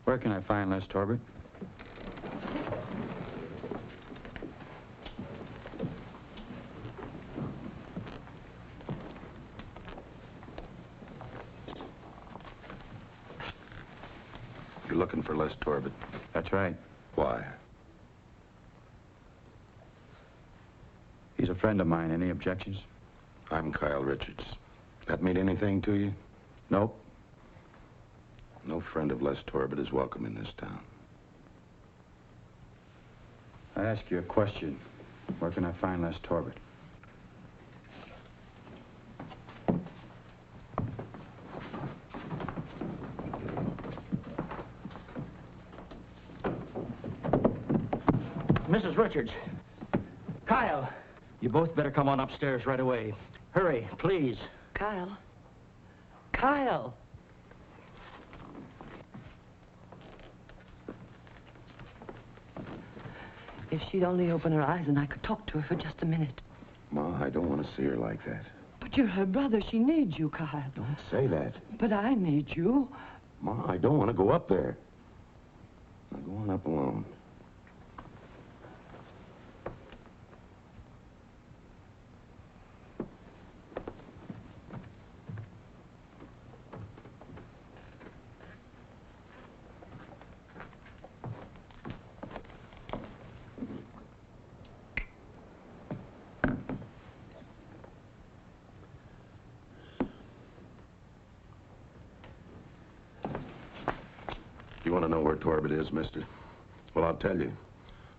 Where can I find Les Torbert? You're looking for Les Torbert? That's right. Why? He's a friend of mine. Any objections? I'm Kyle Richards. That mean anything to you? Nope. No friend of Les Torbert is welcome in this town. I ask you a question. Where can I find Les Torbert? Mrs. Richards. Kyle, you both better come on upstairs right away. Hurry, please. Kyle. Kyle. If she'd only open her eyes and I could talk to her for just a minute. Ma, I don't want to see her like that. But you're her brother. She needs you, Kyle. Don't say that. But I need you. Ma, I don't want to go up there. Now go on up alone. You want to know where Torbert is, mister? Well, I'll tell you.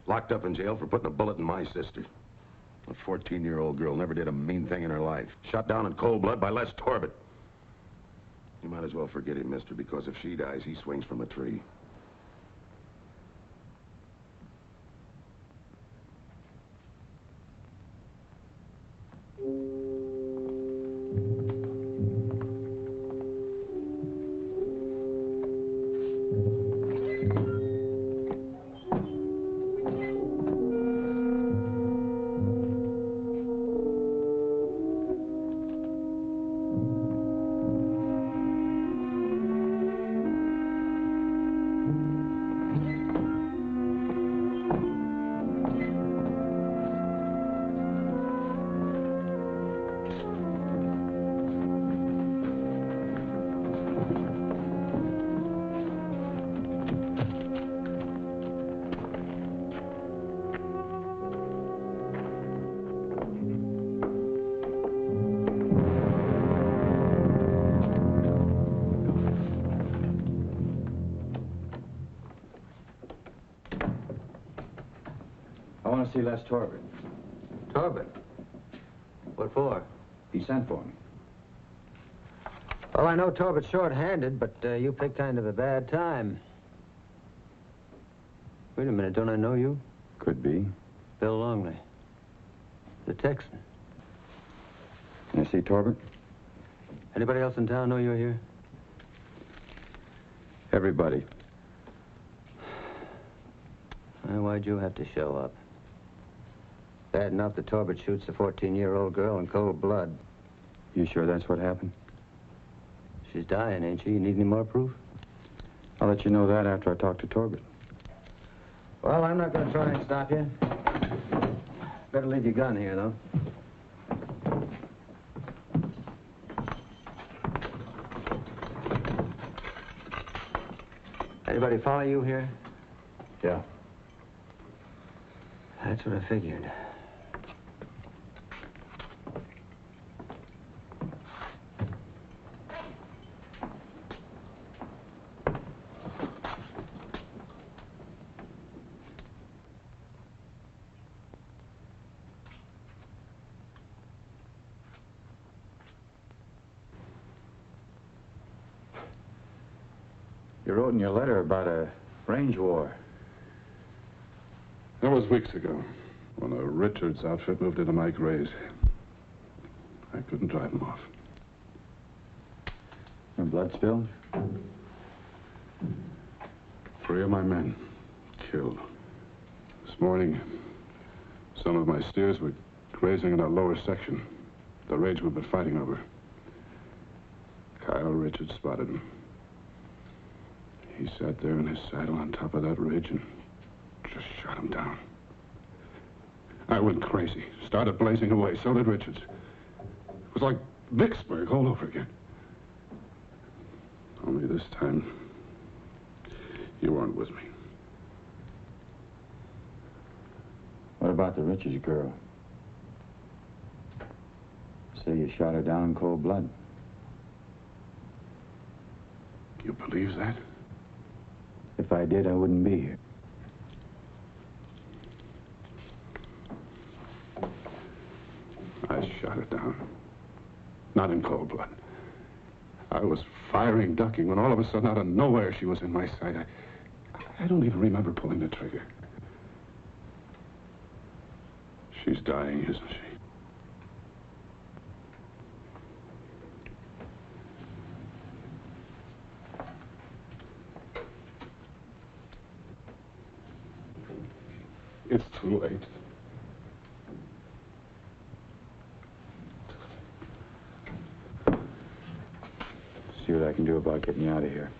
Locked up in jail for putting a bullet in my sister. A 14-year-old girl never did a mean thing in her life. Shot down in cold blood by Les Torbert. You might as well forget him, mister, because if she dies, he swings from a tree. I want to see Les Torbert. Torbert? What for? He sent for me. Well, I know Torbert's short-handed, but you picked kind of a bad time. Wait a minute, don't I know you? Could be. Bill Longley. The Texan. Can I see Torbert? Anybody else in town know you're here? Everybody. Well, why'd you have to show up? Bad enough that Torbert shoots a 14-year-old girl in cold blood. You sure that's what happened? She's dying, ain't she? You need any more proof? I'll let you know that after I talk to Torbert. Well, I'm not going to try and stop you. Better leave your gun here, though. Anybody follow you here? Yeah. That's what I figured. You wrote in your letter about a range war. That was weeks ago, when a Richards outfit moved into Mike Ray's. I couldn't drive them off. And blood spilled? 3 of my men killed. This morning, some of my steers were grazing in our lower section. The range we've been fighting over. Kyle Richards spotted him. He sat there in his saddle on top of that ridge and just shot him down. I went crazy, started blazing away. So did Richards. It was like Vicksburg all over again. Only this time, you weren't with me. What about the Richards girl? Say you shot her down in cold blood. You believe that? If I did, I wouldn't be here. I shot her down. Not in cold blood. I was firing, ducking, when all of a sudden, out of nowhere, she was in my sight. I don't even remember pulling the trigger. She's dying, isn't she? It's too late. See what I can do about getting you out of here.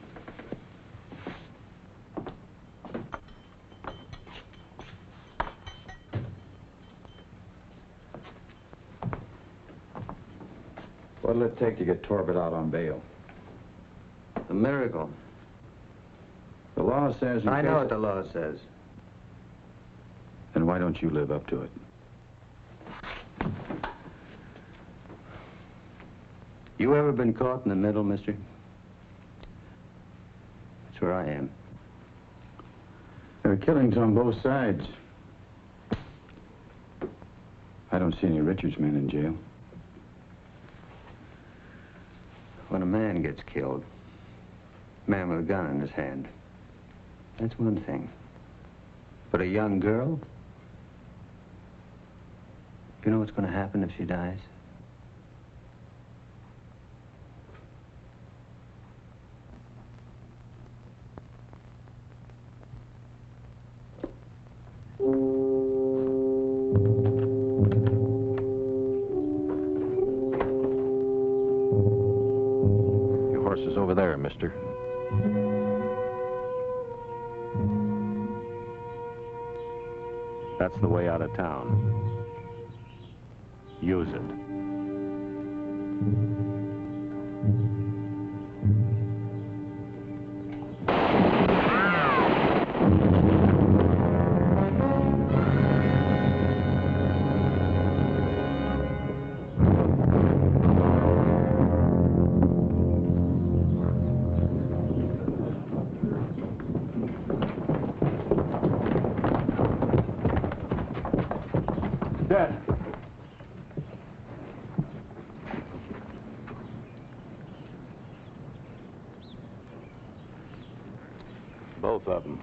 What'll it take to get Torbett out on bail? A miracle. The law says... I know what the law says. Then why don't you live up to it? You ever been caught in the middle, mister? That's where I am. There are killings on both sides. I don't see any Richards men in jail. When a man gets killed, a man with a gun in his hand, that's one thing. But a young girl? You know what's going to happen if she dies? Your horse is over there, mister. That's the way out of town. Use it. Dead. Both of them.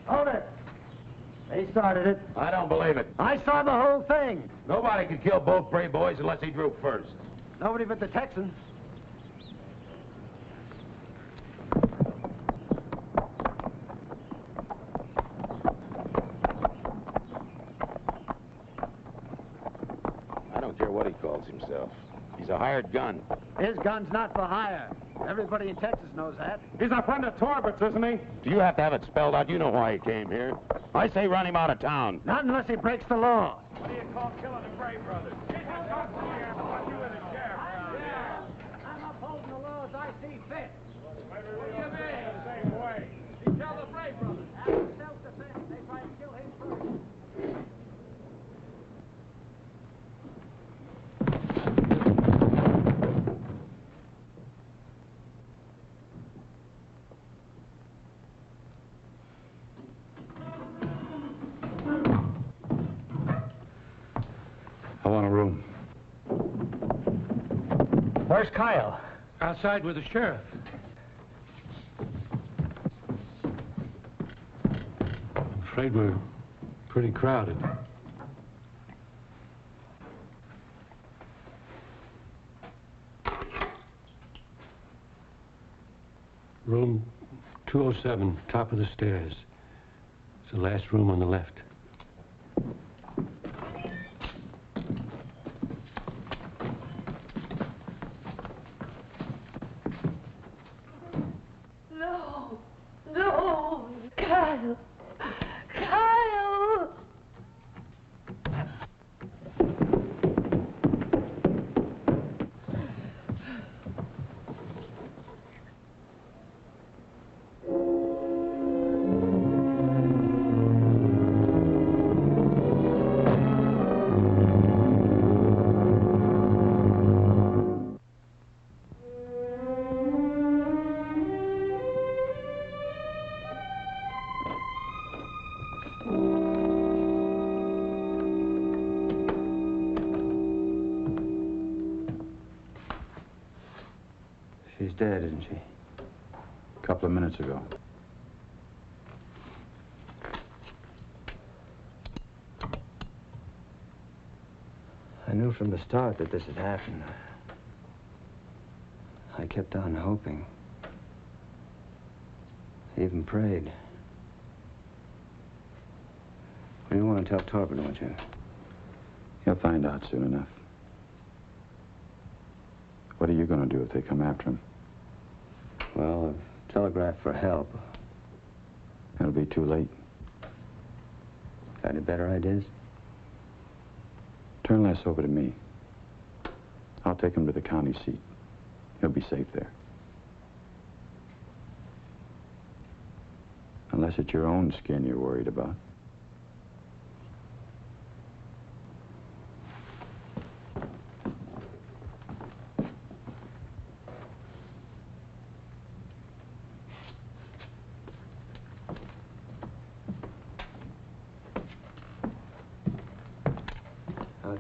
Hold it. They started it. I don't believe it. I saw the whole thing. Nobody could kill both brave boys unless he drew first. Nobody but the Texan. I don't care what he calls himself. He's a hired gun. His gun's not for hire. Everybody in Texas knows that. He's a friend of Torbett's, isn't he? Do you have to have it spelled out? You know why he came here. I say run him out of town. Not unless he breaks the law. What do you call killing a Gray brothers? I'm upholding the law as I see fit. What do you mean? The same way. He killed the Gray brothers. Out of self-defense, they tried to kill him first. I want a room. Where's Kyle? Outside with the sheriff. I'm afraid we're pretty crowded. Room 207, top of the stairs. It's the last room on the left. She's dead, isn't she? A couple of minutes ago. I knew from the start that this had happened. I kept on hoping. I even prayed. Well, you want to tell Torben, don't you? He'll find out soon enough. What are you going to do if they come after him? Well, telegraph for help. It'll be too late. Got any better ideas? Turn Les over to me. I'll take him to the county seat. He'll be safe there. Unless it's your own skin you're worried about.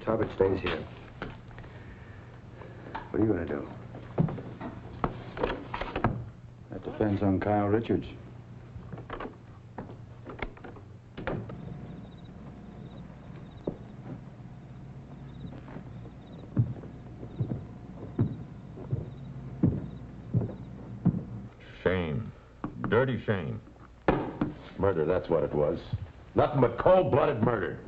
Talbot stays here. What are you going to do? That depends on Kyle Richards. Shame. Dirty shame. Murder, that's what it was. Nothing but cold-blooded murder.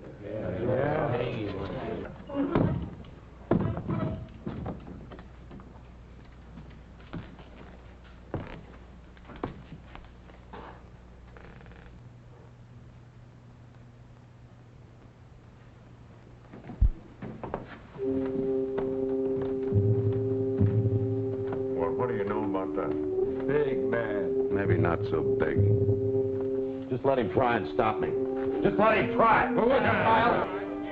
Well, what do you know about that? Big man. Maybe not so big. Just let him try and stop me. Just let him try. Well, look at Kyle.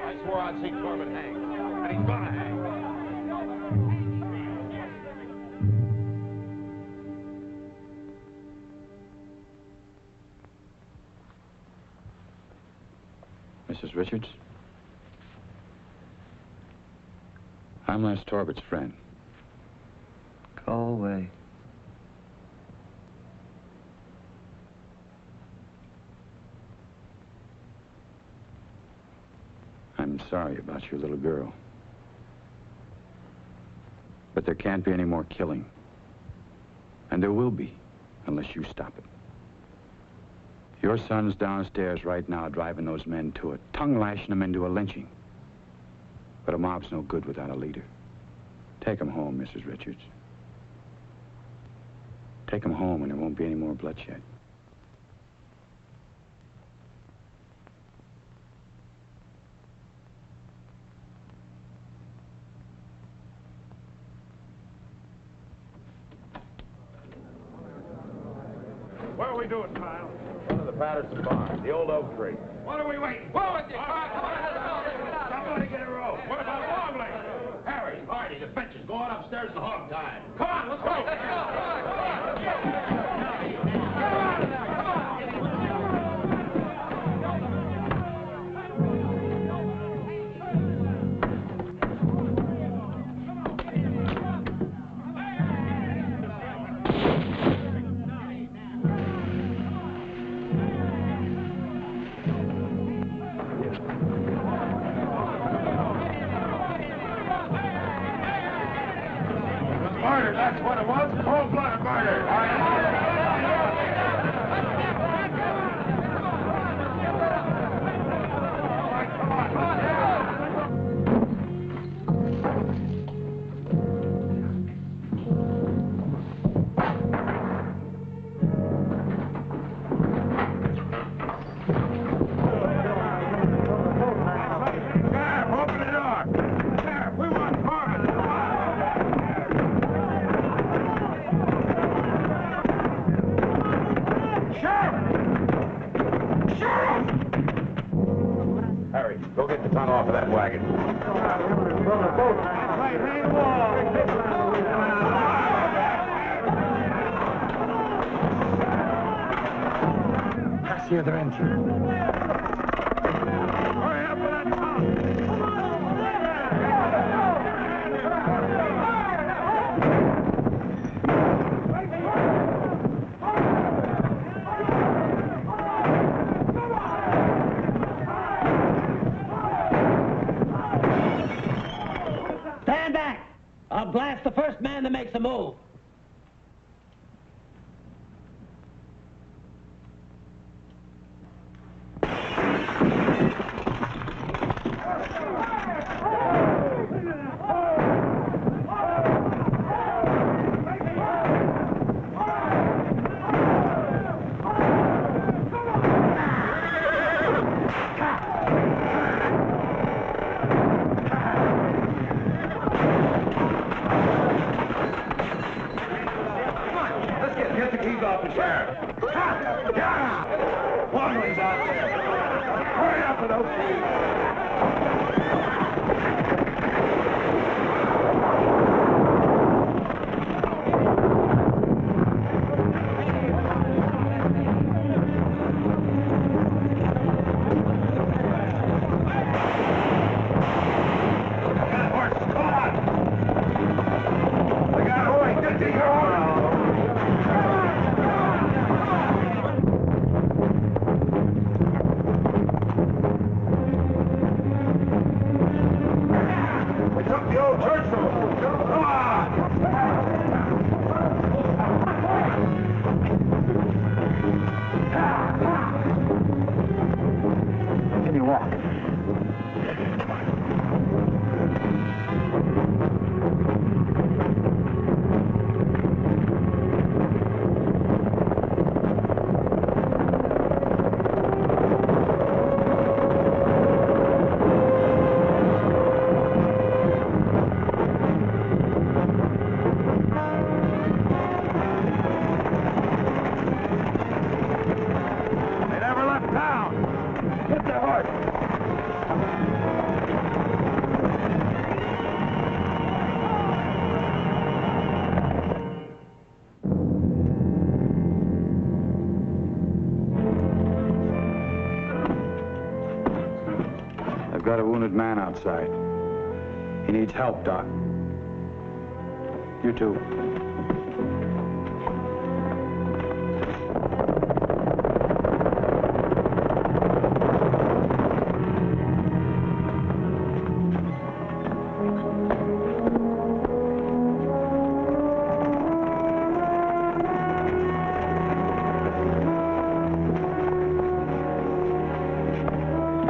I swore I'd see Torben hang. And he's gonna hang. Mrs. Richards? I'm Les Torbert's friend. Call away. I'm sorry about your little girl. But there can't be any more killing. And there will be, unless you stop it. Your son's downstairs right now driving those men to it, tongue-lashing them into a lynching. But a mob's no good without a leader. Take him home, Mrs. Richards. Take him home and there won't be any more bloodshed. What are we doing, Kyle? One of the Patterson barns, the old oak tree. What are we waiting for? Whoa, with you, Kyle! Come on, somebody get a rope. What about Longley? Harry, Marty, the bench is going upstairs in the hog time. Come on, let's go! Let's go! Come on! Murder, that's what it was. Cold-blooded murder. Open the door. Sheriff, we want Torben. Harry, go get the tongue off of that wagon. That's the other engine. Hurry up with that tongue. Stand back! I'll blast the first man that makes a move. Get the keys off the chair. Longley's out there. Hurry up with those keys. I've got a wounded man outside. He needs help, Doc. You too.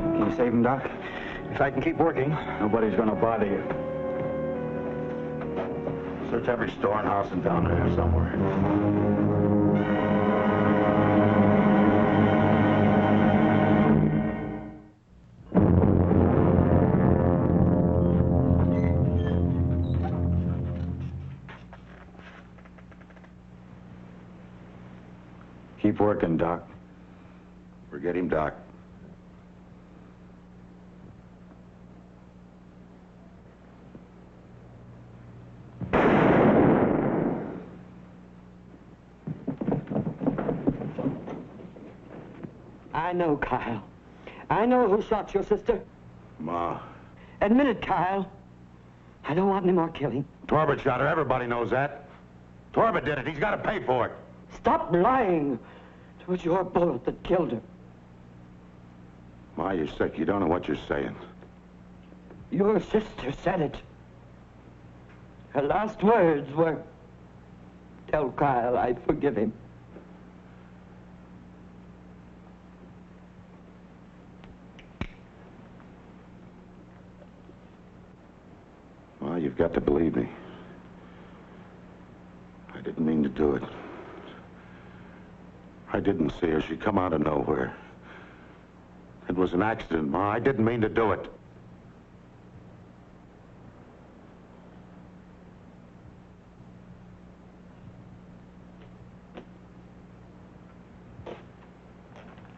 Can you save him, Doc? If I can keep working. Nobody's gonna bother you. Search every store and house in town here somewhere. Keep working, Doc. Forget him, Doc. I know, Kyle. I know who shot your sister. Ma. Admit it, Kyle. I don't want any more killing. Torbett shot her. Everybody knows that. Torbett did it. He's got to pay for it. Stop lying. It was your bullet that killed her. Ma, you're sick. You don't know what you're saying. Your sister said it. Her last words were, "Tell Kyle I forgive him." Ma, you've got to believe me. I didn't mean to do it. I didn't see her. She come out of nowhere. It was an accident, Ma. I didn't mean to do it.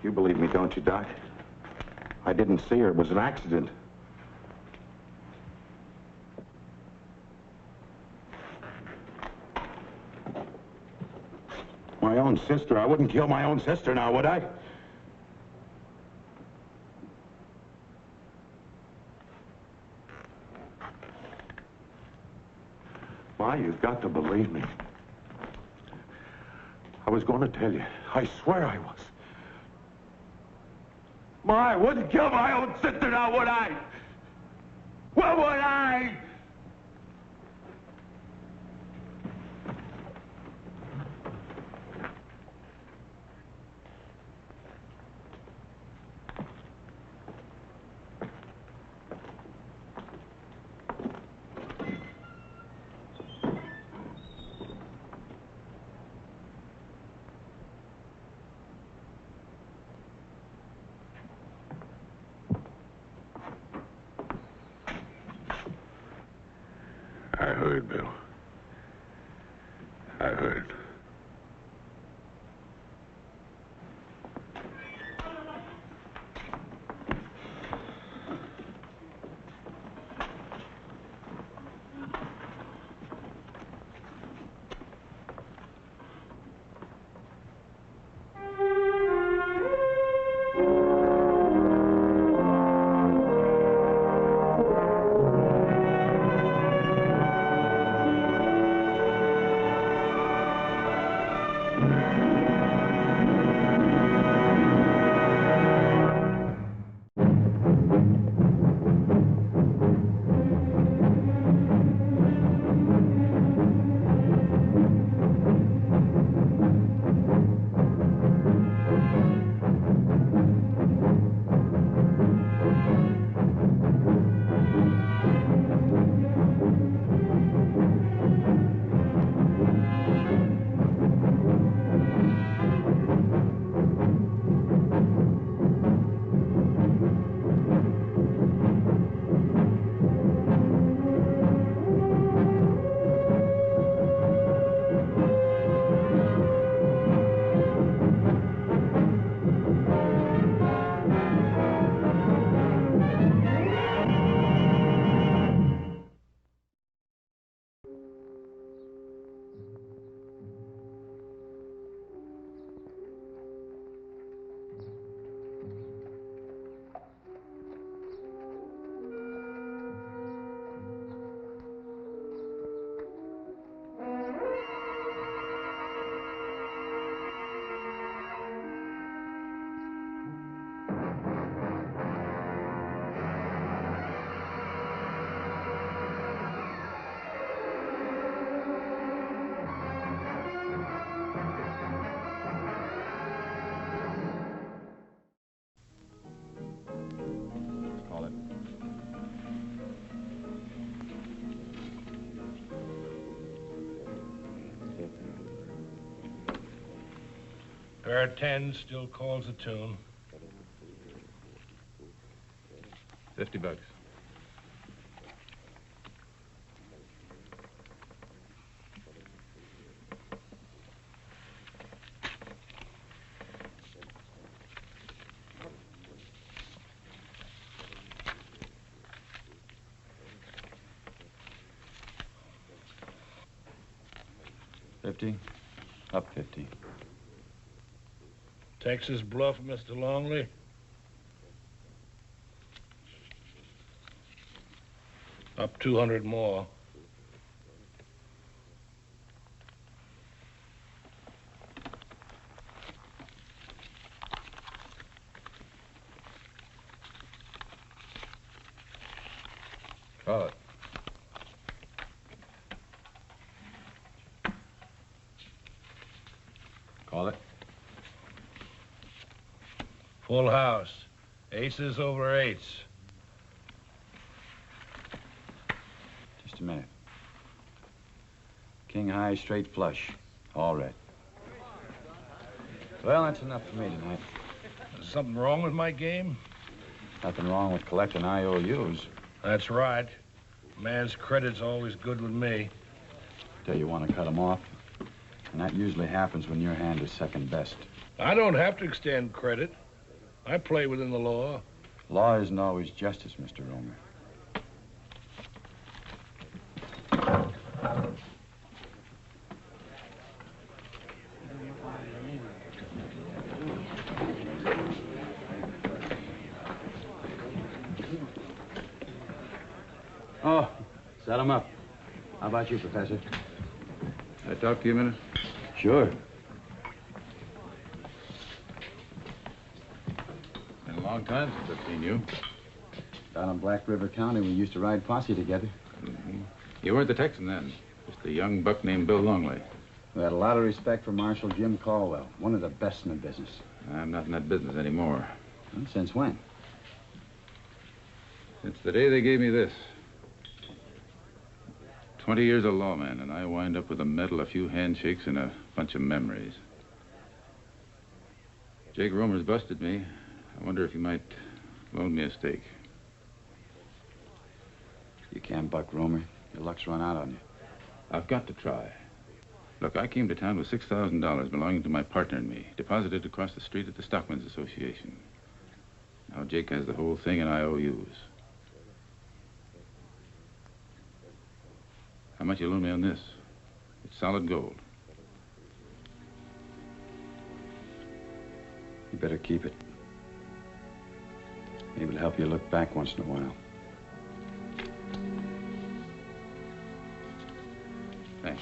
You believe me, don't you, Doc? I didn't see her. It was an accident. My own sister. I wouldn't kill my own sister now, would I? Ma, you've got to believe me. I was going to tell you. I swear I was. Ma, I wouldn't kill my own sister now, would I? Well, would I? I heard, Bill. I heard. Call it. Pair of 10 still calls a tune. $50. $50. Up 50. Texas bluff, Mr. Longley. Up 200 more. Call it. Call it. Full house. Aces over eights. Just a minute. King high, straight flush. All red. Well, that's enough for me tonight. Is something wrong with my game? Nothing wrong with collecting IOUs. That's right. Man's credit's always good with me. Till you want to cut them off. And that usually happens when your hand is second best. I don't have to extend credit. I play within the law. Law isn't always justice, Mr. Romer. Oh, set him up. How about you, Professor? Can I talk to you a minute? Sure. Been a long time since I've seen you. Down in Black River County, we used to ride posse together. Mm-hmm. You weren't the Texan then. Just a young buck named Bill Longley. We had a lot of respect for Marshal Jim Caldwell, one of the best in the business. I'm not in that business anymore. Well, since when? Since the day they gave me this. 20 years a lawman, and I wind up with a medal, a few handshakes, and a bunch of memories. Jake Romer's busted me. I wonder if he might loan me a stake. You can't buck Romer. Your luck's run out on you. I've got to try. Look, I came to town with $6,000 belonging to my partner and me, deposited across the street at the Stockmen's Association. Now Jake has the whole thing in IOUs. How much you loan me on this? It's solid gold. You better keep it. Maybe it'll help you look back once in a while. Thanks.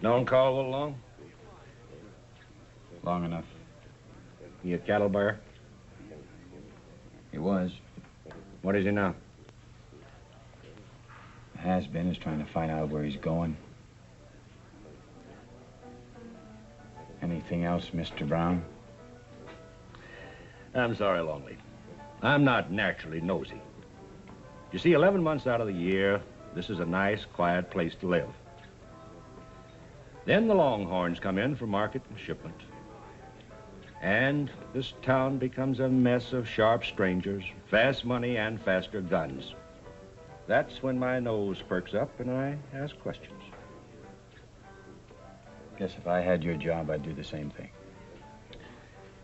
Known Caldwell long? Long enough. He a cattle buyer? He was. What is he now? Has been. Is trying to find out where he's going. Anything else, Mr. Brown? I'm sorry, Longley. I'm not naturally nosy. You see, 11 months out of the year, this is a nice, quiet place to live. Then the longhorns come in for market and shipment. And this town becomes a mess of sharp strangers, fast money, and faster guns. That's when my nose perks up and I ask questions. Guess if I had your job, I'd do the same thing.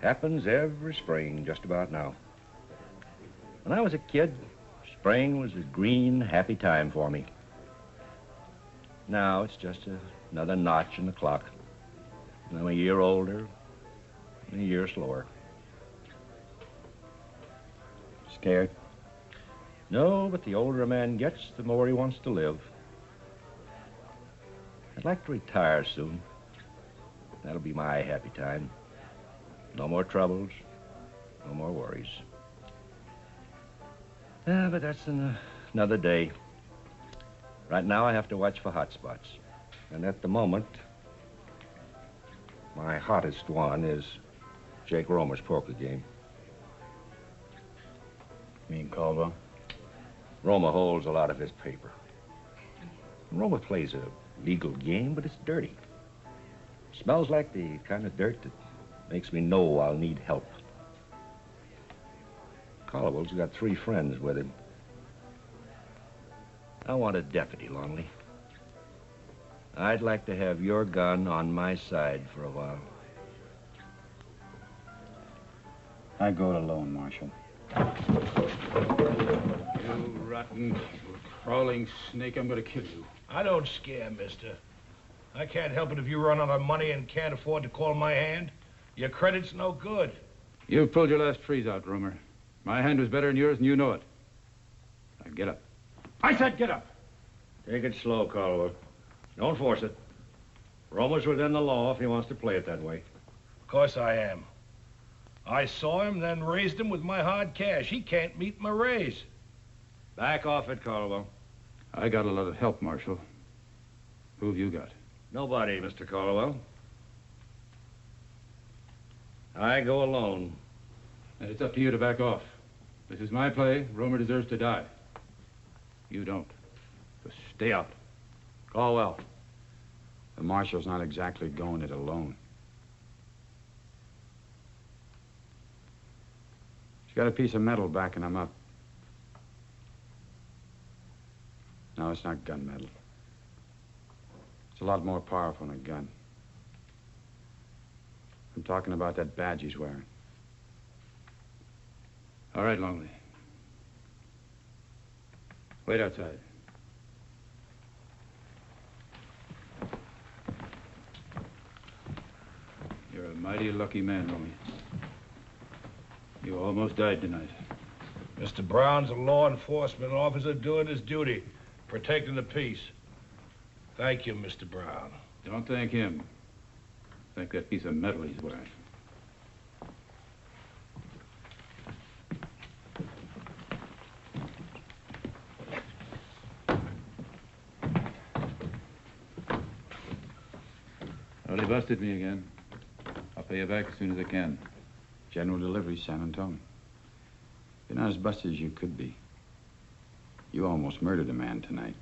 Happens every spring, just about now. When I was a kid, spring was a green, happy time for me. Now it's just another notch in the clock. I'm a year older, and a year slower. Scared? No, but the older a man gets, the more he wants to live. I'd like to retire soon. That'll be my happy time. No more troubles, no more worries. But that's another day. Right now, I have to watch for hot spots. And at the moment, my hottest one is Jake Romer's poker game. You mean Caldwell? Romer holds a lot of his paper. Romer plays a legal game, but it's dirty. Smells like the kind of dirt that makes me know I'll need help. Caldwell's got 3 friends with him. I want a deputy, Longley. I'd like to have your gun on my side for a while. I go it alone, Marshal. You rotten, crawling snake, I'm gonna kill you. I don't scare, mister. I can't help it if you run out of money and can't afford to call my hand. Your credit's no good. You've pulled your last freeze out, Romer. My hand was better than yours, and you know it. Now get up. I said get up! Take it slow, Caldwell. Don't force it. Romer's within the law if he wants to play it that way. Of course I am. I saw him, then raised him with my hard cash. He can't meet my raise. Back off it, Caldwell. I got a lot of help, Marshal. Who have you got? Nobody, Mr. Caldwell. I go alone. And it's up to you to back off. This is my play. Romer deserves to die. You don't. So stay out. Caldwell. The Marshal's not exactly going it alone. He's got a piece of metal backing him up. No, it's not gunmetal. It's a lot more powerful than a gun. I'm talking about that badge he's wearing. All right, Longley. Wait outside. You're a mighty lucky man, Romy. You almost died tonight. Mr. Brown's a law enforcement officer doing his duty, protecting the peace. Thank you, Mr. Brown. Don't thank him. Thank that piece of metal he's wearing. Well, he busted me again. I'll pay you back as soon as I can. General delivery, San Antonio. You're not as busted as you could be. You almost murdered a man tonight.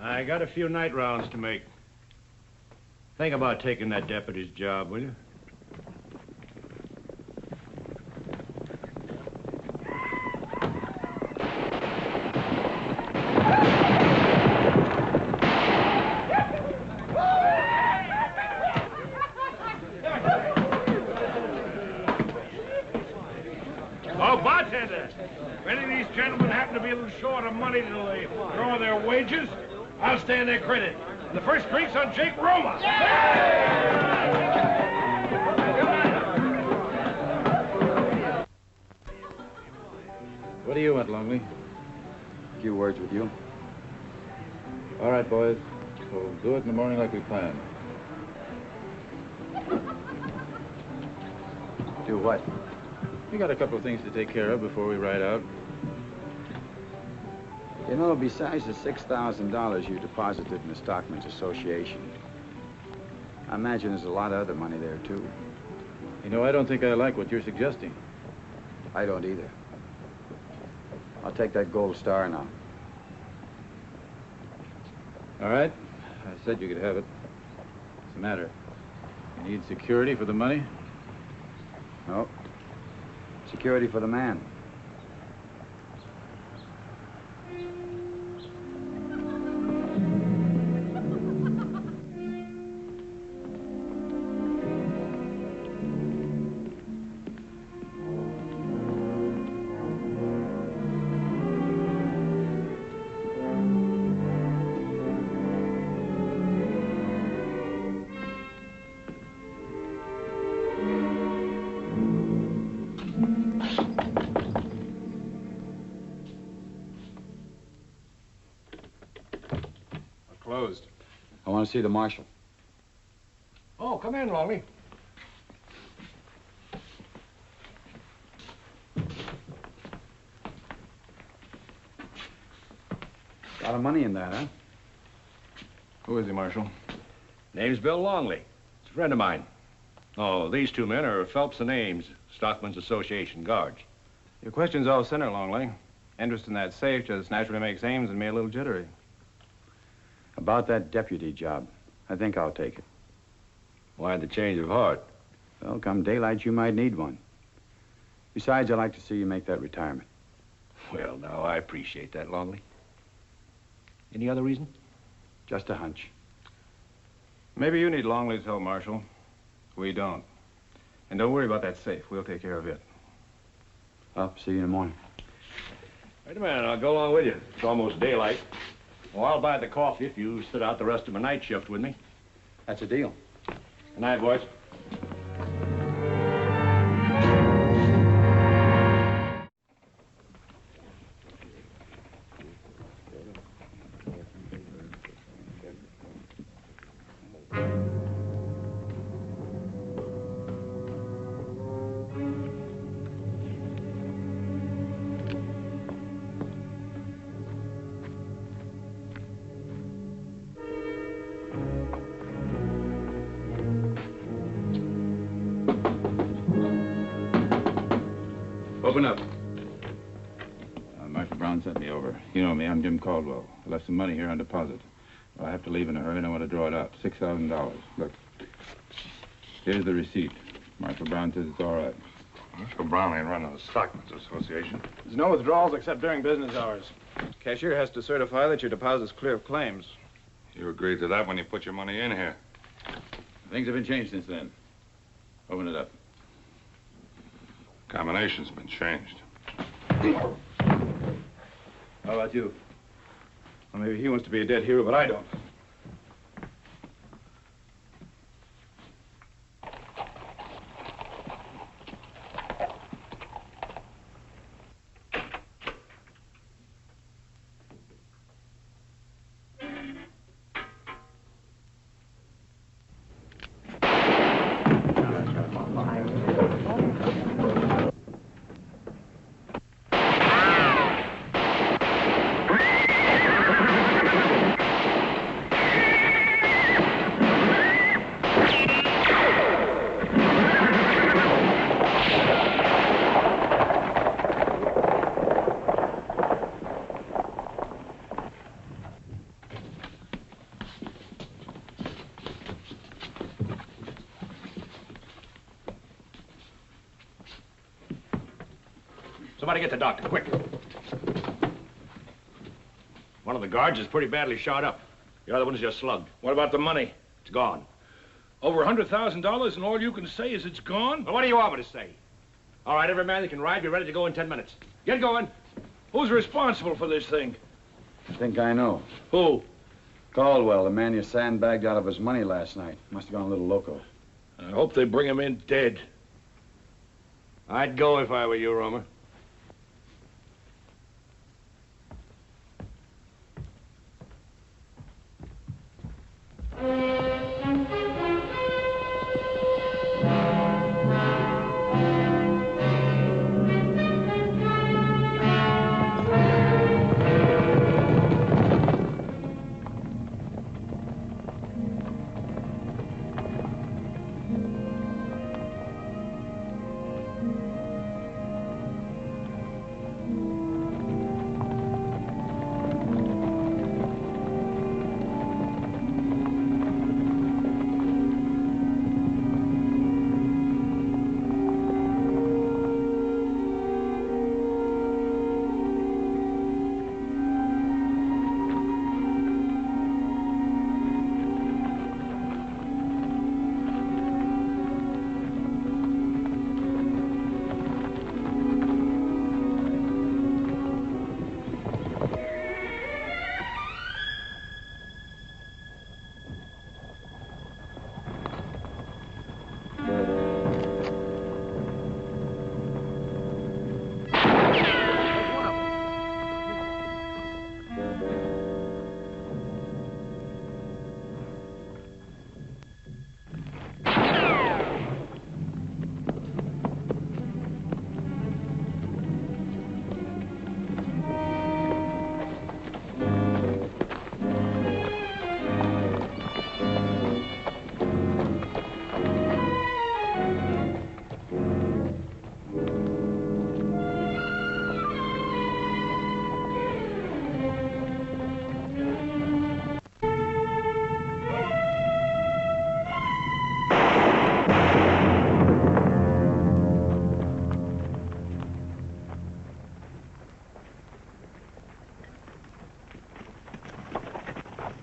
I got a few night rounds to make. Think about taking that deputy's job, will you? Oh, bartender, if any of these gentlemen happen to be a little short of money till they draw their wages, I'll stand their credit. The first drink's on Jake Roma. What do you want, Longley? A few words with you. All right, boys. We'll do it in the morning like we planned. Do what? We got a couple of things to take care of before we ride out. You know, besides the $6,000 you deposited in the Stockmen's Association, I imagine there's a lot of other money there, too. You know, I don't think I like what you're suggesting. I don't either. I'll take that gold star now. All right. I said you could have it. What's the matter? You need security for the money? No. Security for the man. Closed. I want to see the marshal. Oh, come in, Longley. A lot of money in that, huh? Who is he, Marshal? Name's Bill Longley. It's a friend of mine. Oh, these two men are Phelps and Ames, Stockmen's Association guards. Your question's all center, Longley. Interest in that safe just naturally makes Ames and me a little jittery. About that deputy job, I think I'll take it. Why the change of heart? Well, come daylight, you might need one. Besides, I'd like to see you make that retirement. Well, now, I appreciate that, Longley. Any other reason? Just a hunch. Maybe you need Longley's help, Marshal. We don't. And don't worry about that safe. We'll take care of it. I'll see you in the morning. Wait a minute, I'll go along with you. It's almost daylight. Well, I'll buy the coffee if you sit out the rest of my night shift with me. That's a deal. Good night, boys. Open up. Marshal Brown sent me over. You know me, I'm Jim Caldwell. I left some money here on deposit. I have to leave in a hurry and I want to draw it out. $6,000. Look. Here's the receipt. Marshal Brown says it's all right. Marshal Brown ain't running the Stockmen's Association. There's no withdrawals except during business hours. Cashier has to certify that your deposit's clear of claims. You agreed to that when you put your money in here. Things have been changed since then. Open it up. Combination's been changed. How about you? Well, maybe he wants to be a dead hero, but I don't. Somebody get the doctor, quick. One of the guards is pretty badly shot up. The other one's just slugged. What about the money? It's gone. Over $100,000 and all you can say is it's gone? Well, what do you want me to say? All right, every man that can ride, be ready to go in 10 minutes. Get going. Who's responsible for this thing? I think I know. Who? Caldwell, the man you sandbagged out of his money last night. Must have gone a little loco. I hope they bring him in dead. I'd go if I were you, Romer.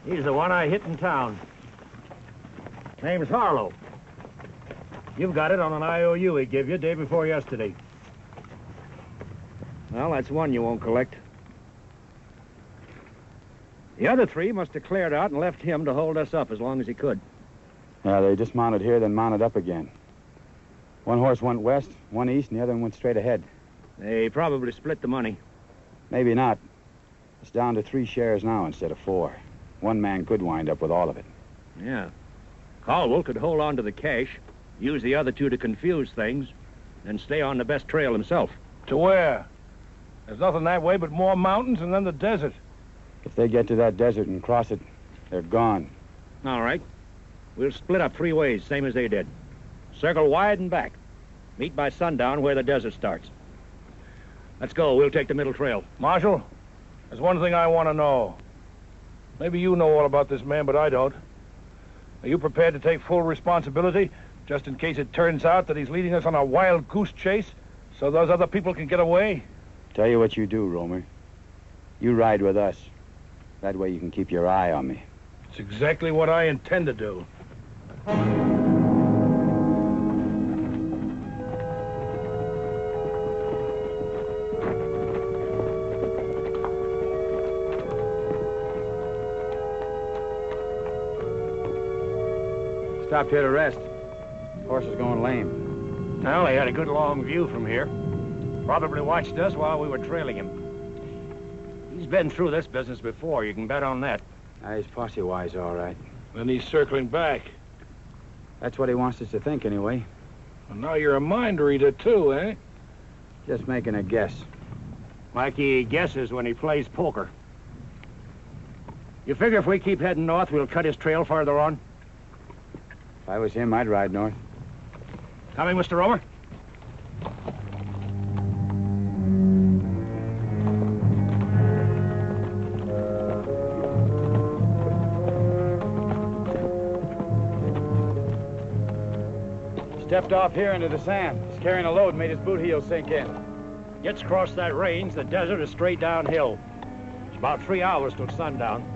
He's the one I hit in town. Name's Harlow. You've got it on an IOU he gave you day before yesterday. Well, that's one you won't collect. The other three must have cleared out and left him to hold us up as long as he could. Yeah, they dismounted here, then mounted up again. One horse went west, one east, and the other one went straight ahead. They probably split the money. Maybe not. It's down to 3 shares now instead of 4. One man could wind up with all of it. Yeah. Caldwell could hold on to the cash, use the other two to confuse things, and stay on the best trail himself. To where? There's nothing that way but more mountains and then the desert. If they get to that desert and cross it, they're gone. All right. We'll split up 3 ways, same as they did. Circle wide and back. Meet by sundown where the desert starts. Let's go. We'll take the middle trail. Marshal, there's one thing I want to know. Maybe you know all about this man, but I don't. Are you prepared to take full responsibility, just in case it turns out that he's leading us on a wild goose chase, so those other people can get away? Tell you what you do, Romer. You ride with us. That way you can keep your eye on me. It's exactly what I intend to do. Stopped here to rest. Horse is going lame. Well, he had a good long view from here. Probably watched us while we were trailing him. He's been through this business before, you can bet on that. He's posse-wise, all right. Then he's circling back. That's what he wants us to think, anyway. Well, now you're a mind reader, too, eh? Just making a guess. Like he guesses when he plays poker. You figure if we keep heading north, we'll cut his trail farther on? If I was him, I'd ride north. Coming, Mr. Romer? Stepped off here into the sand. He's carrying a load, made his boot heel sink in. Gets across that range, the desert is straight downhill. It's about 3 hours till sundown.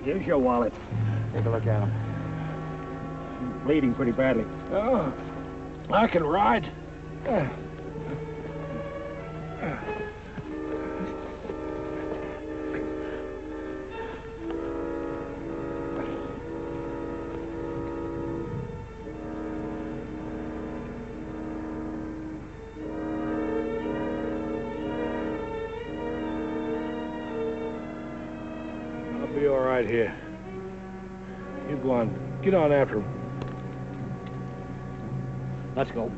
Here's your wallet. Take a look at him. He's bleeding pretty badly. Oh, I can ride. Be all right here. You go on. Get on after him. Let's go.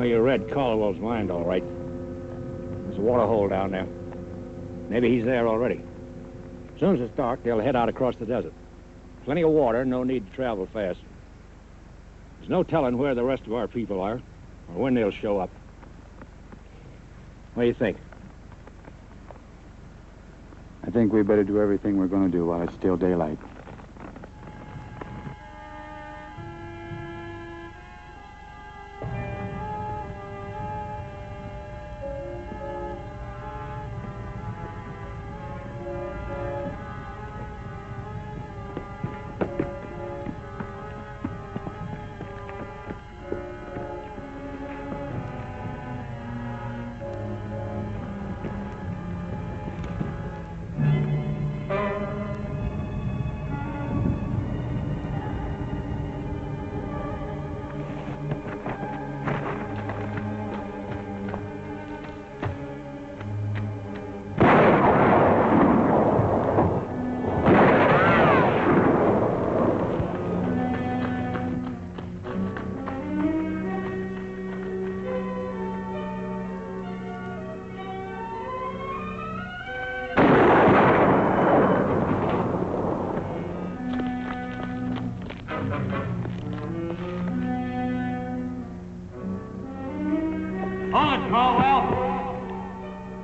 You read Caldwell's mind, all right. There's a water hole down there. Maybe he's there already. As soon as it's dark, they'll head out across the desert. Plenty of water, no need to travel fast. There's no telling where the rest of our people are, or when they'll show up. What do you think? I think we better do everything we're going to do while it's still daylight.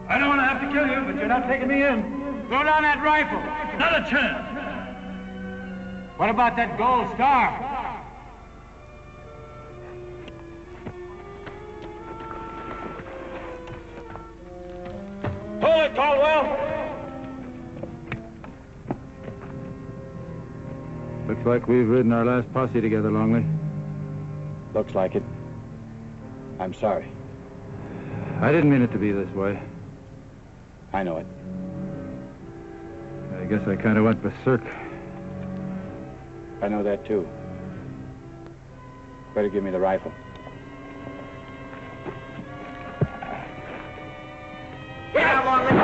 I don't want to have to kill you, but you're not taking me in. Throw down that rifle. Not a chance. What about that gold star? Hold it, Caldwell. Looks like we've ridden our last posse together, Longley. Looks like it. I'm sorry. I didn't mean it to be this way. I know it. I guess I kind of went berserk. I know that, too. Better give me the rifle. Get out, Longley!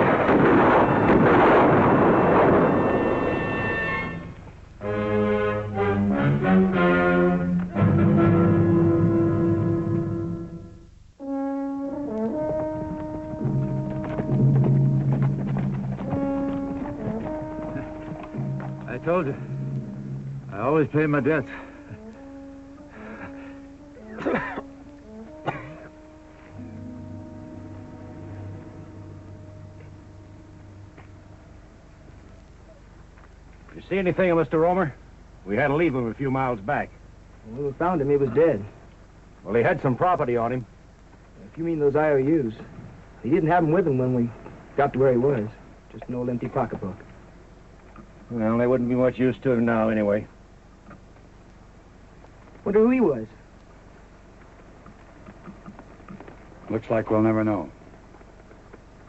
I told you. I always pay my debts. You see anything of Mr. Romer? We had to leave him a few miles back. When we found him, he was dead. Well, he had some property on him. If you mean those IOUs, he didn't have them with him when we got to where he was. Just an old empty pocketbook. Well, they wouldn't be much use to him now, anyway. Wonder who he was. Looks like we'll never know.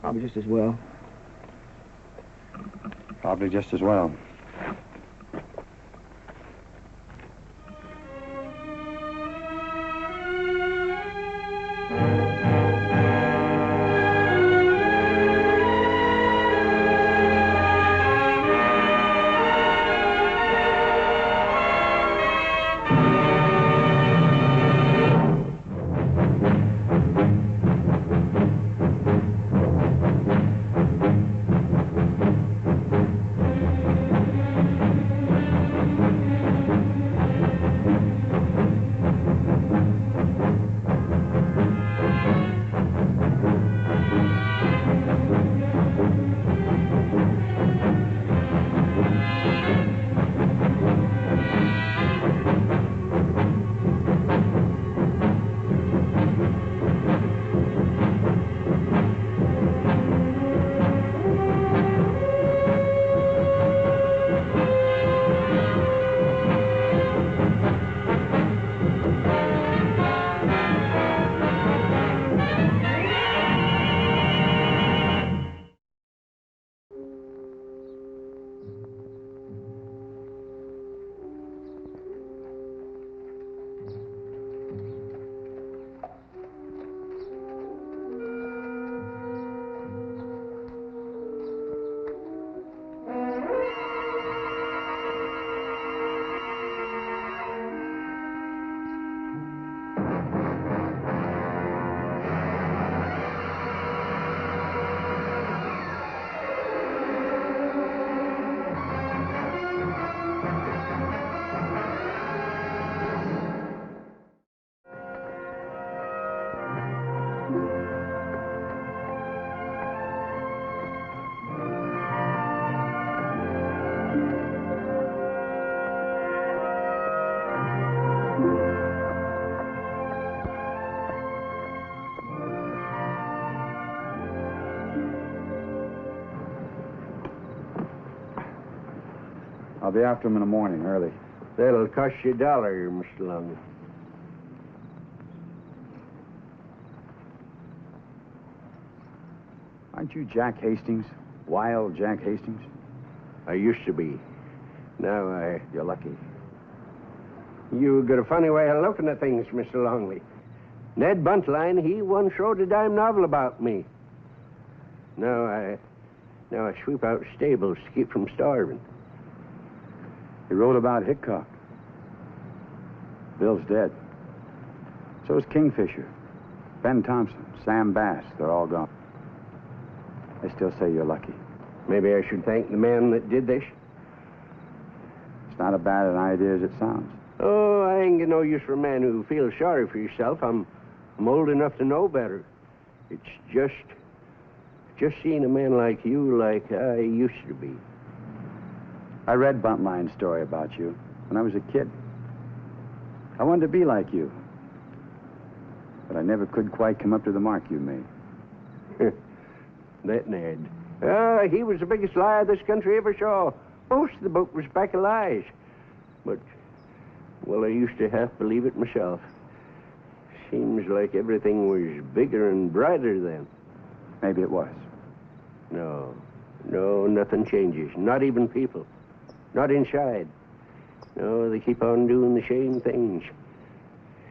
Probably just as well. Probably just as well. I'll be after him in the morning, early. That'll cost you $1, Mr. Longley. Aren't you Jack Hastings? Wild Jack Hastings? I used to be. Now You're lucky. You got a funny way of looking at things, Mr. Longley. Ned Buntline, he once wrote a dime novel about me. Now I sweep out stables to keep from starving. He wrote about Hickok. Bill's dead. So is Kingfisher, Ben Thompson, Sam Bass. They're all gone. I still say you're lucky. Maybe I should thank the man that did this. It's not as bad an idea as it sounds. Oh, I ain't got no use for a man who feels sorry for yourself. I'm old enough to know better. It's just seeing a man like you like I used to be. I read Buntline's story about you when I was a kid. I wanted to be like you. But I never could quite come up to the mark you made. That Ned. He was the biggest liar this country ever saw. Most of the book was back of lies. But, well, I used to half believe it myself. Seems like everything was bigger and brighter then. Maybe it was. No, nothing changes. Not even people. Not inside. No, they keep on doing the same things.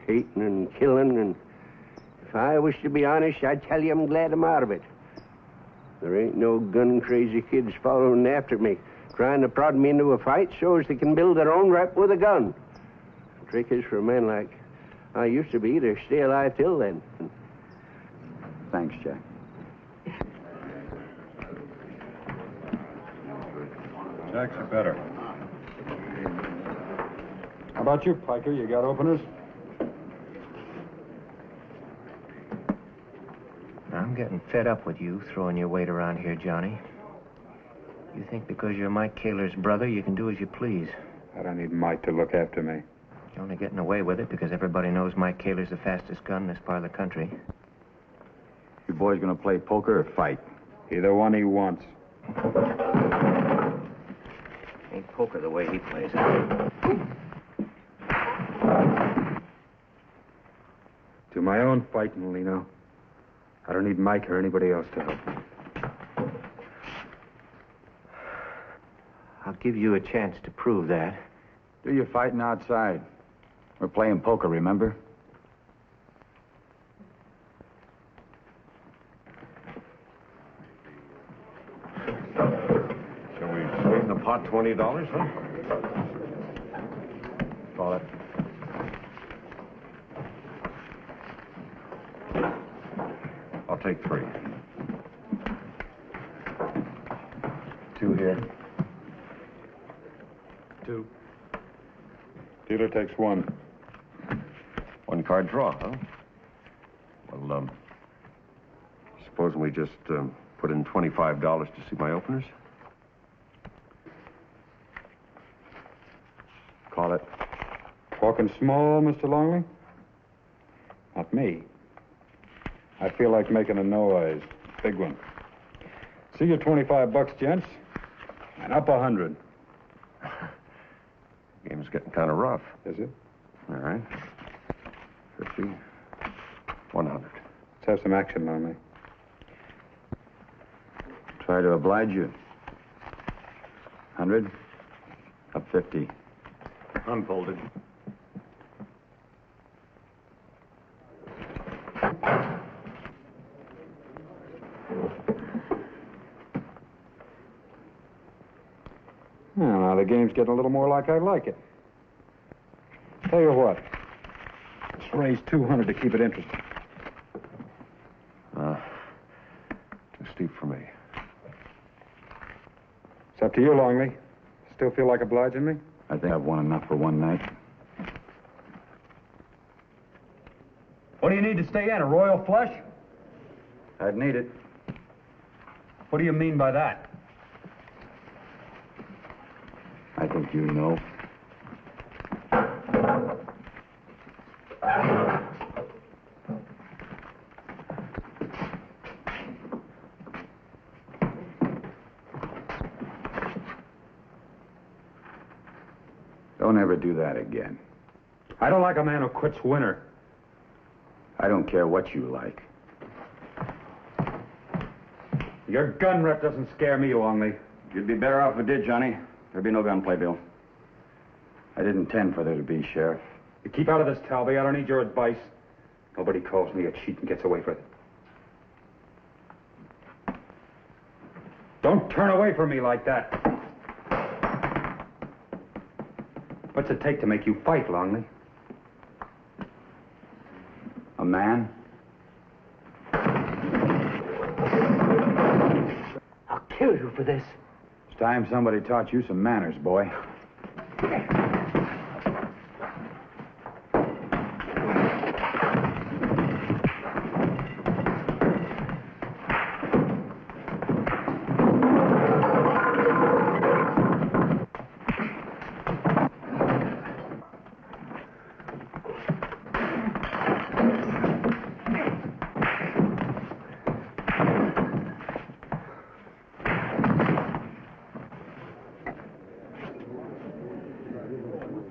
Hating and killing, and if I was to be honest, I'd tell you I'm glad I'm out of it. There ain't no gun-crazy kids following after me, trying to prod me into a fight so as they can build their own rep with a gun. The trick is for a man like I used to be to stay alive till then. Thanks, Jack. Jack's better. How about you, Piker? You got openers? I'm getting fed up with you throwing your weight around here, Johnny. You think because you're Mike Kaler's brother, you can do as you please. I don't need Mike to look after me. You're only getting away with it because everybody knows Mike Kaler's the fastest gun in this part of the country. You boys gonna play poker or fight? Either one he wants. Ain't poker the way he plays it. Do my own fighting, Lino. I don't need Mike or anybody else to help me. I'll give you a chance to prove that. Do your fighting outside. We're playing poker, remember? Shall we sweeten the pot $20, huh? Call it. I'll take 3. 2 here. 2. Dealer takes 1. 1 card draw, huh? Well, supposing we just put in $25 to see my openers? Call it. Talking small, Mr. Longley? Not me. I feel like making a noise. Big one. See your $25, gents. And up 100. Game's getting kind of rough. Is it? All right. 50. 100. Let's have some action, Longley. Try to oblige you. 100. Up 50. Unfolded. Well, now the game's getting a little more like I like it. Tell you what. Let's raise 200 to keep it interesting. Too steep for me. It's up to you, Longley. Still feel like obliging me? I think I've won enough for one night. What do you need to stay in, a royal flush? I'd need it. What do you mean by that? I think you know. Don't ever do that again. I don't like a man who quits winner. I don't care what you like. Your gun rep doesn't scare me, Longley. You'd be better off if it did, Johnny. There'd be no gunplay, Bill. I didn't intend for there to be, Sheriff. You keep out of this, Talby. I don't need your advice. Nobody calls me a cheat and gets away with it. Don't turn away from me like that. What's it take to make you fight, Longley? A man? I'll kill you for this. It's time somebody taught you some manners, boy.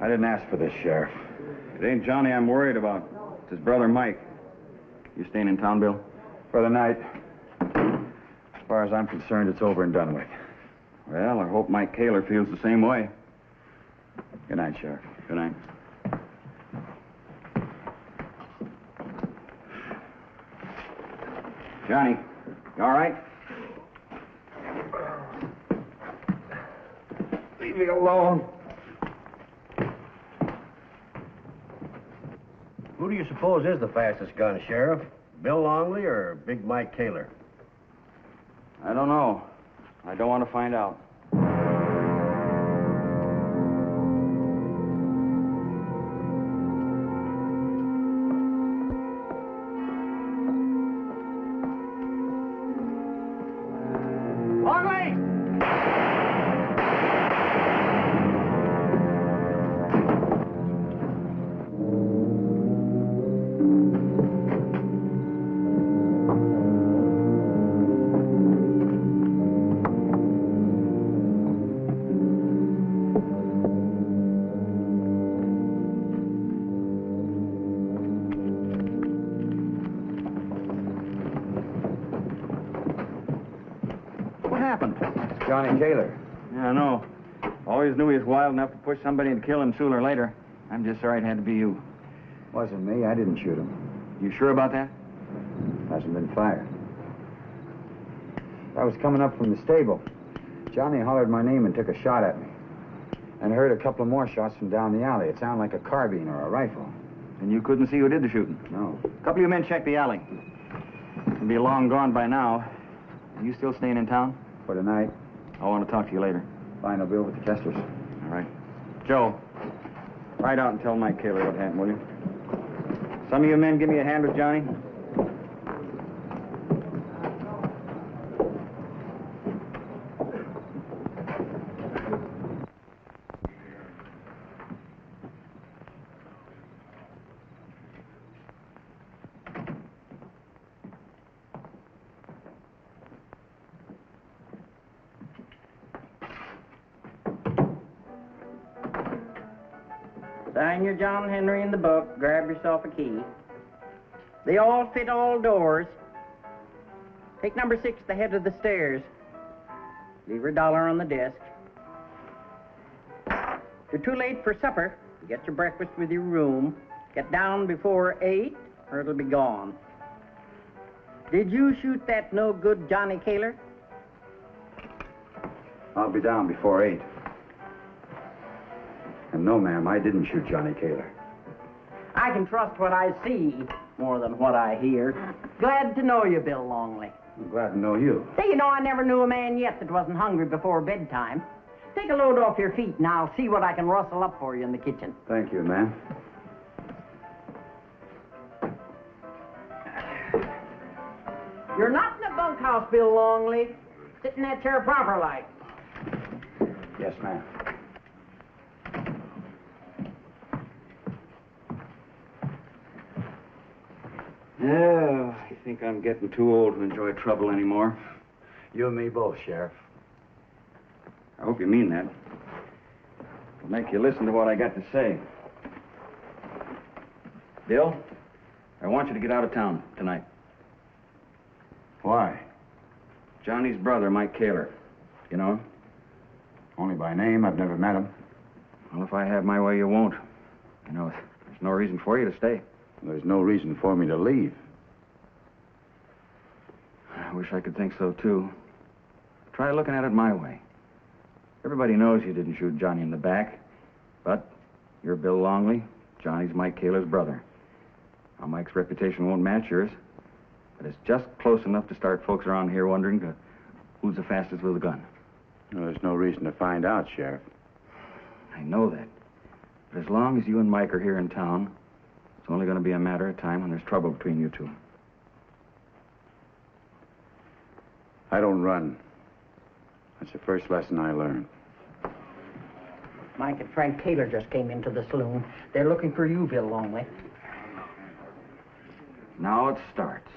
I didn't ask for this, Sheriff. It ain't Johnny I'm worried about. It's his brother, Mike. You staying in town, Bill? For the night. As far as I'm concerned, it's over and done with. Well, I hope Mike Kaler feels the same way. Good night, Sheriff. Good night. Johnny, you all right? Leave me alone. Who do you suppose is the fastest gun, Sheriff? Bill Longley or Big Mike Kaler? I don't know. I don't want to find out. Longley! Kaler. Yeah, I know. Always knew he was wild enough to push somebody and kill him sooner or later. I'm just sorry it had to be you. Wasn't me. I didn't shoot him. You sure about that? Hasn't been fired. I was coming up from the stable. Johnny hollered my name and took a shot at me. And I heard a couple of more shots from down the alley. It sounded like a carbine or a rifle. And you couldn't see who did the shooting? No. A couple of you men checked the alley. It'll be long gone by now. Are you still staying in town? For tonight. I want to talk to you later. Fine, I'll be over at the Kesters. All right. Joe, ride out and tell Mike Kaler what happened, will you? Some of you men give me a hand with Johnny. Sign your John Henry in the book. Grab yourself a key. They all fit all doors. Take number 6 at the head of the stairs. Leave her $1 on the desk. If you're too late for supper, get your breakfast with your room. Get down before 8, or it'll be gone. Did you shoot that no-good Johnny Kaler? I'll be down before 8. And no, ma'am, I didn't shoot Johnny Kaler. I can trust what I see more than what I hear. Glad to know you, Bill Longley. I'm glad to know you. Say, you know, I never knew a man yet that wasn't hungry before bedtime. Take a load off your feet, and I'll see what I can rustle up for you in the kitchen. Thank you, ma'am. You're not in a bunkhouse, Bill Longley. Sit in that chair proper like. Yes, ma'am. Yeah, I think I'm getting too old to enjoy trouble anymore. You and me both, Sheriff. I hope you mean that. I'll make you listen to what I got to say. Bill, I want you to get out of town tonight. Why? Johnny's brother, Mike Kaler. You know him? Only by name. I've never met him. Well, if I have my way, you won't. You know, there's no reason for you to stay. There's no reason for me to leave. I wish I could think so, too. Try looking at it my way. Everybody knows you didn't shoot Johnny in the back, but you're Bill Longley. Johnny's Mike Kaler's brother. Now, Mike's reputation won't match yours, but it's just close enough to start folks around here wondering who's the fastest with a gun. Well, there's no reason to find out, Sheriff. I know that. But as long as you and Mike are here in town, it's only going to be a matter of time when there's trouble between you two. I don't run. That's the first lesson I learned. Mike and Frank Kaler just came into the saloon. They're looking for you, Bill Longley. Now it starts.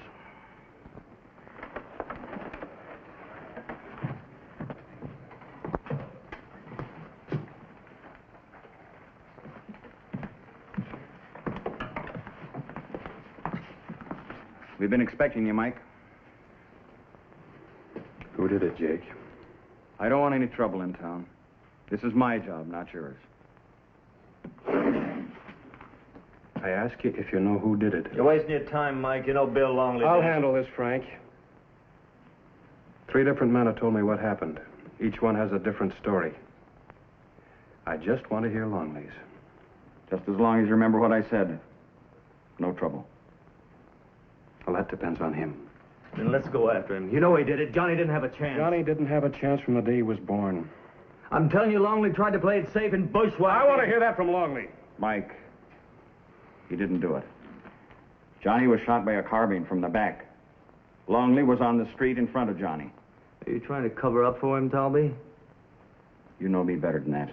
We've been expecting you, Mike. Who did it, Jake? I don't want any trouble in town. This is my job, not yours. I ask you if you know who did it. You're wasting your time, Mike. You know Bill Longley. I'll handle this, Frank. 3 different men have told me what happened. Each one has a different story. I just want to hear Longley's. Just as long as you remember what I said. No trouble. Well, that depends on him. Then let's go after him. You know he did it. Johnny didn't have a chance. Johnny didn't have a chance from the day he was born. I'm telling you, Longley tried to play it safe and bushwhack. I want to hear that from Longley. Mike, he didn't do it. Johnny was shot by a carbine from the back. Longley was on the street in front of Johnny. Are you trying to cover up for him, Talby? You know me better than that.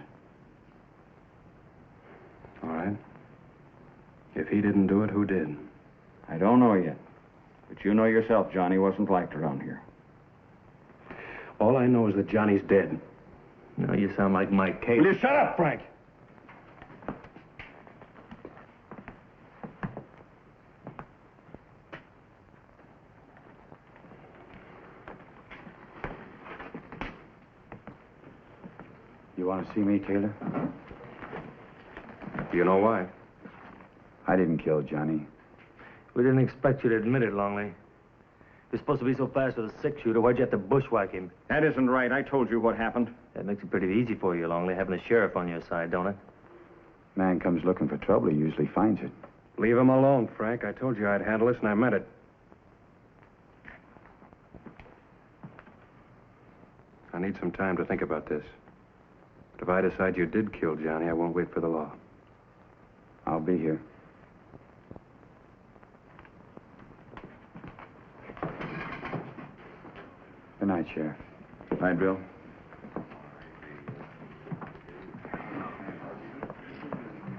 All right. If he didn't do it, who did? I don't know yet. But you know yourself, Johnny wasn't liked around here. All I know is that Johnny's dead. No, you sound like Mike Kaler. Will you shut up, Frank? see me, Taylor? Do you know why? I didn't kill Johnny. We didn't expect you to admit it, Longley. You're supposed to be so fast with a six-shooter. Why'd you have to bushwhack him? That isn't right. I told you what happened. That makes it pretty easy for you, Longley, having a sheriff on your side, don't it? Man comes looking for trouble, he usually finds it. Leave him alone, Frank. I told you I'd handle this, and I meant it. I need some time to think about this. But if I decide you did kill Johnny, I won't wait for the law. I'll be here. Good night, Sheriff. Good night, Bill.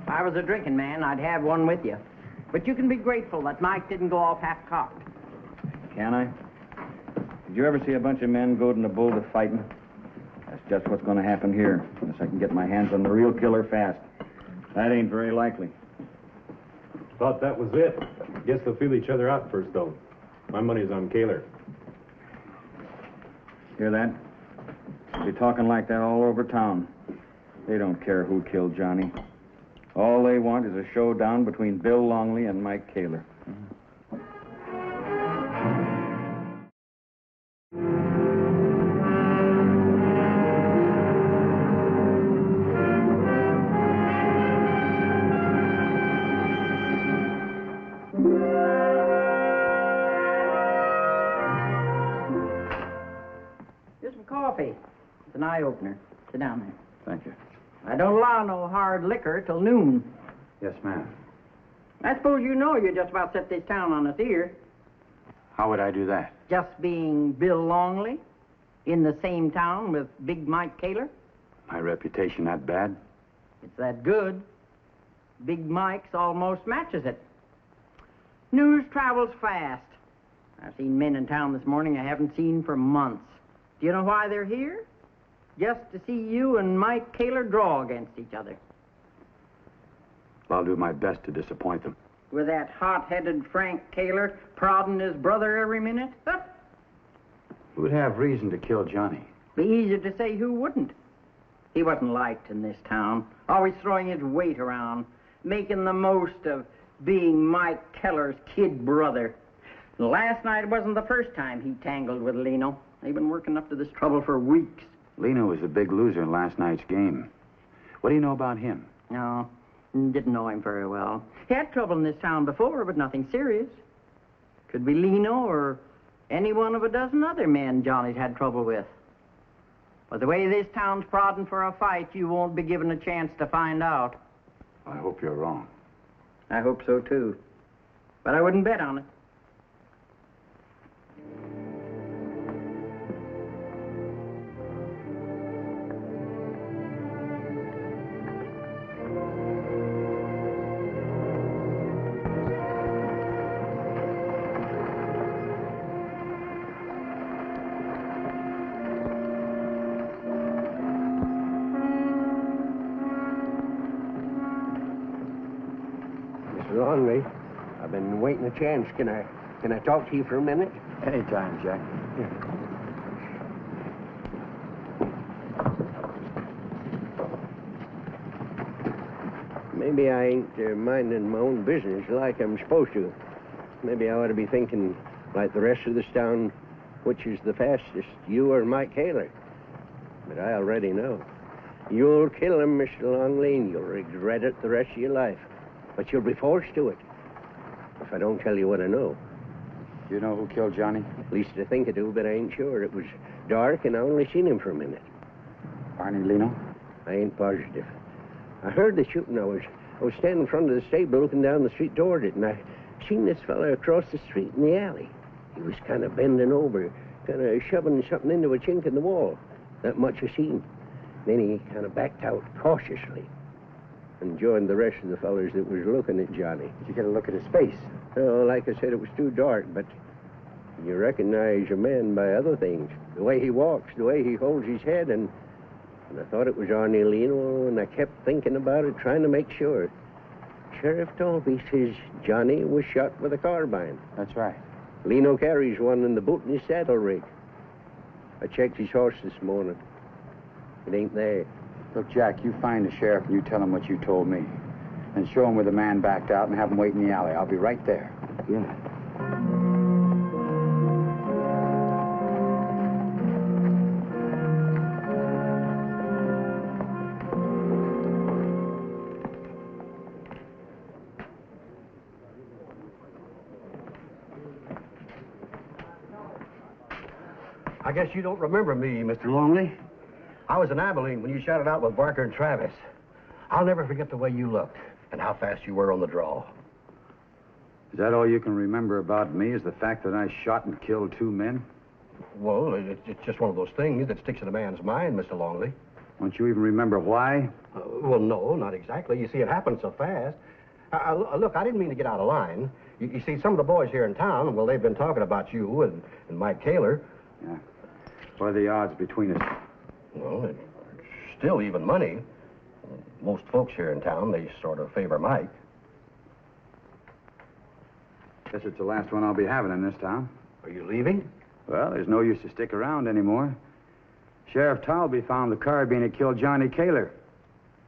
If I was a drinking man, I'd have one with you. But you can be grateful that Mike didn't go off half-cocked. Can I? Did you ever see a bunch of men go to the bull to fighting? That's just what's going to happen here, unless I can get my hands on the real killer fast. That ain't very likely. Thought that was it. Guess they'll feel each other out first, though. My money's on Kaler. Hear that? They'll be talking like that all over town. They don't care who killed Johnny. All they want is a showdown between Bill Longley and Mike Kaler. Here's some coffee. It's an eye-opener. Sit down there. Thank you. I don't allow no hard liquor till noon. Yes, ma'am. I suppose you know you just about set this town on its ear. How would I do that? Just being Bill Longley in the same town with Big Mike Kaler. My reputation that bad? It's that good. Big Mike's almost matches it. News travels fast. I've seen men in town this morning I haven't seen for months. Do you know why they're here? Just to see you and Mike Kaler draw against each other. I'll do my best to disappoint them. With that hot-headed Frank Kaler prodding his brother every minute? Huh? Who'd have reason to kill Johnny? Be easier to say who wouldn't. He wasn't liked in this town, always throwing his weight around, making the most of being Mike Keller's kid brother. Last night wasn't the first time he tangled with Lino. They've been working up to this trouble for weeks. Lino was a big loser in last night's game. What do you know about him? No, didn't know him very well. He had trouble in this town before, but nothing serious. Could be Lino or any one of a dozen other men Johnny's had trouble with. But the way this town's prodding for a fight, you won't be given a chance to find out. I hope you're wrong. I hope so, too. But I wouldn't bet on it. Longley, I've been waiting a chance. Can I talk to you for a minute? Anytime, Jack. Maybe I ain't minding my own business like I'm supposed to. Maybe I ought to be thinking, like the rest of this town, which is the fastest, you or Mike Kaler. But I already know. You'll kill him, Mr. Longley, and you'll regret it the rest of your life. But you'll be forced to it if I don't tell you what I know. Do you know who killed Johnny? At least I think I do, but I ain't sure. It was dark, and I only seen him for a minute. Barney Lino? I ain't positive. I heard the shooting. I was standing in front of the stable looking down the street toward it, and I seen this fella across the street in the alley. He was kind of bending over, kind of shoving something into a chink in the wall. That much I seen. Then he kind of backed out cautiously and joined the rest of the fellers that was looking at Johnny. Did you get a look at his face? Oh, like I said, it was too dark, but you recognize a man by other things. The way he walks, the way he holds his head, and I thought it was Arnie Lino, and I kept thinking about it, trying to make sure. Sheriff Dolby says Johnny was shot with a carbine. That's right. Lino carries one in the boot in his saddle rig. I checked his horse this morning. It ain't there. Look, Jack, you find the sheriff and you tell him what you told me. And show him where the man backed out and have him wait in the alley. I'll be right there. Yeah. I guess you don't remember me, Mr. Longley. I was in Abilene when you shouted out with Barker and Travis. I'll never forget the way you looked and how fast you were on the draw. Is that all you can remember about me, is the fact that I shot and killed 2 men? Well, it's just one of those things that sticks in a man's mind, Mr. Longley. Don't you even remember why? Well, no, not exactly. You see, it happened so fast. Look, I didn't mean to get out of line. You see, some of the boys here in town, well, they've been talking about you and Mike Kaler. Yeah. What are the odds between us? Well, it's still even money. Most folks here in town, they sort of favor Mike. Guess it's the last one I'll be having in this town. Are you leaving? Well, there's no use to stick around anymore. Sheriff Talby found the carbine that killed Johnny Kaler.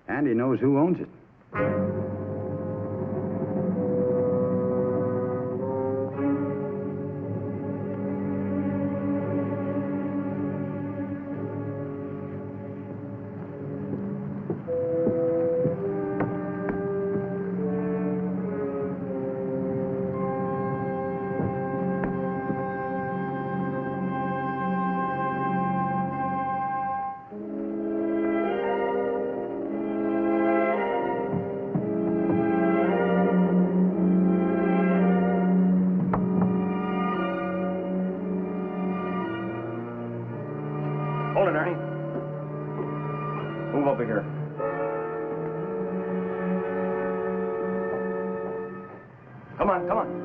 And he knows who owns it. Hold it, Ernie. Move over here. Come on, come on.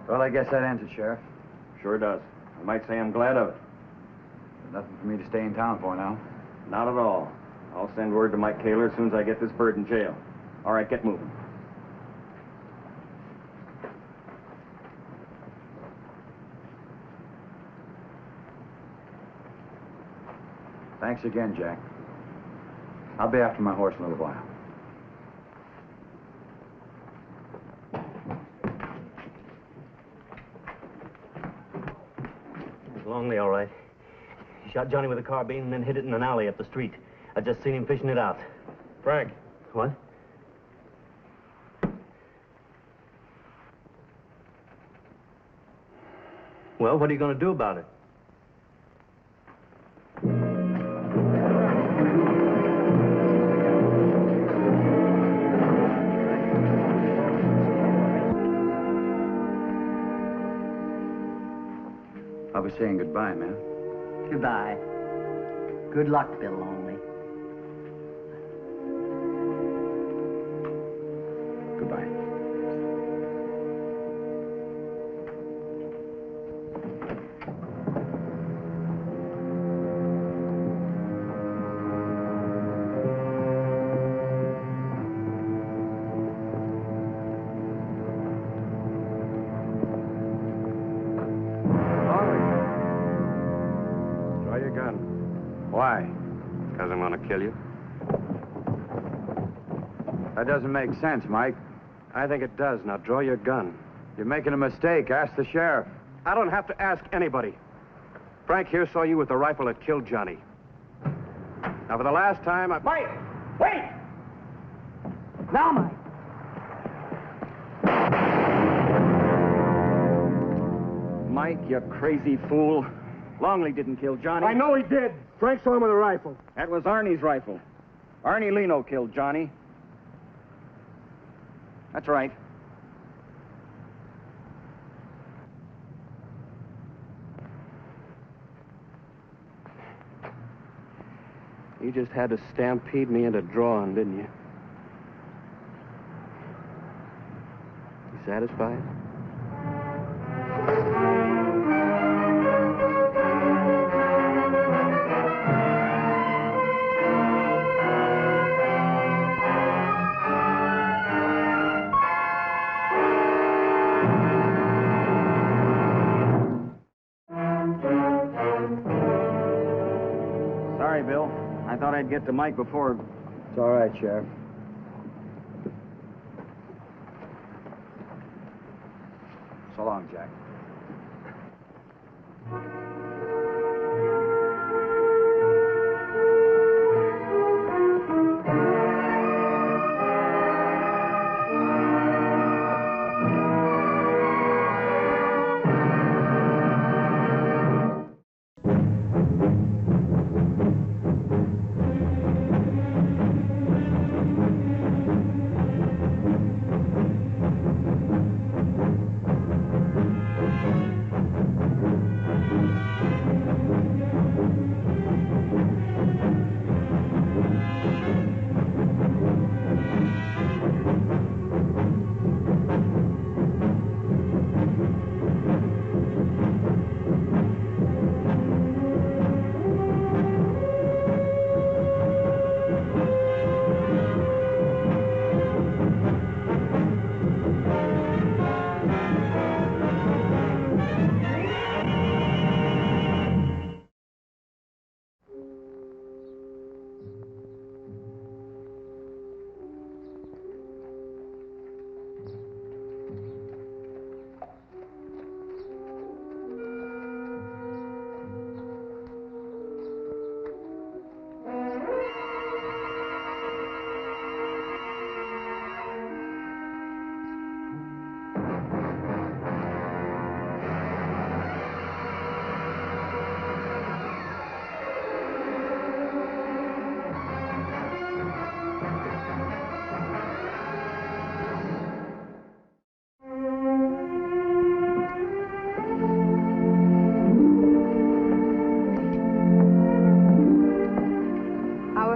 Well, I guess that ends it, Sheriff. Sure does. I might say I'm glad of it. There's nothing for me to stay in town for now. Not at all. I'll send word to Mike Kaler as soon as I get this bird in jail. All right, get moving. Thanks again, Jack. I'll be after my horse in a little while. Longley, all right. He shot Johnny with a carbine and then hid it in an alley up the street. I just seen him fishing it out. Frank. What? Well, what are you going to do about it? I'll be saying goodbye, man. Goodbye. Good luck, Bill Longley. Goodbye. Draw your gun. Why? Because I'm going to kill you. That doesn't make sense, Mike. I think it does. Now draw your gun. You're making a mistake. Ask the sheriff. I don't have to ask anybody. Frank here saw you with the rifle that killed Johnny. Now, for the last time, Mike! Wait! Now, Mike. Mike, you crazy fool. Longley didn't kill Johnny. I know he did. Frank saw him with a rifle. That was Arnie's rifle. Arnie Leno killed Johnny. That's right. You just had to stampede me into drawing, didn't you? You satisfied? Sorry, Bill. I thought I'd get to Mike before... It's all right, Sheriff. So long, Jack.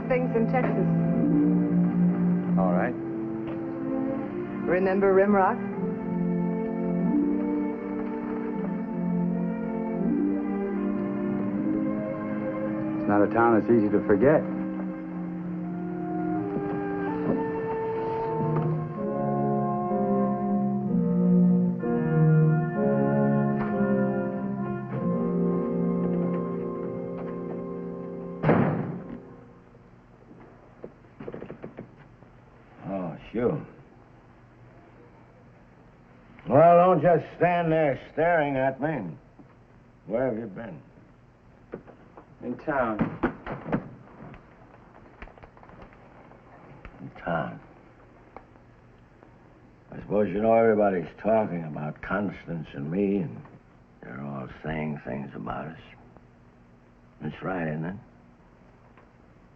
Things in Texas. All right. Remember Rimrock? It's not a town that's easy to forget. Sure. Well, don't just stand there staring at me. Where have you been? In town. In town. I suppose you know everybody's talking about Constance and me, and they're all saying things about us. That's right, isn't it?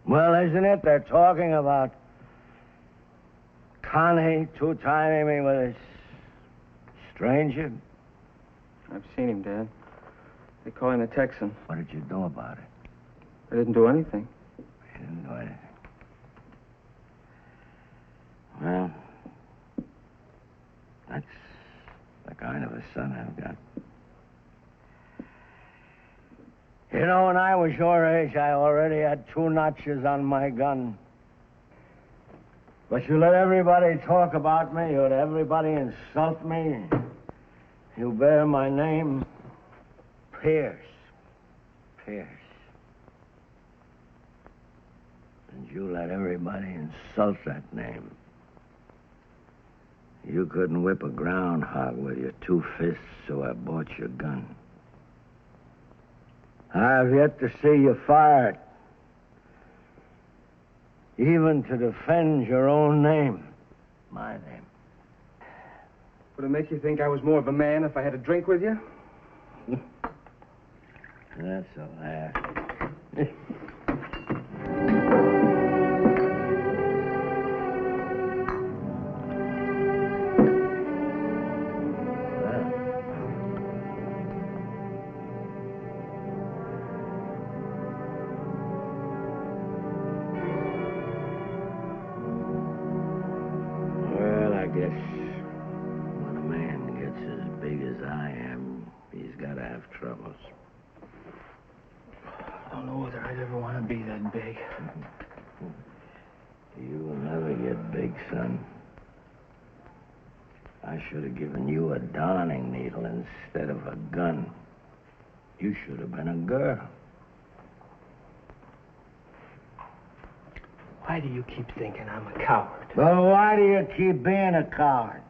Well, isn't it? They're talking about Connie two-timing me with a stranger. I've seen him, Dad. They call him a Texan. What did you do about it? I didn't do anything. You didn't do anything. Well, that's the kind of a son I've got. You know, when I was your age, I already had 2 notches on my gun. But you let everybody talk about me. You let everybody insult me. You bear my name, Pierce. Pierce. And you let everybody insult that name. You couldn't whip a groundhog with your 2 fists, so I bought your gun. I've yet to see you fire it. Even to defend your own name. My name. Would it make you think I was more of a man if I had a drink with you? That's a laugh. I should have given you a darning needle instead of a gun. You should have been a girl. Why do you keep thinking I'm a coward? Well, why do you keep being a coward?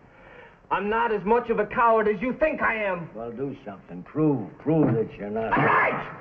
I'm not as much of a coward as you think I am. Well, do something. Prove that you're not. All right!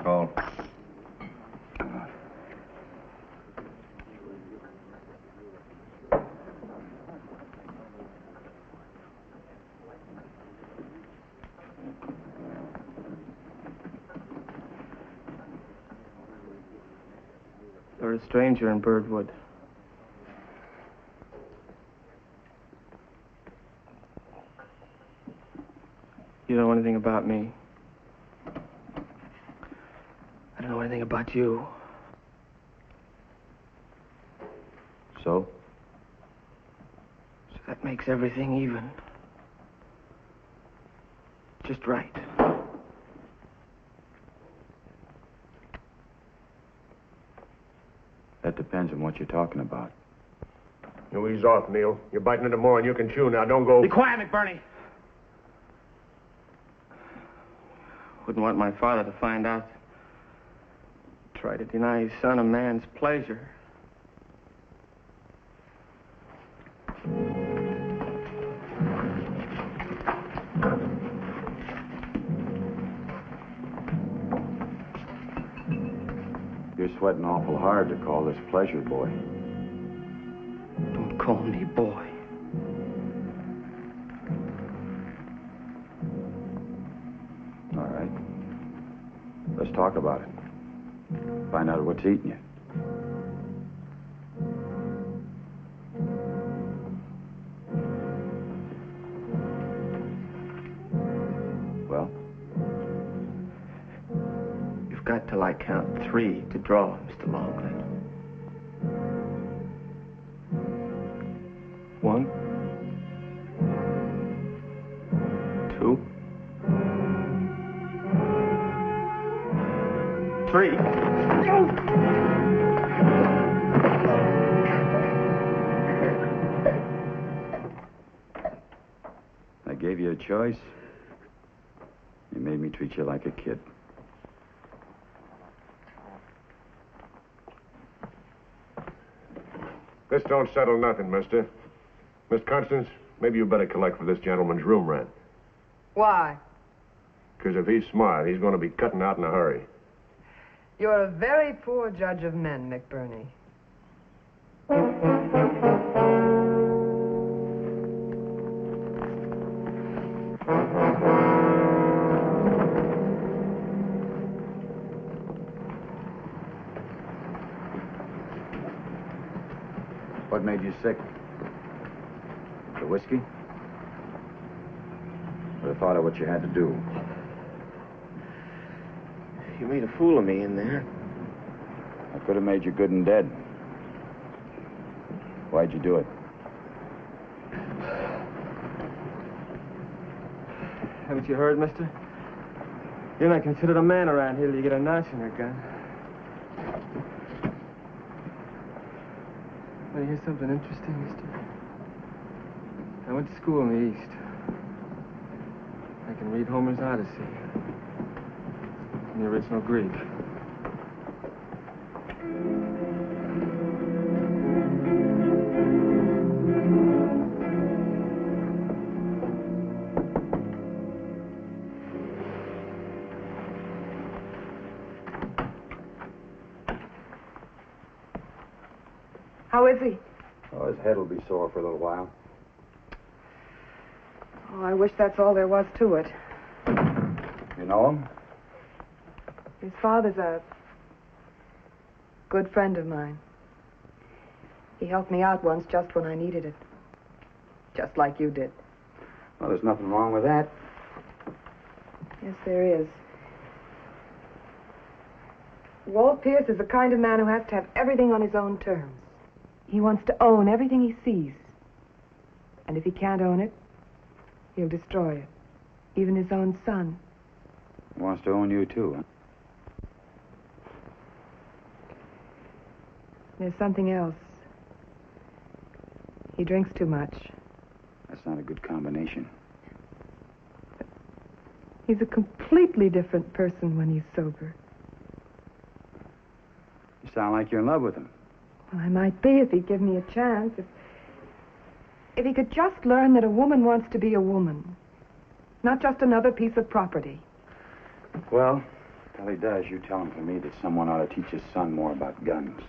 Call. You're a stranger in Birdwood. You don't know anything about me. I don't know anything about you. So? So that makes everything even. Just right. That depends on what you're talking about. You ease off, Neil. You're biting into more than you can chew now. Don't go... Be quiet, McBurney. Wouldn't want my father to find out. Try to deny his son a man's pleasure. You're sweating awful hard to call this pleasure, boy. Don't call me boy. All right. Let's talk about it. Find out what's eating you. Well? You've got till I count 3 to draw, Mr. Longley. 1, 2, 3. I gave you a choice. You made me treat you like a kid. This don't settle nothing, mister. Miss Constance, maybe you better collect for this gentleman's room rent. Why? Because if he's smart, he's going to be cutting out in a hurry. You're a very poor judge of men, McBurney. What made you sick? The whiskey? Or the thought of what you had to do? You made a fool of me in there. I could have made you good and dead. Why'd you do it? Haven't you heard, mister? You're not considered a man around here till you get a notch in your gun. Want to hear something interesting, mister? I went to school in the East. I can read Homer's Odyssey. In the original Greek. How is he? Oh, his head will be sore for a little while. Oh, I wish that's all there was to it. You know him? His father's a good friend of mine. He helped me out once just when I needed it. Just like you did. Well, there's nothing wrong with that. Yes, there is. Walt Pierce is the kind of man who has to have everything on his own terms. He wants to own everything he sees. And if he can't own it, he'll destroy it. Even his own son. He wants to own you, too, huh? There's something else. He drinks too much. That's not a good combination. He's a completely different person when he's sober. You sound like you're in love with him. Well, I might be if he'd give me a chance. If he could just learn that a woman wants to be a woman. Not just another piece of property. Well, till he does, you tell him for me that someone ought to teach his son more about guns.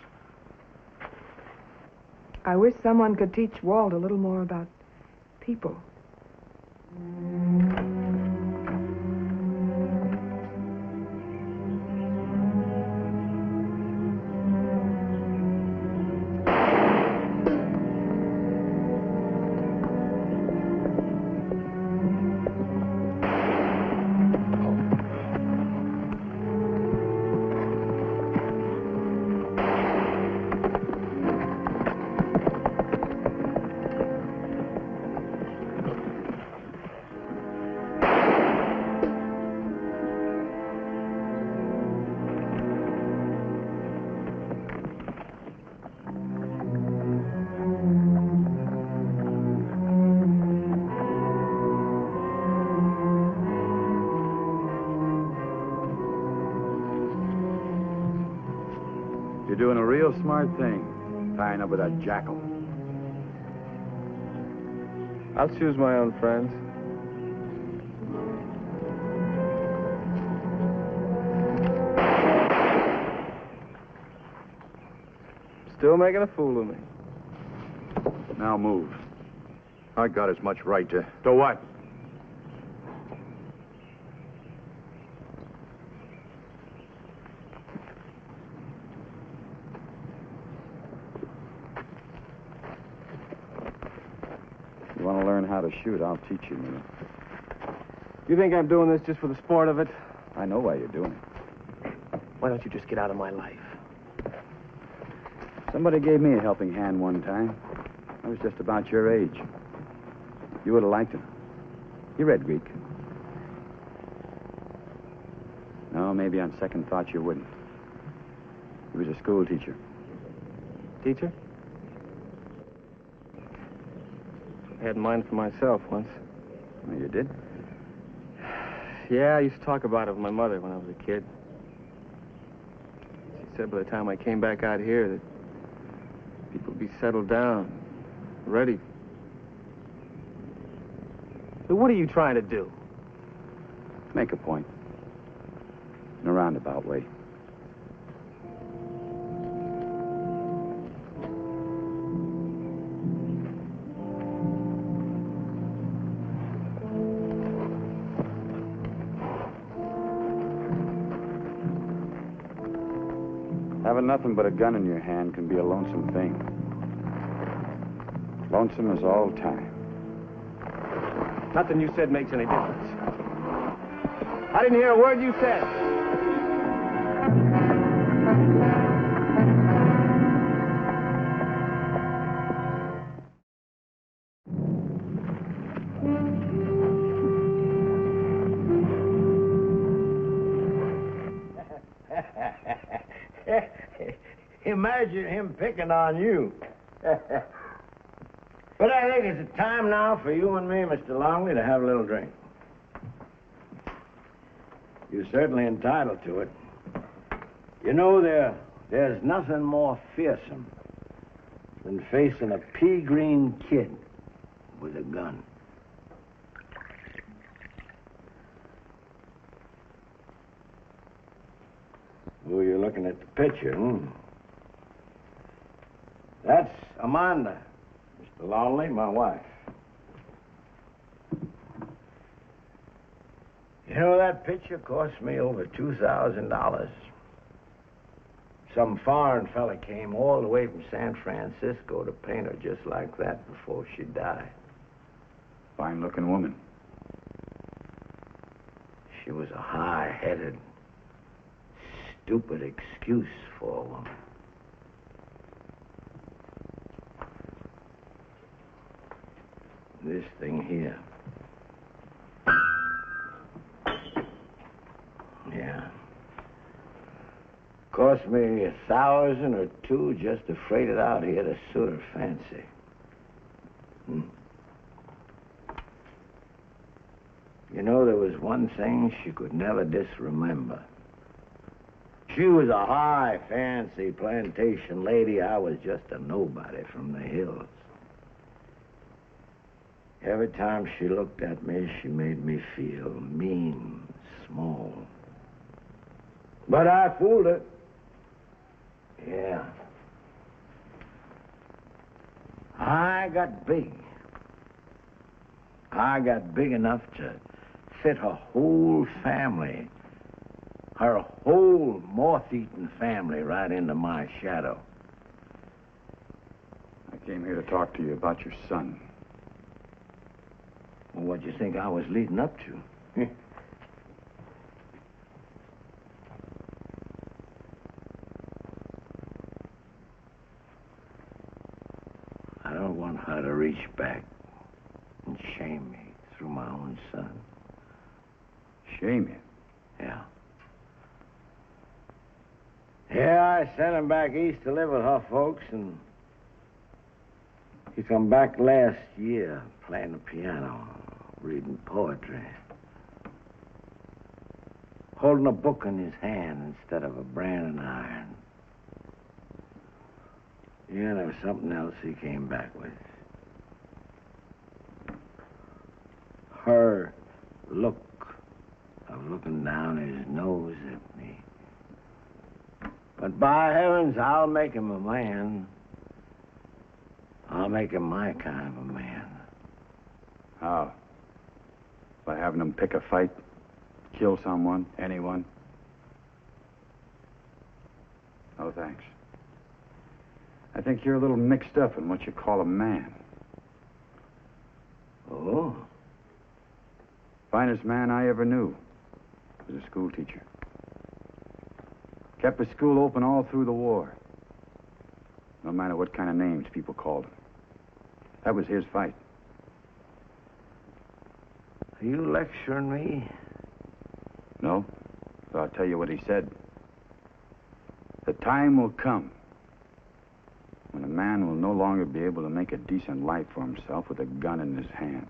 I wish someone could teach Walt a little more about people. You're doing a real smart thing, tying up with that jackal. I'll choose my own friends. Still making a fool of me. Now move. I got as much right to... To what? You want to learn how to shoot, I'll teach you, Neil. You think I'm doing this just for the sport of it? I know why you're doing it. Why don't you just get out of my life? Somebody gave me a helping hand one time. I was just about your age. You would have liked him. He read Greek. No, maybe on second thought you wouldn't. He was a school teacher. Teacher? I had mine for myself once. Oh, you did? Yeah, I used to talk about it with my mother when I was a kid. She said by the time I came back out here that people would be settled down, ready. So what are you trying to do? Make a point. In a roundabout way. Having nothing but a gun in your hand can be a lonesome thing. Lonesome as all time. Nothing you said makes any difference. I didn't hear a word you said. Imagine him picking on you. But I think it's a time now for you and me, Mr. Longley, to have a little drink. You're certainly entitled to it. You know, there's nothing more fearsome than facing a pea-green kid with a gun. Oh, you're looking at the picture, hmm? That's Amanda. Mr. Longley, my wife. You know, that picture cost me over $2,000. Some foreign fella came all the way from San Francisco to paint her just like that before she died. Fine-looking woman. She was a high-headed, stupid excuse for a woman. This thing here. Yeah. Cost me $1,000 or $2 just to freight it out here to suit her fancy. You know, there was one thing she could never disremember. She was a high, fancy plantation lady. I was just a nobody from the hills. Every time she looked at me, she made me feel mean, small. But I fooled her. Yeah. I got big. I got big enough to fit her whole family, her whole moth-eaten family, right into my shadow. I came here to talk to you about your son. Well, what do you think I was leading up to? I don't want her to reach back and shame me through my own son. Shame you? Yeah. Yeah, I sent him back east to live with her folks, and he come back last year playing the piano, reading poetry, holding a book in his hand instead of a branding iron. Yeah, there was something else he came back with. Her look of looking down his nose at me. But by heavens, I'll make him a man. I'll make him my kind of a man. How? By having him pick a fight? Kill someone? Anyone? No, thanks. I think you're a little mixed up in what you call a man. Oh? Finest man I ever knew was a school teacher. Kept his school open all through the war. No matter what kind of names people called him. That was his fight. Are you lecturing me? No? So I'll tell you what he said. The time will come when a man will no longer be able to make a decent life for himself with a gun in his hand.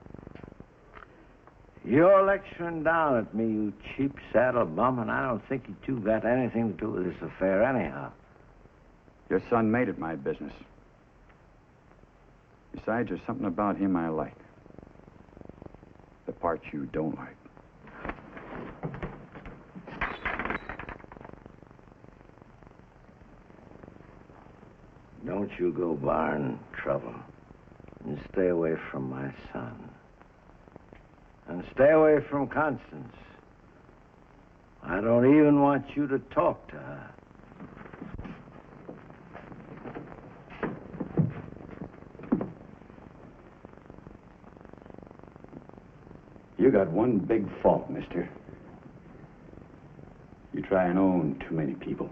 You're lecturing down at me, you cheap saddle bum, and I don't think you two got anything to do with this affair anyhow. Your son made it my business. Besides, there's something about him I like. The part you don't like. Don't you go barring trouble. And stay away from my son. And stay away from Constance. I don't even want you to talk to her. You got one big fault, mister. You try and own too many people.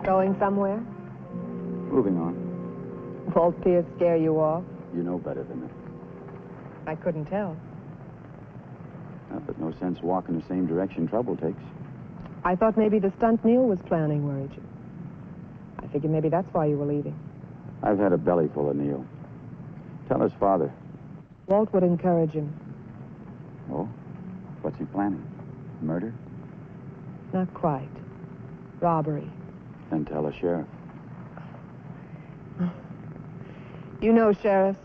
Going somewhere? Moving on. Won't Pierce scare you off? You know better than that. I couldn't tell. But no sense walking the same direction trouble takes. I thought maybe the stunt Neil was planning worried you. I figured maybe that's why you were leaving. I've had a belly full of Neil. Tell his father. Walt would encourage him. Oh? What's he planning? Murder? Not quite. Robbery. Then tell the sheriff. You know, Sheriff,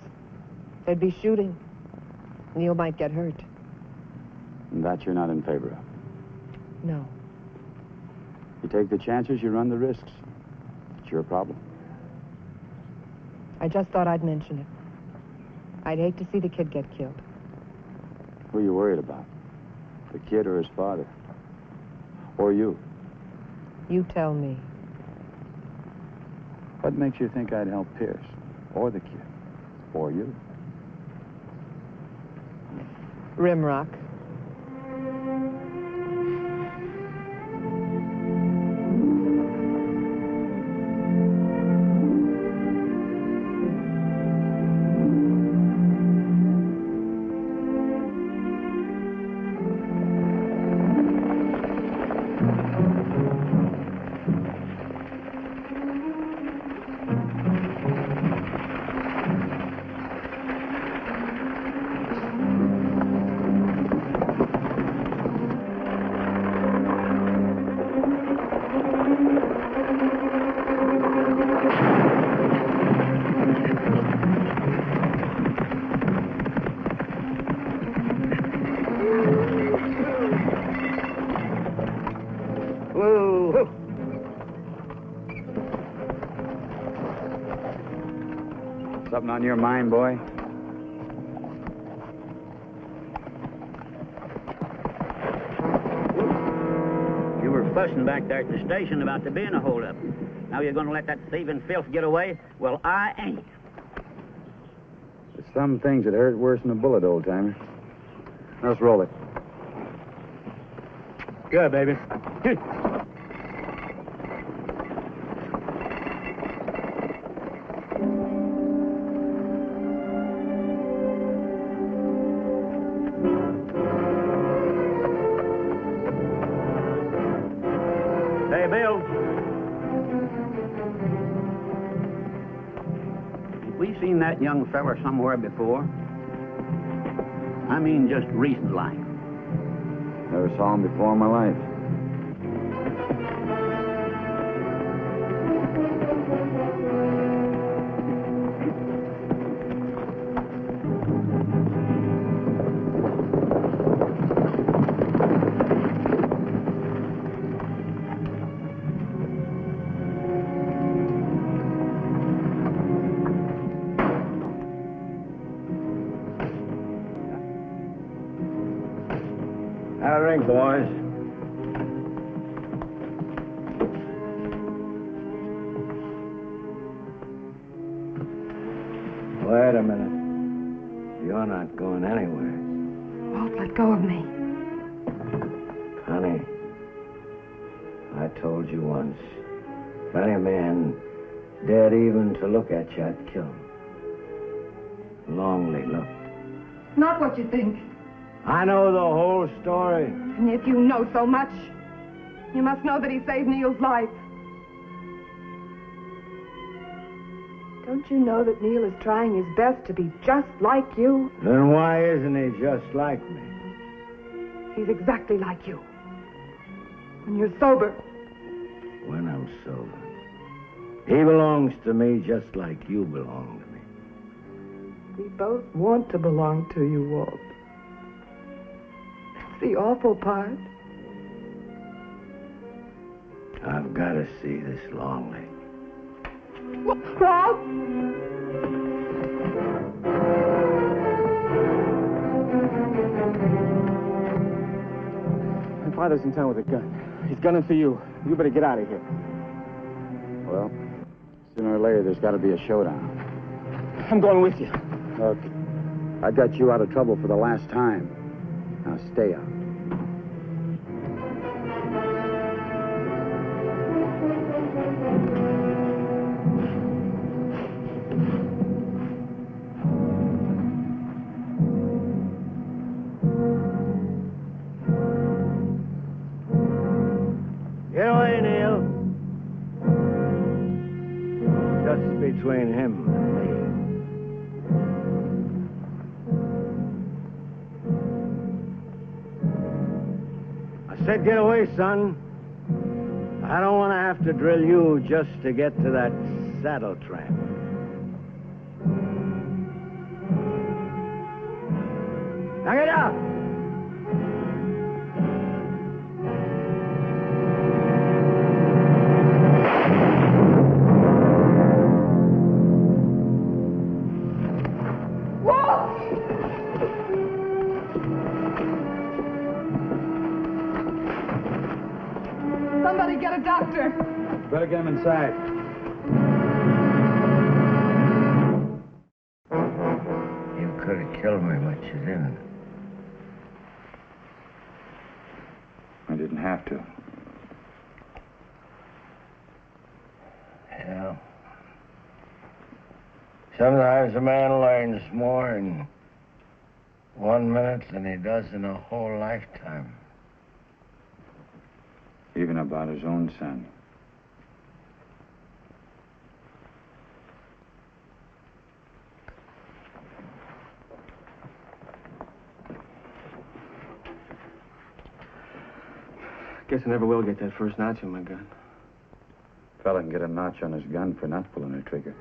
there'd be shooting. Neil might get hurt. And that you're not in favor of. No. You take the chances, you run the risks. It's your problem. I just thought I'd mention it. I'd hate to see the kid get killed. Who are you worried about? The kid or his father? Or you? You tell me. What makes you think I'd help Pierce? Or the kid? Or you? Rimrock. Something on your mind, boy? You were fussing back there at the station about there being a holdup. Now you're going to let that thieving filth get away? Well, I ain't. There's some things that hurt worse than a bullet, old-timer. Let's roll it. Good, baby. Hey, Bill. Have we seen that young feller somewhere before? I mean, just recent like. Never saw him before in my life. Have a drink, boys. Wait a minute. You're not going anywhere. Walt, let go of me. Honey, I told you once, if any man dared even to look at you, I'd kill him. Longley looked. Not what you think. I know the whole story. And if you know so much, you must know that he saved Neil's life. Don't you know that Neil is trying his best to be just like you? Then why isn't he just like me? He's exactly like you. When you're sober. When I'm sober. He belongs to me just like you belong to me. We both want to belong to you, Walt. That's the awful part. I've got to see this Longley. Walt! My father's in town with a gun. He's gunning for you. You better get out of here. Well, sooner or later, there's got to be a showdown. I'm going with you. Look, I got you out of trouble for the last time. Now stay out. Get away, Neil. Just between him and me. I said get away, son. I don't want to have to drill you just to get to that saddle tramp. Now get out! Somebody get a doctor. Better get him inside. You could have killed me, but you didn't. I didn't have to. Yeah. Sometimes a man learns more in 1 minute than he does in a whole lifetime. Even about his own son. Guess I never will get that first notch on my gun. Fella can get a notch on his gun for not pulling the trigger.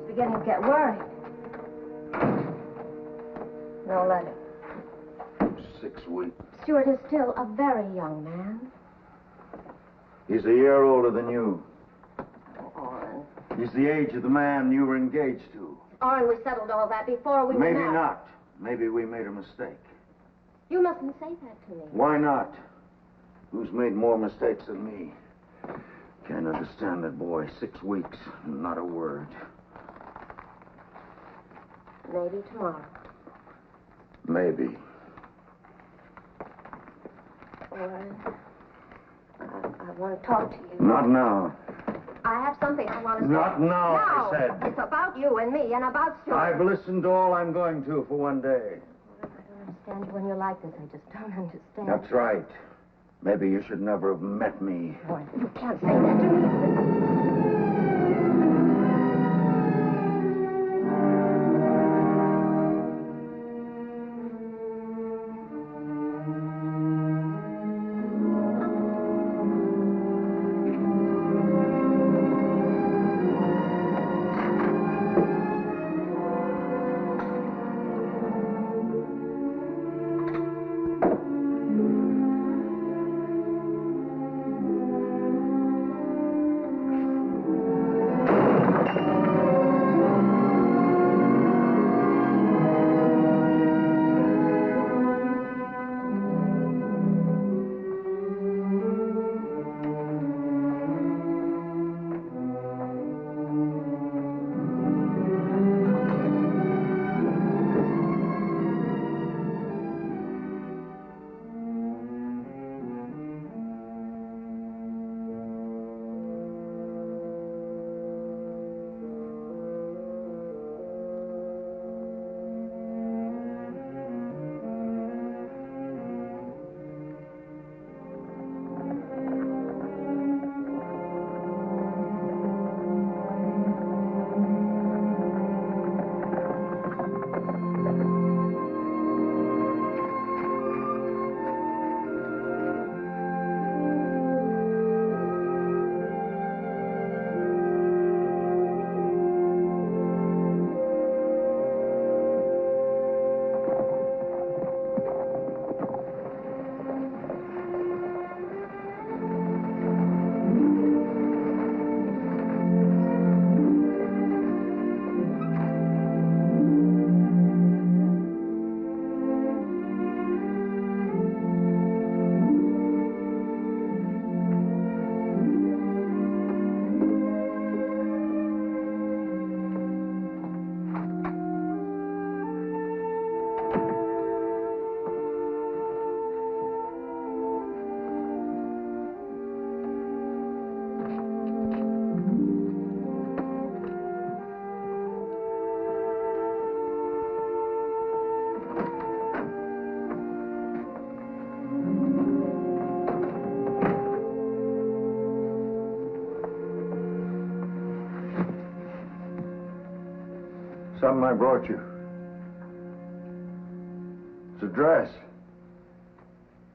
Beginning to get worried. No letter. 6 weeks. Stuart is still a very young man. He's a year older than you. Orrin. He's the age of the man you were engaged to. Orrin, we settled all that before we were Maybe married. not. Maybe we made a mistake. You mustn't say that to me. Why not? Who's made more mistakes than me? Can't understand that boy. 6 weeks, not a word. Maybe tomorrow. Maybe. Orrin, I want to talk to you. Not now. I have something I want to say. Not now, No, I said. it's about you and me and about Stuart. I've listened to all I'm going to for one day. I don't understand you when you're like this. I just don't understand. That's right. Maybe you should never have met me. Orrin, you can't say that to me. something I brought you. It's a dress.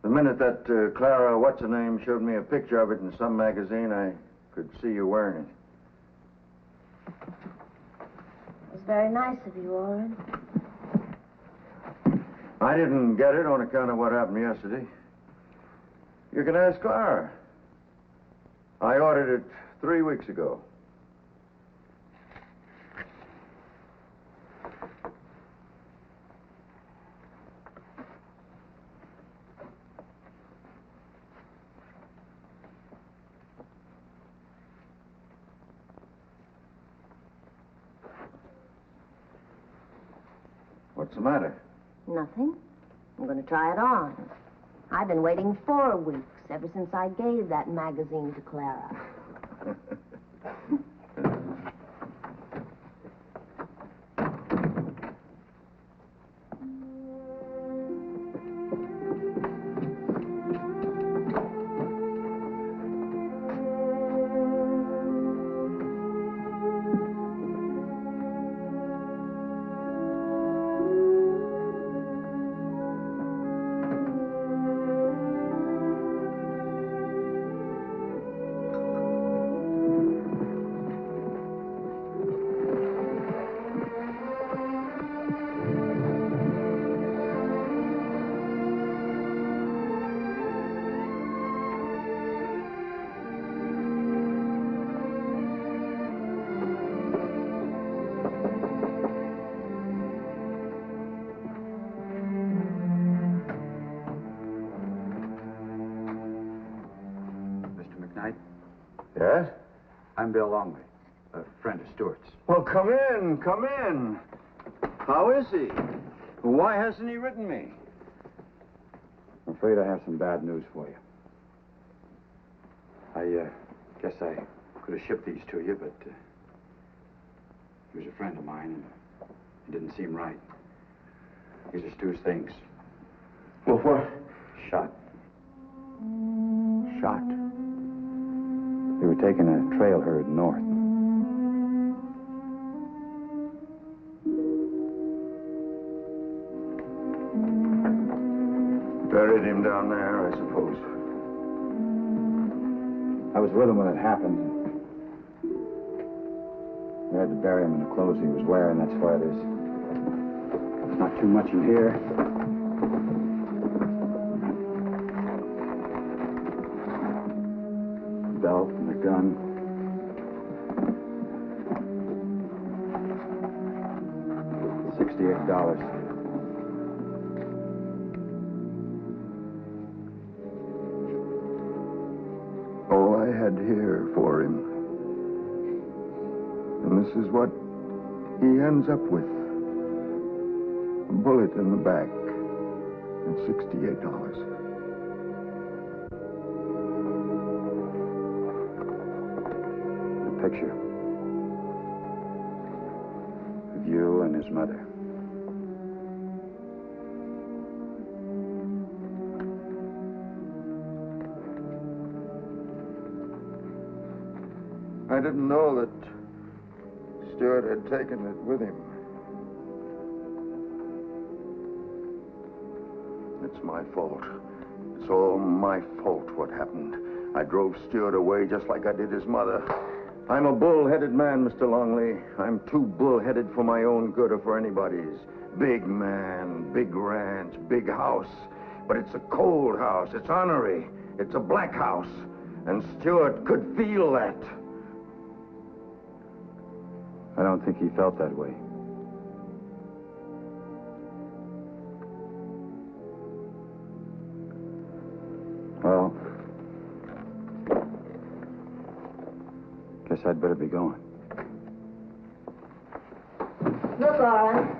The minute that Clara, what's-her-name, showed me a picture of it in some magazine, I could see you wearing it. It was very nice of you, Warren. I didn't get it on account of what happened yesterday. You can ask Clara. I ordered it 3 weeks ago. What's the matter? Nothing. I'm going to try it on. I've been waiting 4 weeks, ever since I gave that magazine to Clara. Yes? I'm Bill Longley, a friend of Stewart's. Well, come in, come in. How is he? Why hasn't he written me? I'm afraid I have some bad news for you. I guess I could have shipped these to you, but he was a friend of mine, and it didn't seem right. These are Stu's things. Well, what? Shot. Shot? They were taking a trail herd north. Buried him down there, I suppose. I was with him when it happened. We had to bury him in the clothes he was wearing. That's why there's not too much in here. Belt and a gun. $68. All I had here for him. And this is what he ends up with. A bullet in the back and $68. Picture of you and his mother. I didn't know that Stewart had taken it with him. It's my fault. It's all my fault what happened. I drove Stewart away just like I did his mother. I'm a bull-headed man, Mr. Longley. I'm too bull-headed for my own good or for anybody's. Big man, big ranch, big house. But it's a cold house. It's ornery. It's a black house. And Stewart could feel that. I don't think he felt that way. Well, guess I'd better be going. Look, Laura.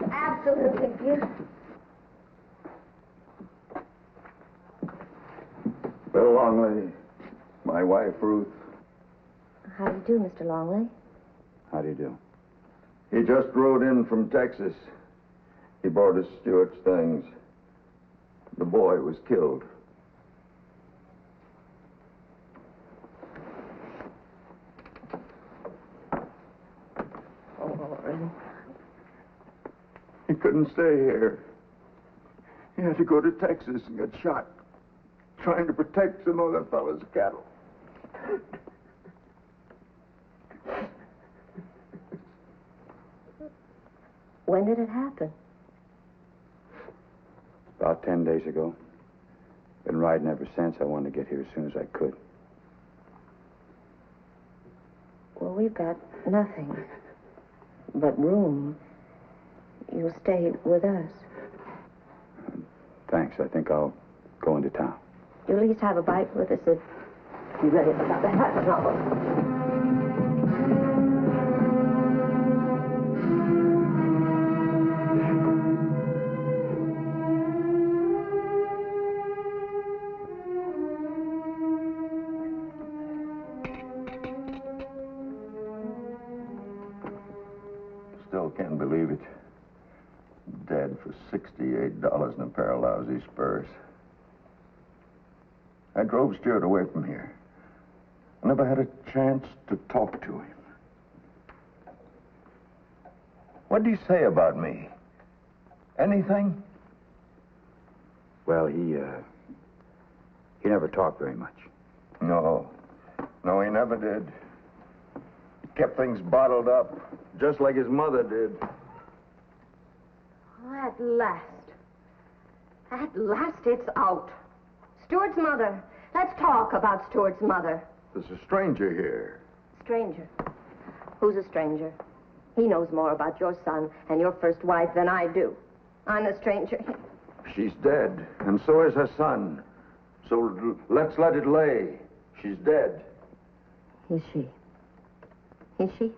Absolutely beautiful. Bill Longley, my wife, Ruth. How do you do, Mr. Longley? How do you do? He just rode in from Texas. He brought us Stewart's things. The boy was killed. Oh, Warren. couldn't stay here. He had to go to Texas and get shot, trying to protect some other fellow's cattle. When did it happen? About 10 days ago. Been riding ever since. I wanted to get here as soon as I could. Well, we've got nothing but room. You'll stay with us. Thanks. I think I'll go into town. You at least have a bite with us if you're ready for another half an hour. Still can't believe it. Dead for $68 and a pair of lousy spurs. I drove Stuart away from here. I never had a chance to talk to him. What did he say about me? Anything? Well, he never talked very much. No, he never did. He kept things bottled up, just like his mother did. Oh, at last. At last it's out. Stuart's mother. Let's talk about Stuart's mother. There's a stranger here. Stranger? Who's a stranger? He knows more about your son and your first wife than I do. I'm a stranger. She's dead, and so is her son. So let's let it lay. She's dead. Is she? Is she?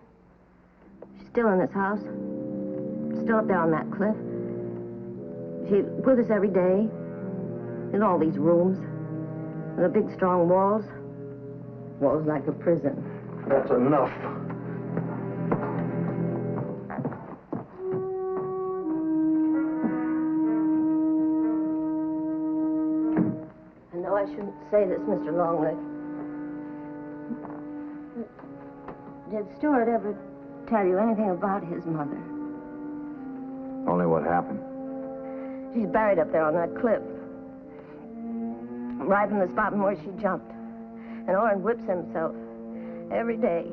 She's still in this house? Still up there on that cliff? She's with us every day? In all these rooms? And the big, strong walls? Walls like a prison. That's enough. I know I shouldn't say this, Mr. Longley. Did Stuart ever tell you anything about his mother? Only what happened. She's buried up there on that cliff. Right in the spot where she jumped. And Orrin whips himself every day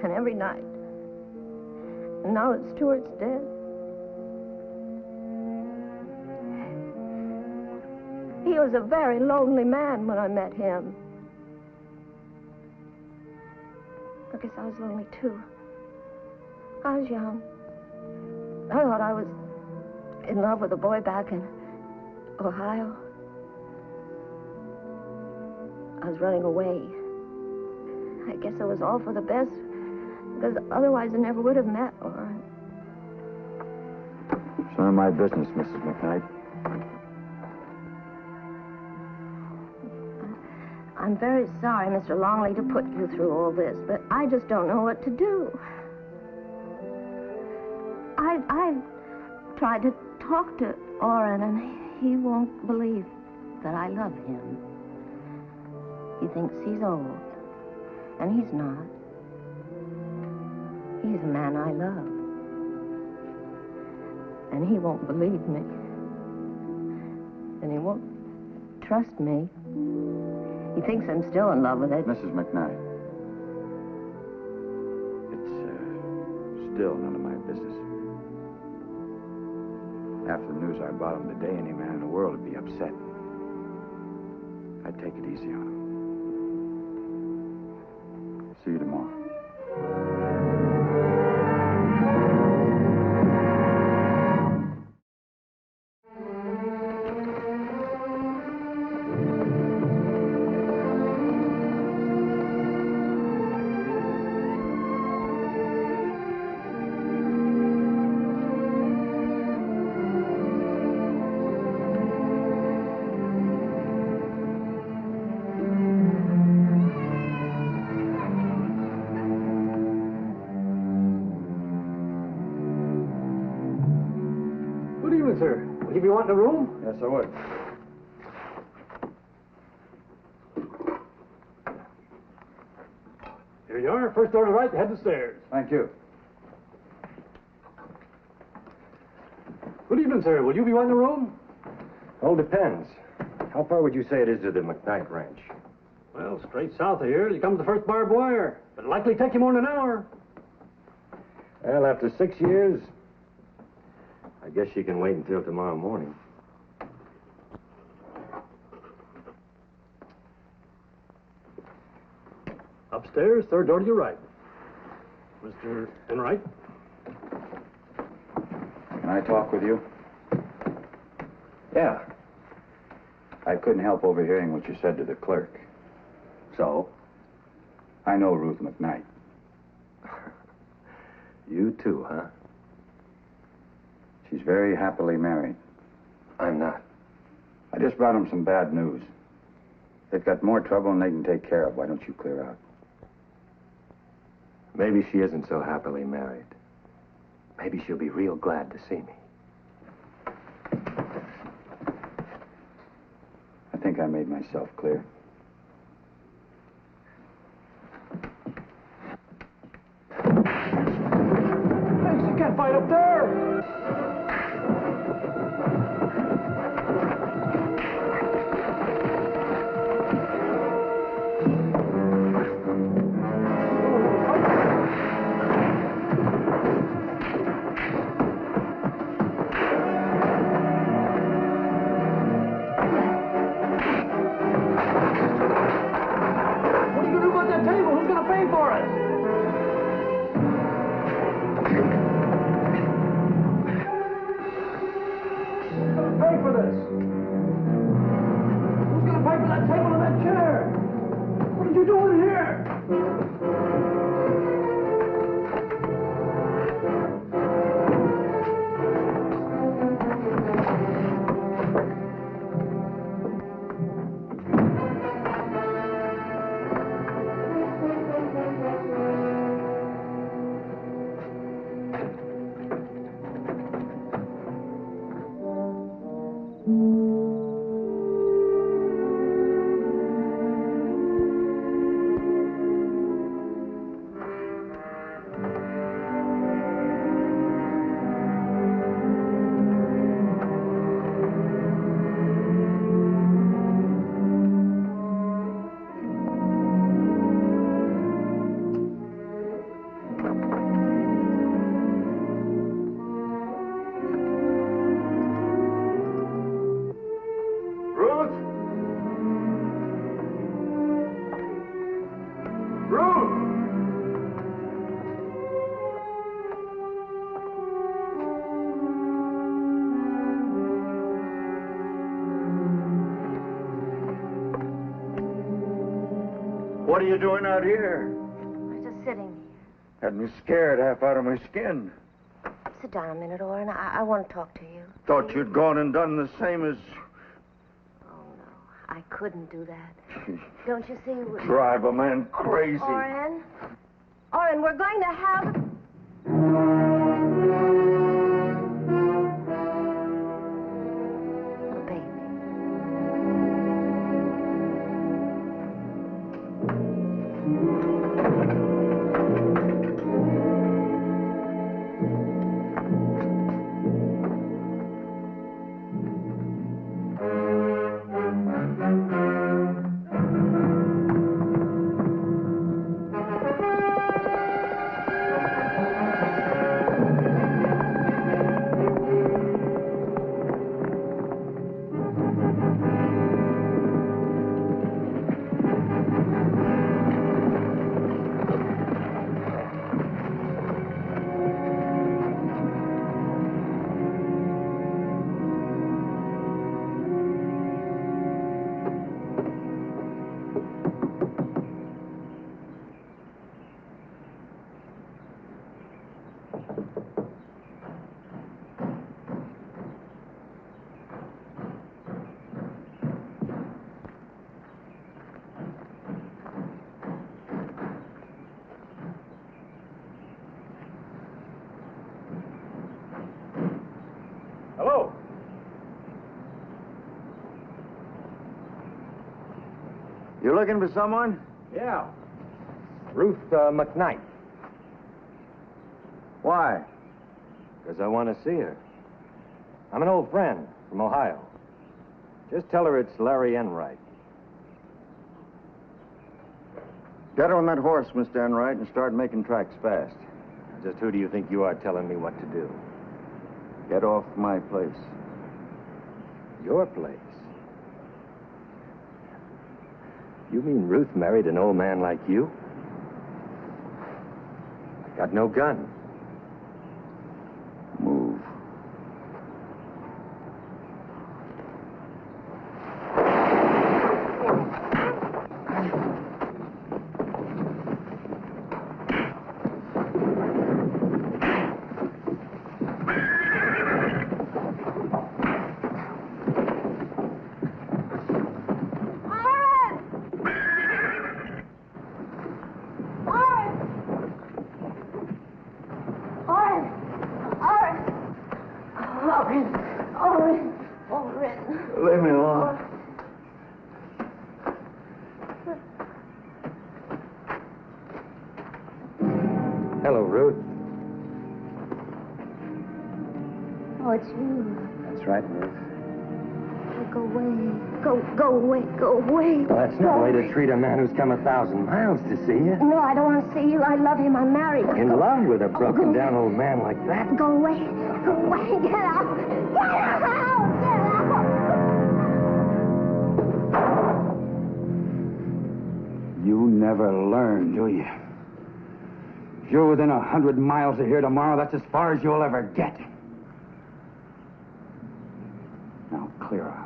and every night. And now that Stuart's dead. He was a very lonely man when I met him. I guess I was lonely, too. I was young. I thought I was in love with a boy back in Ohio. I was running away. I guess it was all for the best, because otherwise I never would have met Orrin. It's none of my business, Mrs. McKnight. I'm very sorry, Mr. Longley, to put you through all this, but I just don't know what to do. I've tried to talk to Orrin, and he won't believe that I love him. He thinks he's old, and he's not. He's a man I love. And he won't believe me. And he won't trust me. He thinks I'm still in love with it. Mrs. McKnight. It's still none of my business. After the news I brought him today, any man in the world would be upset. I'd take it easy on him. See you tomorrow. Sir, will you be wanting a room? Yes, I would. Here you are. First door to the right, head to the stairs. Thank you. Good evening, sir. Will you be wanting a room? All depends. How far would you say it is to the McKnight Ranch? Well, straight south of here, you come to the first barbed wire. It'll likely take you more than an hour. Well, after 6 years, I guess you can wait until tomorrow morning. Upstairs, third door to your right. Mr. Enright? Can I talk with you? Yeah. I couldn't help overhearing what you said to the clerk. So? I know Ruth McKnight. You too, huh? She's very happily married. I'm not. I just brought them some bad news. They've got more trouble than they can take care of. Why don't you clear out? Maybe she isn't so happily married. Maybe she'll be real glad to see me. I think I made myself clear. Hey, you can't fight up there! What are you doing out here? We're just sitting here. Had me scared half out of my skin. Sit down a minute, Orrin. I want to talk to you. Thought you'd gone and done the same as... I couldn't do that. Don't you see? Drive a man crazy. Orrin? Orrin, we're going to have... Hello? You looking for someone? Yeah. Ruth McKnight. Why? Because I want to see her. I'm an old friend from Ohio. Just tell her it's Larry Enright. Get on that horse, Mr. Enright, and start making tracks fast. Just who do you think you are telling me what to do? Get off my place. Your place? You mean Ruth married an old man like you? I got no gun. Move. Leave me alone. Hello, Ruth. Oh, it's you. That's right, Ruth. Oh, go away. Go away. Go away. Well, that's no way to treat a man who's come 1,000 miles to see you. No, I don't want to see you. I love him. I'm married. In love with a broken-down old man like that? Go away. Go away. Get out. Get out. Get out. You never learn, do you? If you're within 100 miles of here tomorrow, that's as far as you'll ever get. Now, clear out.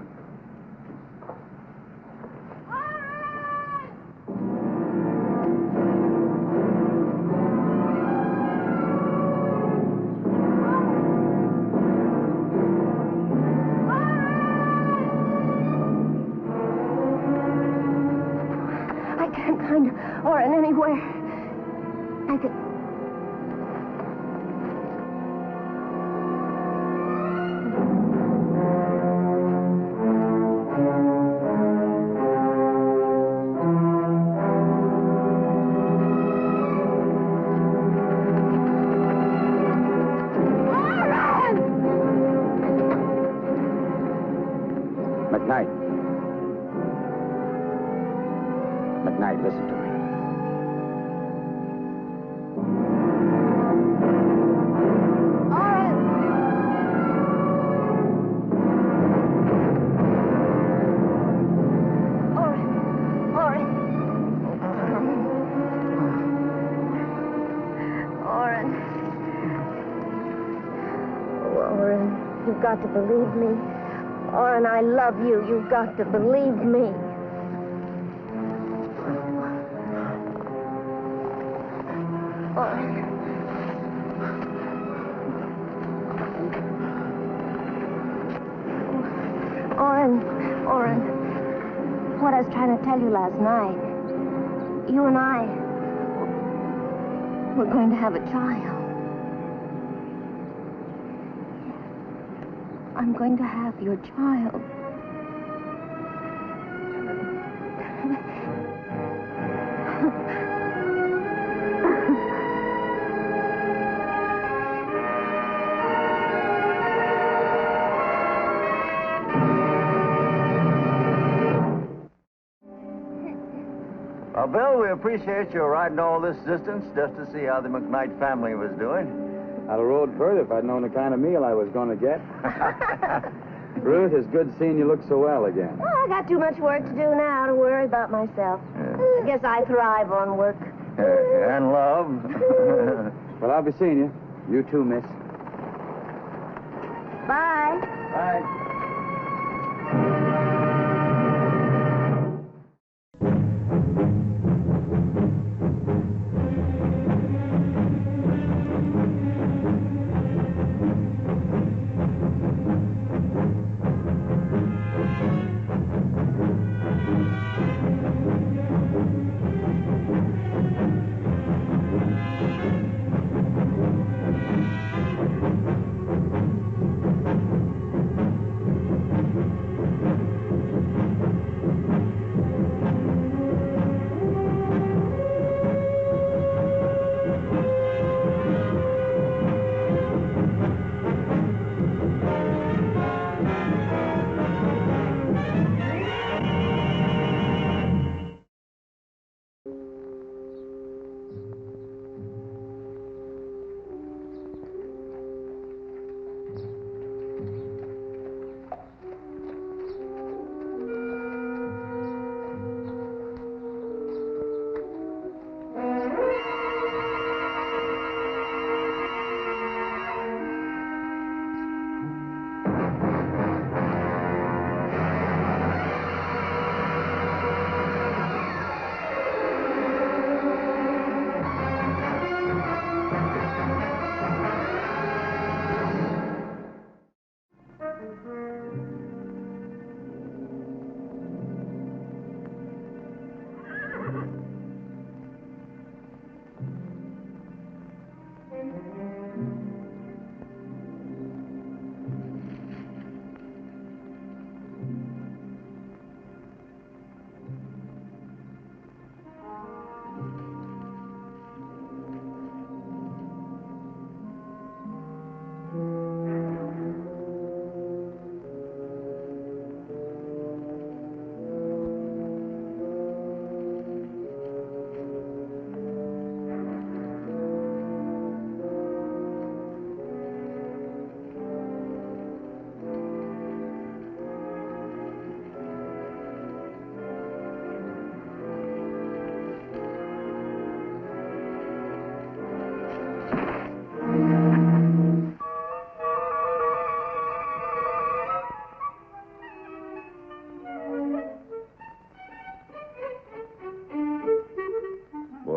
Or in anywhere. I could... McKnight, listen to me. You've got to believe me. Oren, I love you. You've got to believe me. Oren, what I was trying to tell you last night. You and I, we're going to have a child. I'm going to have your child. Well, Bill, we appreciate you riding all this distance just to see how the McKnight family was doing. I'd have rode further if I'd known the kind of meal I was going to get. Ruth, it's good seeing you look so well again. Well, I got too much work to do now to worry about myself. I guess I thrive on work. And love. Well, I'll be seeing you. You too, miss. Bye. Bye.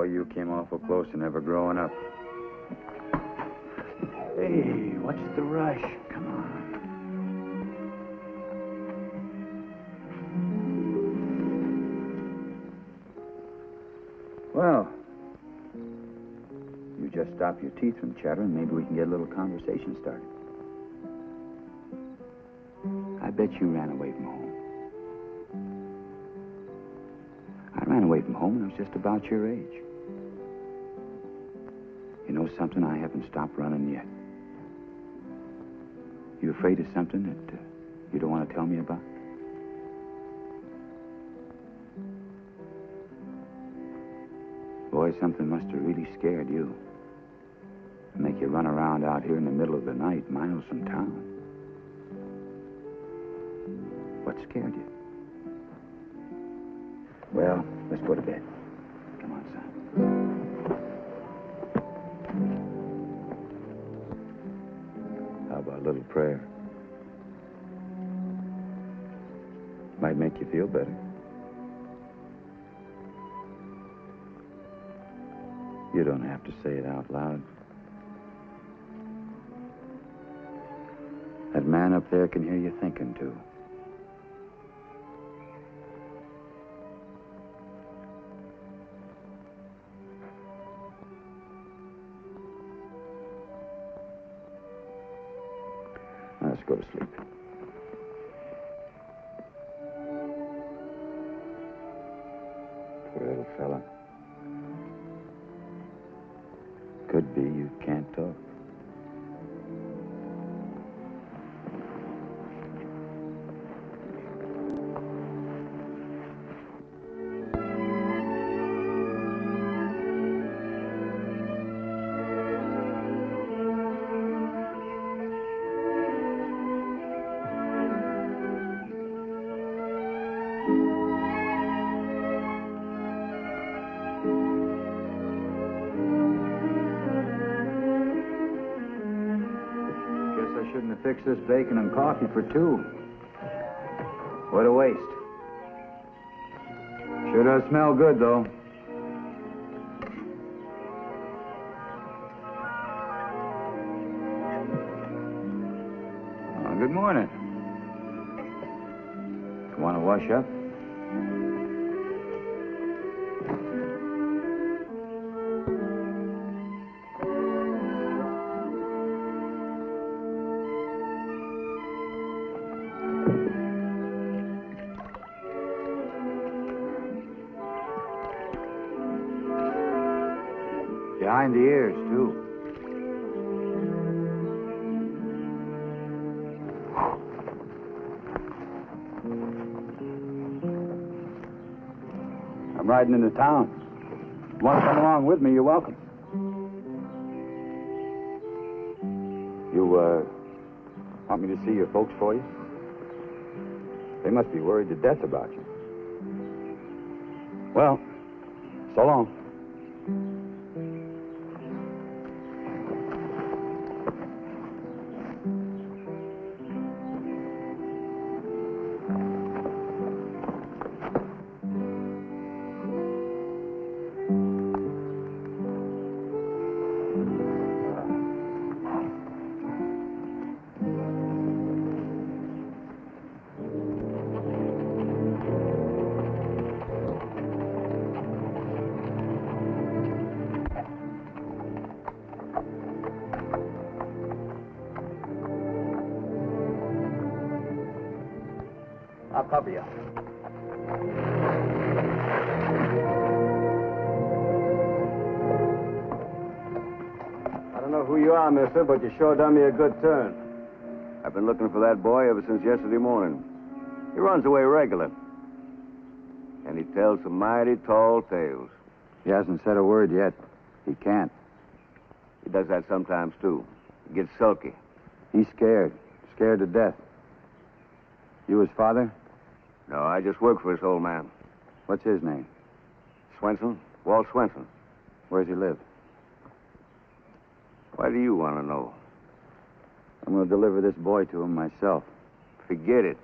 Boy, you came awful close to never growing up. Hey, what's the rush? Come on. Well, you just stop your teeth from chattering, maybe we can get a little conversation started. I bet you ran away from home. I ran away from home when I was just about your age. You know something? I haven't stopped running yet. You afraid of something that you don't want to tell me about? Boy, something must have really scared you. Make you run around out here in the middle of the night, miles from town. What scared you? Well, let's go to bed. Come on, son. How about a little prayer? Might make you feel better. You don't have to say it out loud. That man up there can hear you thinking, too. Now, let's go to sleep. Poor little fella. Could be you can't talk. Fix this bacon and coffee for two. What a waste. Sure does smell good, though. Oh, good morning. You want to wash up? Behind the ears, too. I'm riding into town. If you want to come along with me, you're welcome. You, want me to see your folks for you? They must be worried to death about you. Well, so long. I'll cover you. I don't know who you are, mister, but you sure done me a good turn. I've been looking for that boy ever since yesterday morning. He runs away regular. And he tells some mighty tall tales. He hasn't said a word yet. He can't. He does that sometimes, too. He gets sulky. He's scared. Scared to death. You his father? No, I just work for this old man. What's his name? Swenson. Walt Swenson. Where's he live? Why do you want to know? I'm going to deliver this boy to him myself. Forget it.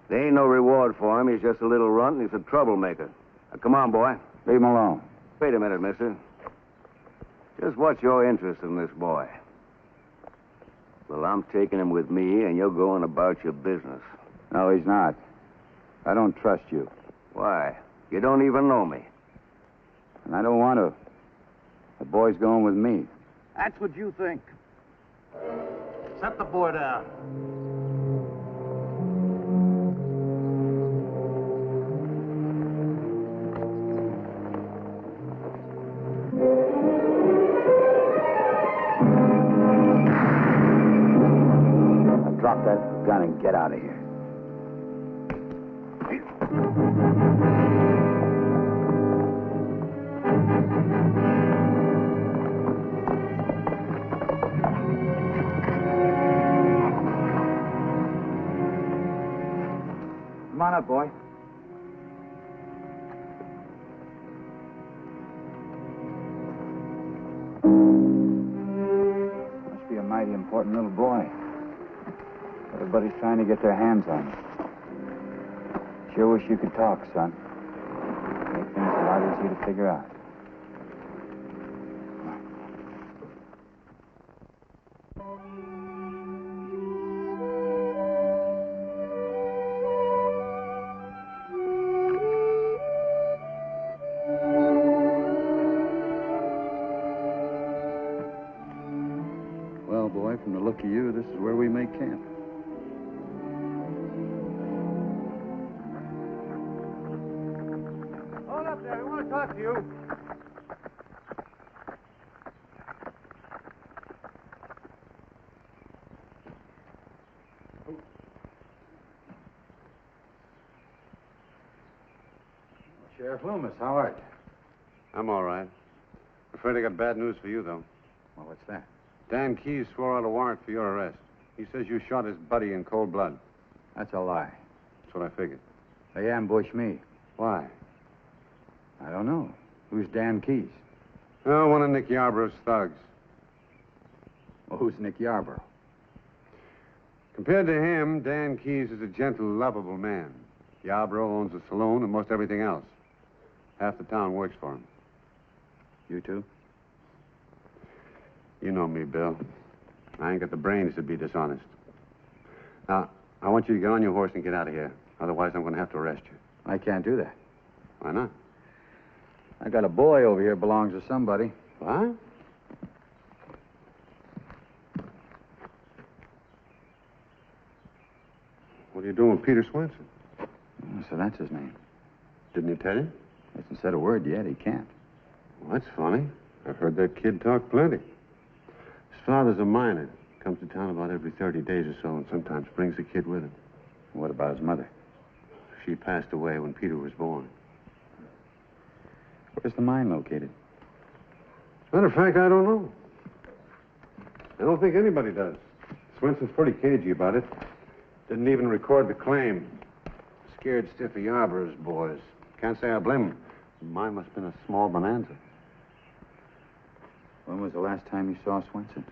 There ain't no reward for him. He's just a little runt, and he's a troublemaker. Now, come on, boy. Leave him alone. Wait a minute, mister. Just what's your interest in this boy? Well, I'm taking him with me, and you're going about your business. No, he's not. I don't trust you. Why? You don't even know me. And I don't want to. The boy's going with me. That's what you think. Set the boy down. Now drop that gun and get out of here. Come on up, boy. Must be a mighty important little boy. Everybody's trying to get their hands on him. Sure wish you could talk, son. Make things a lot easier to figure out. Well, boy, from the look of you, this is where we make camp. Hold up there. I want to talk to you. Sheriff Loomis, how are you? I'm all right. Afraid I got bad news for you, though. Well, what's that? Dan Keyes swore out a warrant for your arrest. He says you shot his buddy in cold blood. That's a lie. That's what I figured. They ambushed me. Why? I don't know. Who's Dan Keyes? Oh, one of Nick Yarborough's thugs. Well, who's Nick Yarborough? Compared to him, Dan Keyes is a gentle, lovable man. Yarborough owns a saloon and most everything else. Half the town works for him. You too? You know me, Bill. I ain't got the brains to be dishonest. Now, I want you to get on your horse and get out of here. Otherwise, I'm going to have to arrest you. I can't do that. Why not? I got a boy over here belongs to somebody. What? What are you doing with Peter Swenson? So that's his name. Didn't he tell you? Hasn't said a word yet. He can't. Well, that's funny. I've heard that kid talk plenty. His father's a miner. Comes to town about every 30 days or so and sometimes brings the kid with him. What about his mother? She passed away when Peter was born. Where's the mine located? As a matter of fact, I don't know. I don't think anybody does. Swenson's pretty cagey about it. Didn't even record the claim. Scared stiff of Yarborough's boys. Can't say I blame him. Mine must have been a small bonanza. When was the last time you saw Swenson?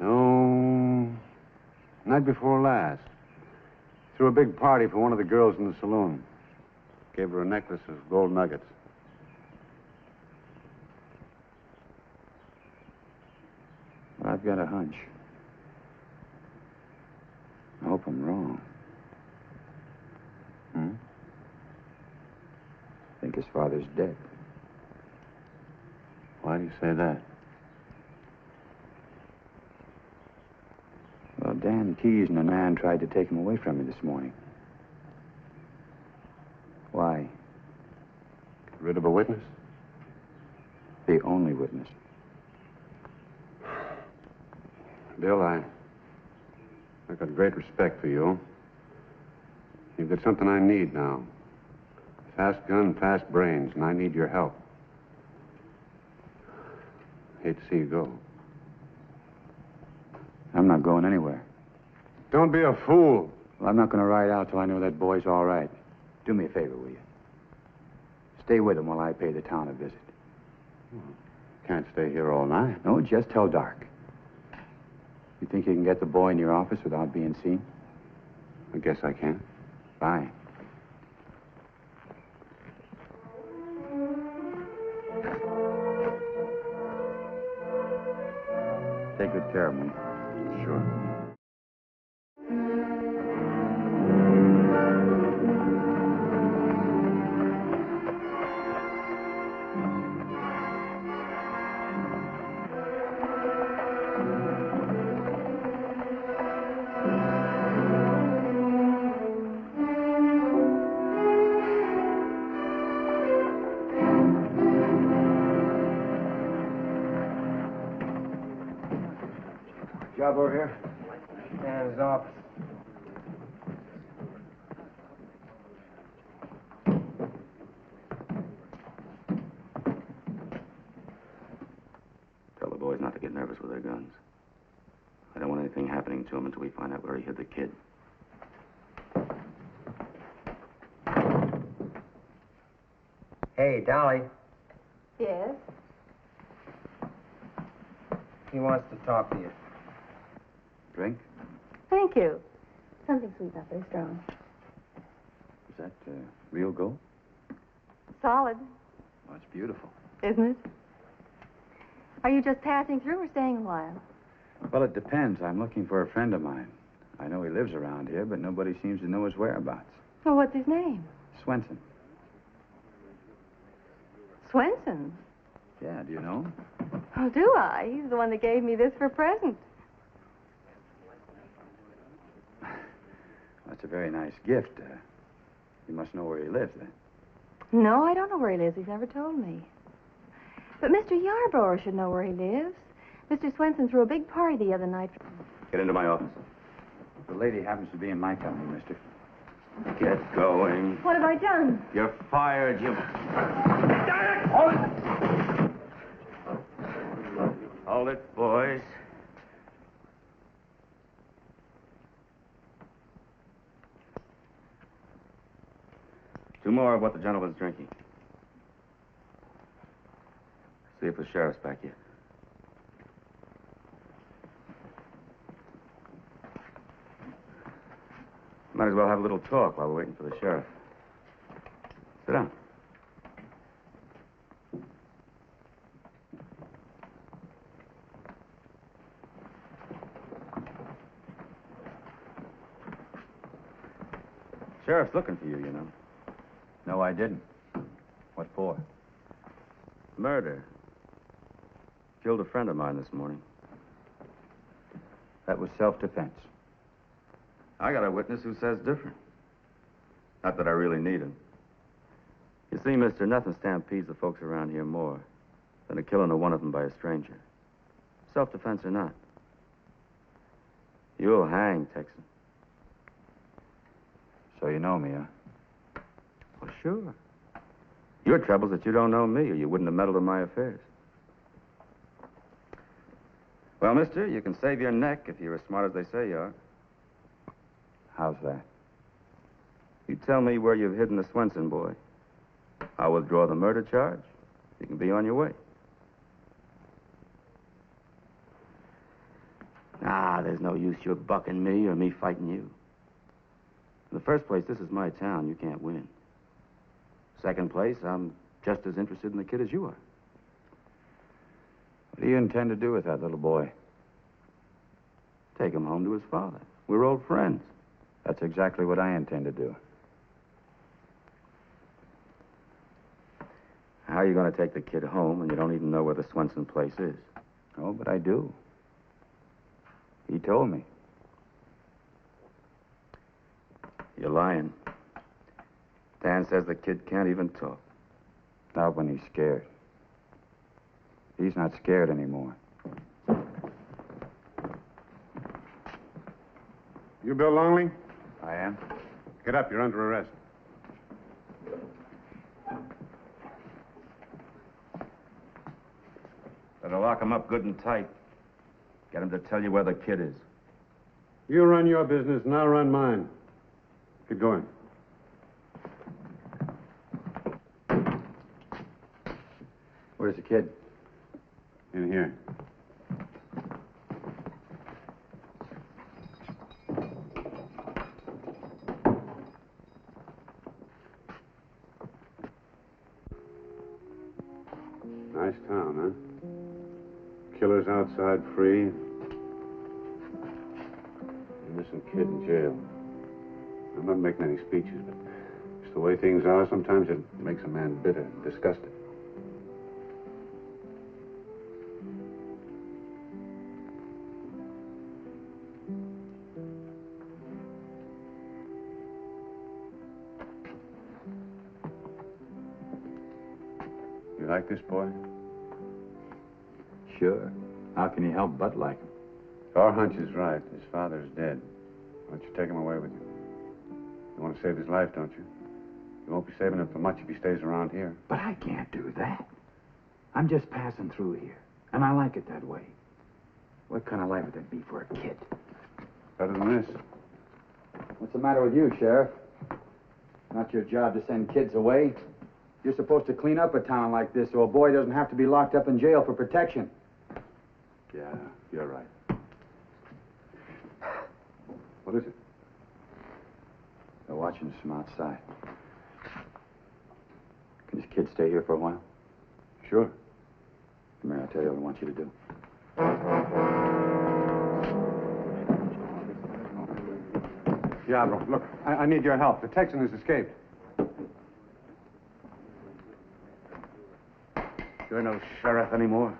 Oh, night before last. Threw a big party for one of the girls in the saloon. Gave her a necklace of gold nuggets. Well, I've got a hunch. I hope I'm wrong. I think his father's dead. Why do you say that? Well, Dan Keyes and a man tried to take him away from me this morning. Why? Get rid of a witness? The only witness. Bill, I've got great respect for you. You've got something I need now. Fast gun, fast brains, and I need your help. Hate to see you go. I'm not going anywhere. Don't be a fool. Well, I'm not going to ride out till I know that boy's all right. Do me a favor, will you? Stay with him while I pay the town a visit. Can't stay here all night. No, just till dark. You think you can get the boy in your office without being seen? I guess I can. Fine. good care of me. Sure. Job over here? Yeah, in his office. Tell the boys not to get nervous with their guns. I don't want anything happening to them until we find out where he hid the kid. Hey, Dolly. Yes? He wants to talk to you. Drink? Thank you. Something sweet, not very strong. Is that real gold? Solid, Oh, it's beautiful. isn't it? Are you just passing through or staying a while? Well, it depends. I'm looking for a friend of mine. I know he lives around here, but nobody seems to know his whereabouts. Well, what's his name? Swenson. Swenson. Yeah, do you know him? Oh, do I? He's the one that gave me this for a present. That's a very nice gift. You must know where he lives, then. No, I don't know where he lives. He's never told me. But Mr. Yarborough should know where he lives. Mr. Swenson threw a big party the other night. Get into my office. The lady happens to be in my company, mister. Get going. What have I done? You're fired, you... Hold it! Hold it, boys. Two more of what the gentleman's drinking. See if the sheriff's back yet. Might as well have a little talk while we're waiting for the sheriff. Sit down. Sheriff's looking for you, you know. No, I didn't. What for? Murder. Killed a friend of mine this morning. That was self-defense. I got a witness who says different. Not that I really need him. You see, mister, nothing stampedes the folks around here more than the killing of one of them by a stranger. Self-defense or not. You'll hang, Texan. So you know me, huh? Well, sure. Your trouble's that you don't know me, or you wouldn't have meddled in my affairs. Well, mister, you can save your neck if you're as smart as they say you are. How's that? You tell me where you've hidden the Swenson boy. I'll withdraw the murder charge. You can be on your way. There's no use you bucking me or me fighting you. In the first place, this is my town. You can't win. Second place, I'm just as interested in the kid as you are. What do you intend to do with that little boy? Take him home to his father. We're old friends. That's exactly what I intend to do. How are you going to take the kid home when you don't even know where the Swenson place is? Oh, but I do. He told me. You're lying. Dan says the kid can't even talk. Not when he's scared. He's not scared anymore. You Bill Longley? I am. Get up. You're under arrest. Better lock him up good and tight. Get him to tell you where the kid is. You run your business, and I'll run mine. Get going. Where's the kid? In here. Nice town, huh? Killers outside free, innocent kid in jail. I'm not making any speeches, but it's the way things are. Sometimes it makes a man bitter and disgusted. You like this boy? Sure. How can you help but like him? Our hunch is right. His father's dead. Why don't you take him away with you? You want to save his life, don't you? You won't be saving him for much if he stays around here. But I can't do that. I'm just passing through here, and I like it that way. What kind of life would that be for a kid? Better than this. What's the matter with you, Sheriff? Not your job to send kids away. You're supposed to clean up a town like this so a boy doesn't have to be locked up in jail for protection. Yeah, you're right. What is it? They're watching us from outside. Can this kid stay here for a while? Sure. Come here, I'll tell you what I want you to do. Diablo, look, I need your help. The Texan has escaped. You're no sheriff anymore.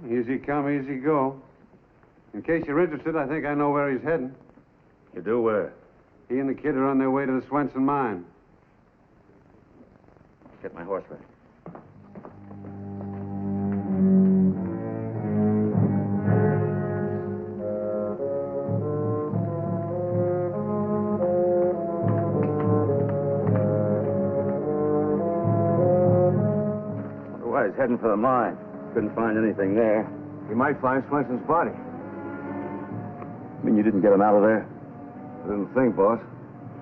Easy come, easy go. In case you're interested, I think I know where he's heading. You do where? He and the kid are on their way to the Swenson mine. Get my horse ready. Wonder why he's heading for the mine. Couldn't find anything there. He might find Swenson's body. I mean, you didn't get him out of there? I didn't think, boss.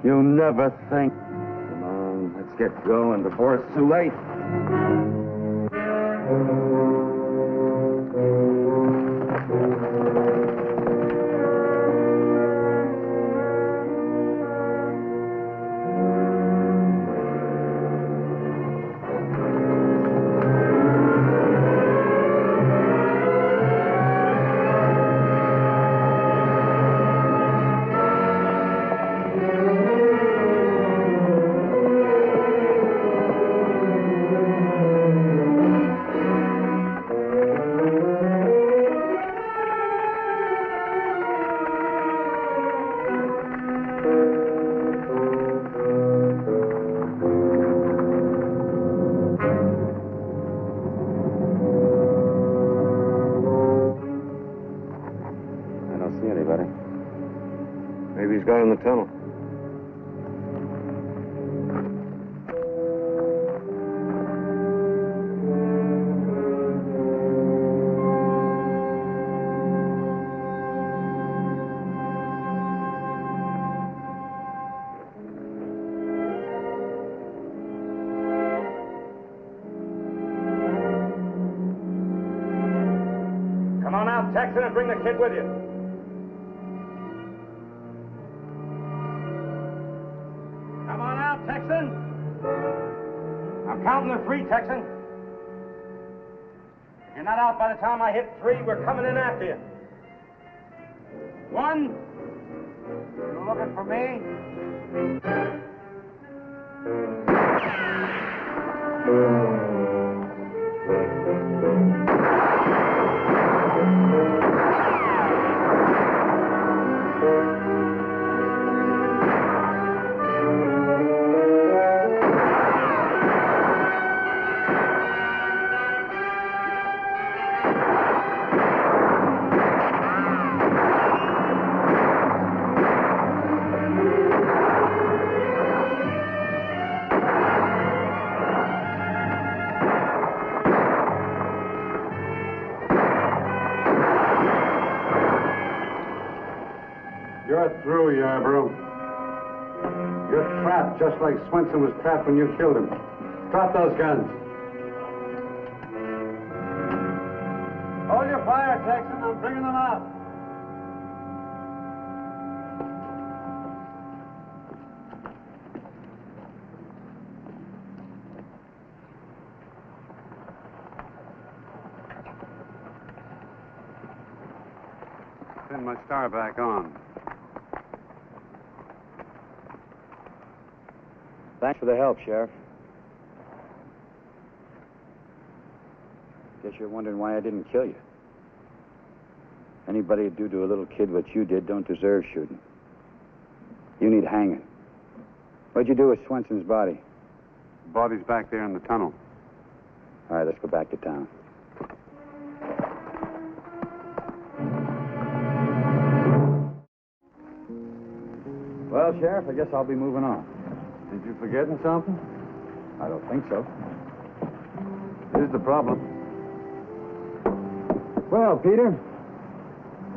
You never think. Come on, let's get going before it's too late. Maybe he's got in the tunnel. Come on out, Texan, and bring the kid with you. Come on out, Texan. I'm counting to 3, Texan. If you're not out by the time I hit 3, we're coming in after you. 1. You looking for me? You're through, Yarborough. You're trapped just like Swenson was trapped when you killed him. Drop those guns. Hold your fire, Texan. I'm bringing them out. Pin my star back on. Thanks for the help, Sheriff. Guess you're wondering why I didn't kill you. Anybody who'd do to a little kid what you did don't deserve shooting. You need hanging. What'd you do with Swenson's body? The body's back there in the tunnel. All right, let's go back to town. Well, Sheriff, I guess I'll be moving on. Did you forgetting something? I don't think so. Here's the problem. Well, Peter,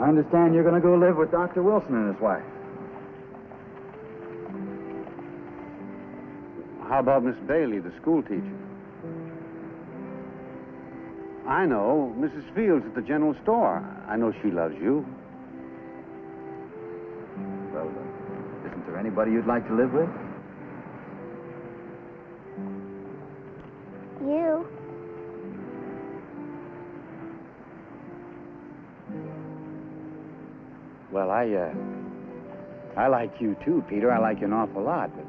I understand you're going to go live with Dr. Wilson and his wife. How about Miss Bailey, the school teacher? I know. Mrs. Fields at the general store. I know she loves you. Well, isn't there anybody you'd like to live with? You. Well, I like you too, Peter. I like you an awful lot, but,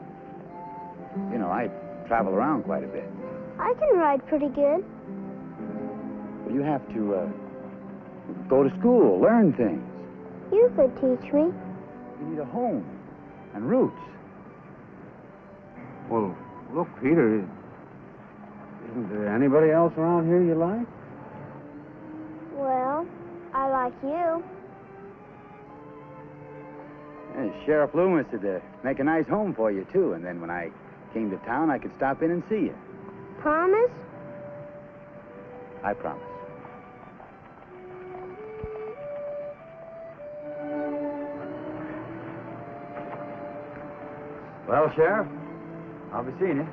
you know, I travel around quite a bit. I can ride pretty good. Well, you have to, go to school, learn things. You could teach me. You need a home and roots. Well, look, Peter, isn't there anybody else around here you like? Well, I like you. Hey, Sheriff Loomis would make a nice home for you, too, and then when I came to town, I could stop in and see you. Promise? I promise. Well, Sheriff, I'll be seeing you.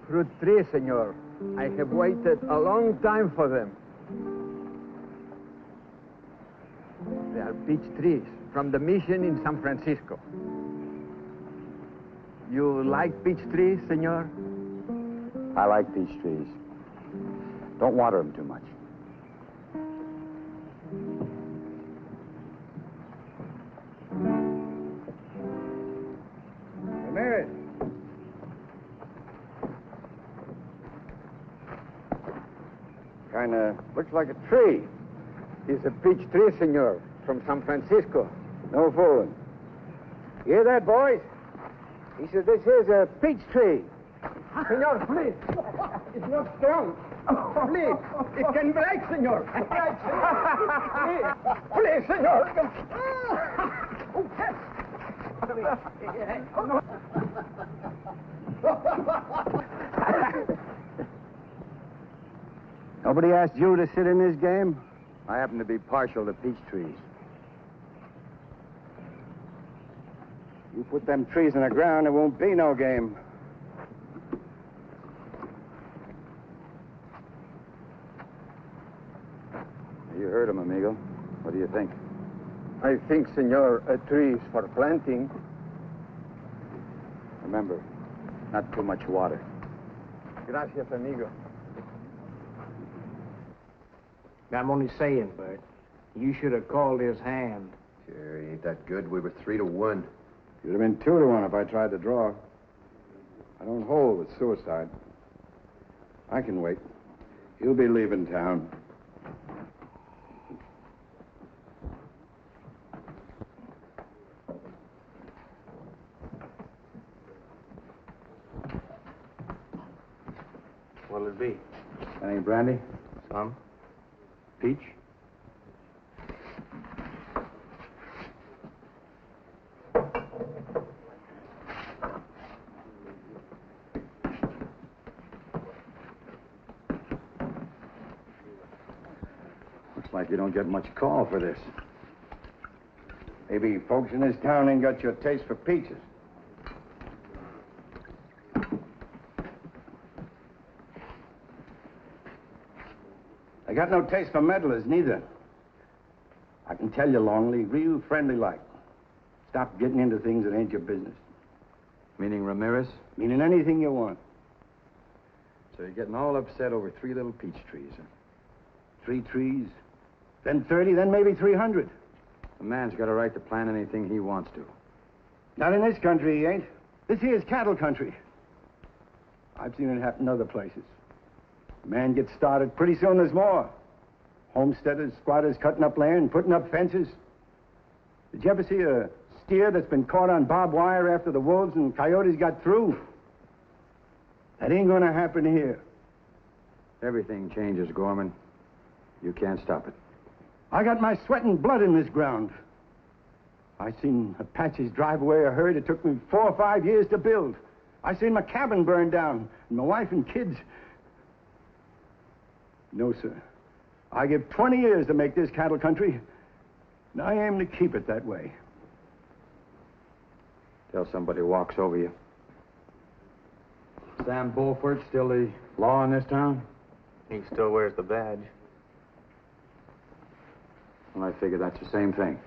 Fruit tree, senor. I have waited a long time for them. They are peach trees from the mission in San Francisco. You like peach trees, senor? I like peach trees. Don't water them too much. Ramirez. Kinda looks like a tree. It's a peach tree, senor, from San Francisco. No fooling. Hear that, boys? He said this is a peach tree. Senor, please. It's not strong. Please. It can break, senor. Please, senor. Nobody asked you to sit in this game? I happen to be partial to peach trees. You put them trees in the ground, there won't be no game. You heard him, amigo. What do you think? I think, senor, a tree is for planting. Remember, not too much water. Gracias, amigo. I'm only saying, Bert. You should have called his hand. Sure, he ain't that good. We were 3-1. You'd have been 2-1 if I tried to draw. I don't hold with suicide. I can wait. He'll be leaving town. What'll it be? Any brandy? Some. Peach? Looks like you don't get much call for this. Maybe folks in this town ain't got your taste for peaches. I got no taste for meddlers, neither. I can tell you, Longley, real friendly like. Stop getting into things that ain't your business. Meaning Ramirez? Meaning anything you want. So you're getting all upset over 3 little peach trees, huh? 3 trees, then 30, then maybe 300. A man's got a right to plant anything he wants to. Not in this country, he ain't. This here's cattle country. I've seen it happen other places. A man gets started, pretty soon there's more. Homesteaders, squatters cutting up land, putting up fences. Did you ever see a steer that's been caught on barbed wire after the wolves and coyotes got through? That ain't gonna happen here. Everything changes, Gorman. You can't stop it. I got my sweat and blood in this ground. I seen Apaches drive away a herd it took me 4 or 5 years to build. I seen my cabin burned down, and my wife and kids. No, sir. I give 20 years to make this cattle country, and I aim to keep it that way. Till somebody walks over you. Sam Beaufort still the law in this town? He still wears the badge. Well, I figure that's the same thing.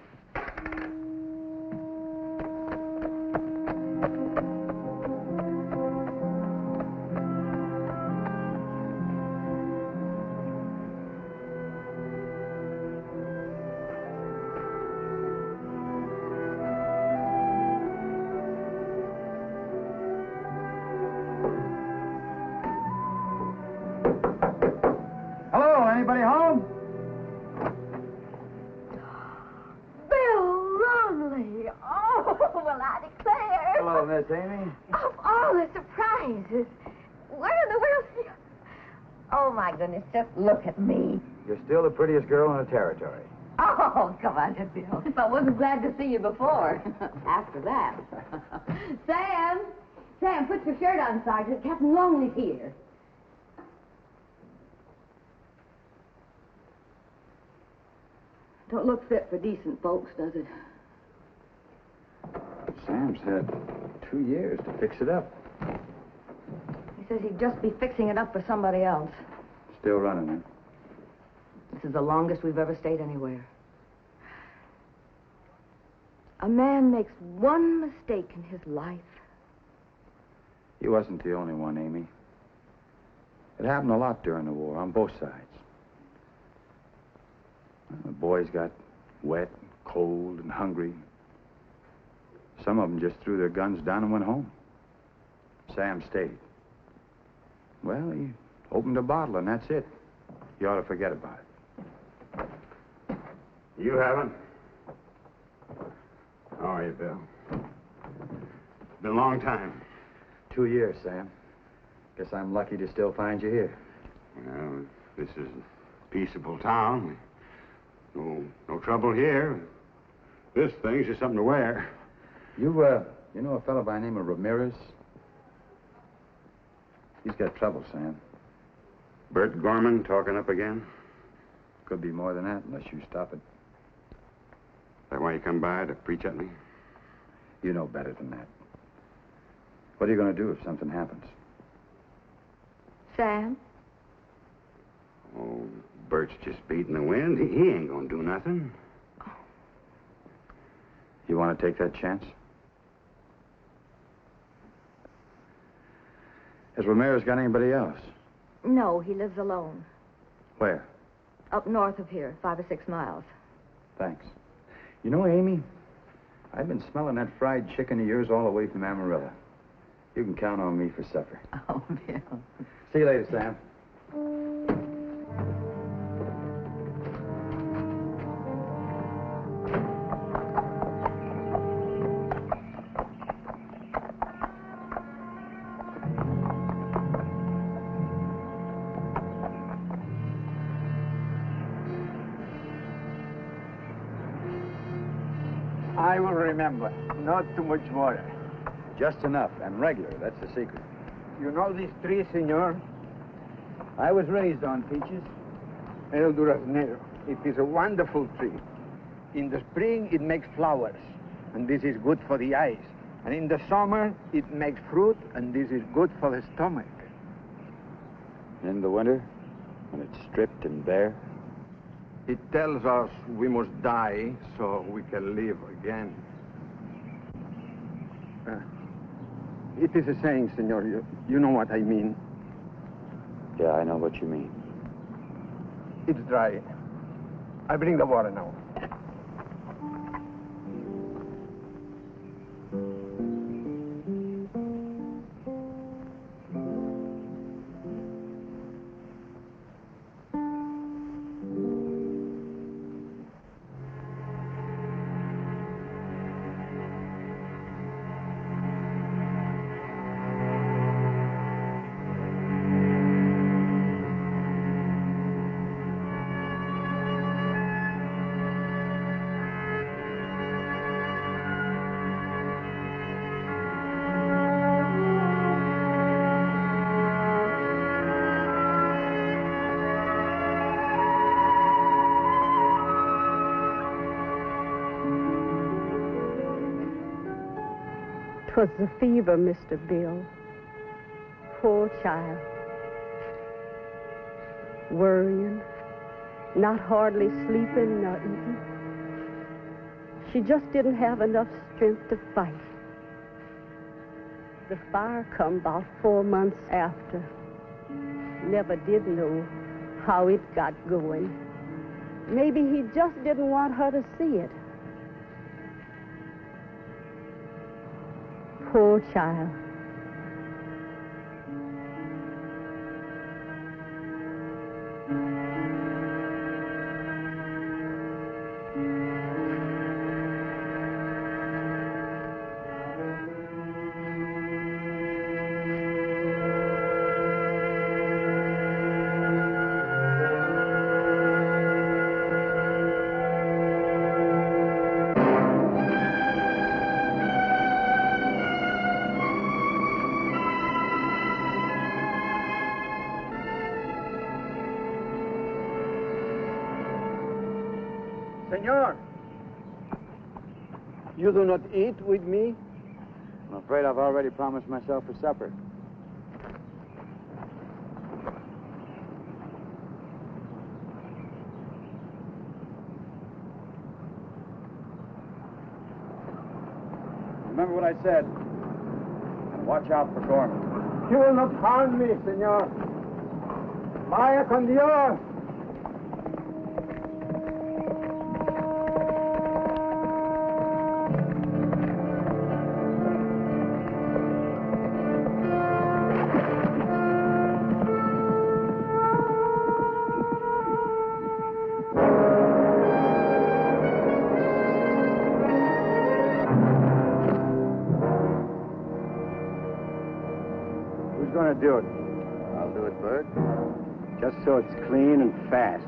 Hello, anybody home? Hello, Miss Amy. Of all the surprises, where in the world are you? Oh, my goodness, just look at me. You're still the prettiest girl in the territory. Oh, come on, Bill. I wasn't glad to see you before. After that. Sam, put your shirt on, Sergeant. Captain Longley's here. Don't look fit for decent folks, does it? Sam's had 2 years to fix it up. He says he'd just be fixing it up for somebody else. Still running, huh? This is the longest we've ever stayed anywhere. A man makes one mistake in his life. He wasn't the only one, Amy. It happened a lot during the war, on both sides. The boys got wet, cold, and hungry. Some of them just threw their guns down and went home. Sam stayed. Well, he opened a bottle, and that's it. You ought to forget about it. You haven't? How are you, Bill? Been a long time. 2 years, Sam. Guess I'm lucky to still find you here. Well, this is a peaceable town. No trouble here. This thing's just something to wear. You know a fellow by the name of Ramirez? He's got trouble, Sam. Bert Gorman talking up again? Could be more than that, unless you stop it. That why you come by to preach at me? You know better than that. What are you going to do if something happens? Sam? Oh, Bert's just beating the wind. He ain't going to do nothing. You want to take that chance? Has Ramirez got anybody else? No, he lives alone. Where? Up north of here, 5 or 6 miles. Thanks. You know, Amy, I've been smelling that fried chicken of yours all the way from Amarillo. You can count on me for supper. Oh, Bill. See you later, Sam. I will remember. Not too much water. Just enough, and regular. That's the secret. You know this tree, senor? I was raised on peaches. El duraznero. It is a wonderful tree. In the spring, it makes flowers, and this is good for the eyes. And in the summer, it makes fruit, and this is good for the stomach. In the winter, when it's stripped and bare? It tells us we must die so we can live again. It is a saying, senor. You know what I mean. Yeah, I know what you mean. It's dry. I bring the water now. "'Twas the fever, Mr. Bill. Poor child. Worrying, not hardly sleeping nor eating. She just didn't have enough strength to fight. The fire come about 4 months after. Never did know how it got going. Maybe he just didn't want her to see it. Poor child. Senor, you do not eat with me? I'm afraid I've already promised myself for supper. Remember what I said. And watch out for Gorman. You will not harm me, senor. Vaya con Dios. Who's going to do it? I'll do it, Bert. Just so it's clean and fast.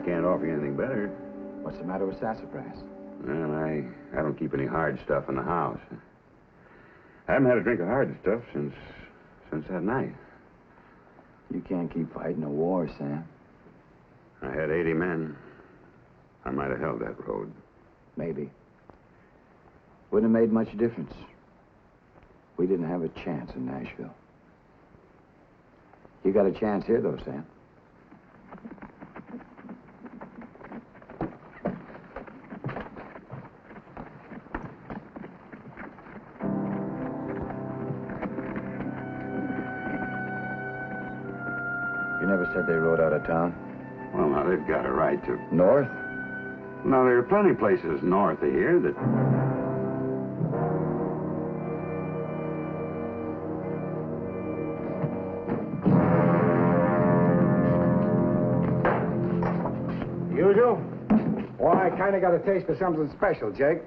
can't offer you anything better. What's the matter with sassafras? Well, I don't keep any hard stuff in the house. I haven't had a drink of hard stuff since that night. You can't keep fighting a war, Sam. I had 80 men. I might have held that road. Maybe. Wouldn't have made much difference. We didn't have a chance in Nashville. You got a chance here, though, Sam. You never said they rode out of town. Well, now, they've got a right to... North? Now, there are plenty of places north of here that... Usual? Well, I kind of got a taste of something special, Jake.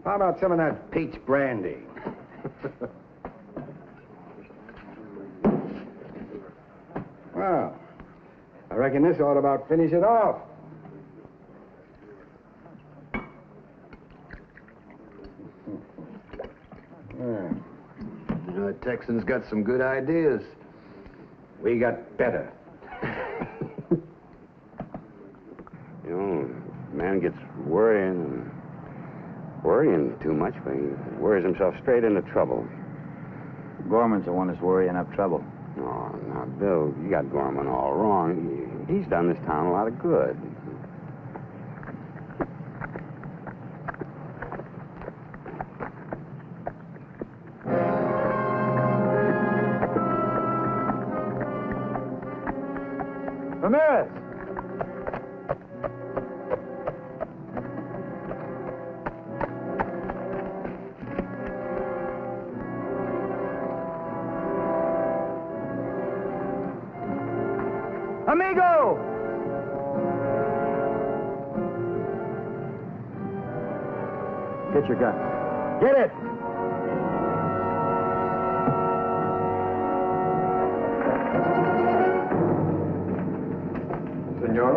How about some of that peach brandy? Well, I reckon this ought about finish it off. You know, Texan's got some good ideas. We got better. You know, a man gets worrying too much, but he worries himself straight into trouble. Gorman's the one that's worrying up trouble. Oh, now, Bill, you got Gorman all wrong. He's done this town a lot of good. Ramirez! Amigo! Get your gun. Get it! Senor?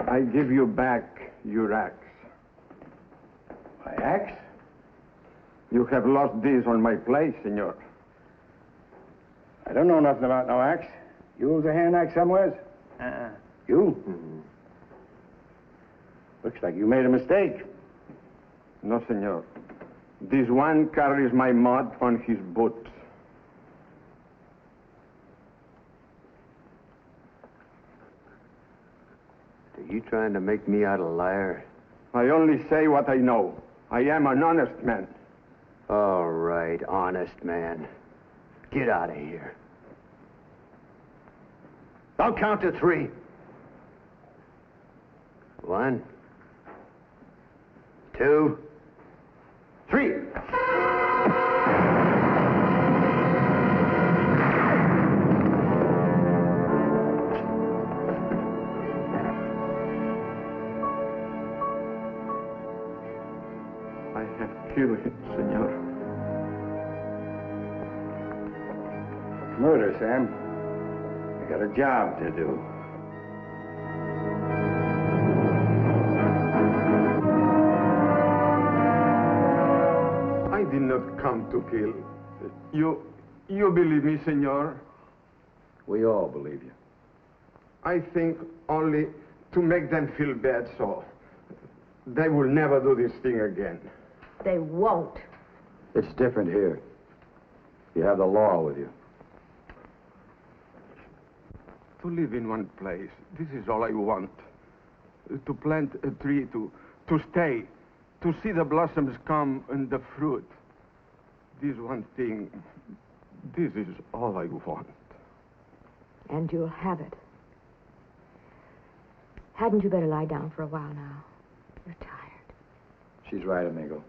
I give you back your axe. My axe? You have lost this on my place, senor. I don't know nothing about no axe. You use a hand axe somewheres? You? Mm-hmm. Looks like you made a mistake. No, senor. This one carries my mud on his boots. Are you trying to make me out a liar? I only say what I know. I am an honest man. All right, honest man. Get out of here. I'll count to 3. 1, 2, 3. I have killed him, senor. Murder, Sam. I got a job to do. I did not come to kill. You believe me, senor? We all believe you. I think only to make them feel bad, so they will never do this thing again. They won't. It's different here. You have the law with you. To live in one place, this is all I want. To plant a tree, to stay, to see the blossoms come and the fruit. This one thing, this is all I want. And you'll have it. Hadn't you better lie down for a while now? You're tired. She's right, amigo.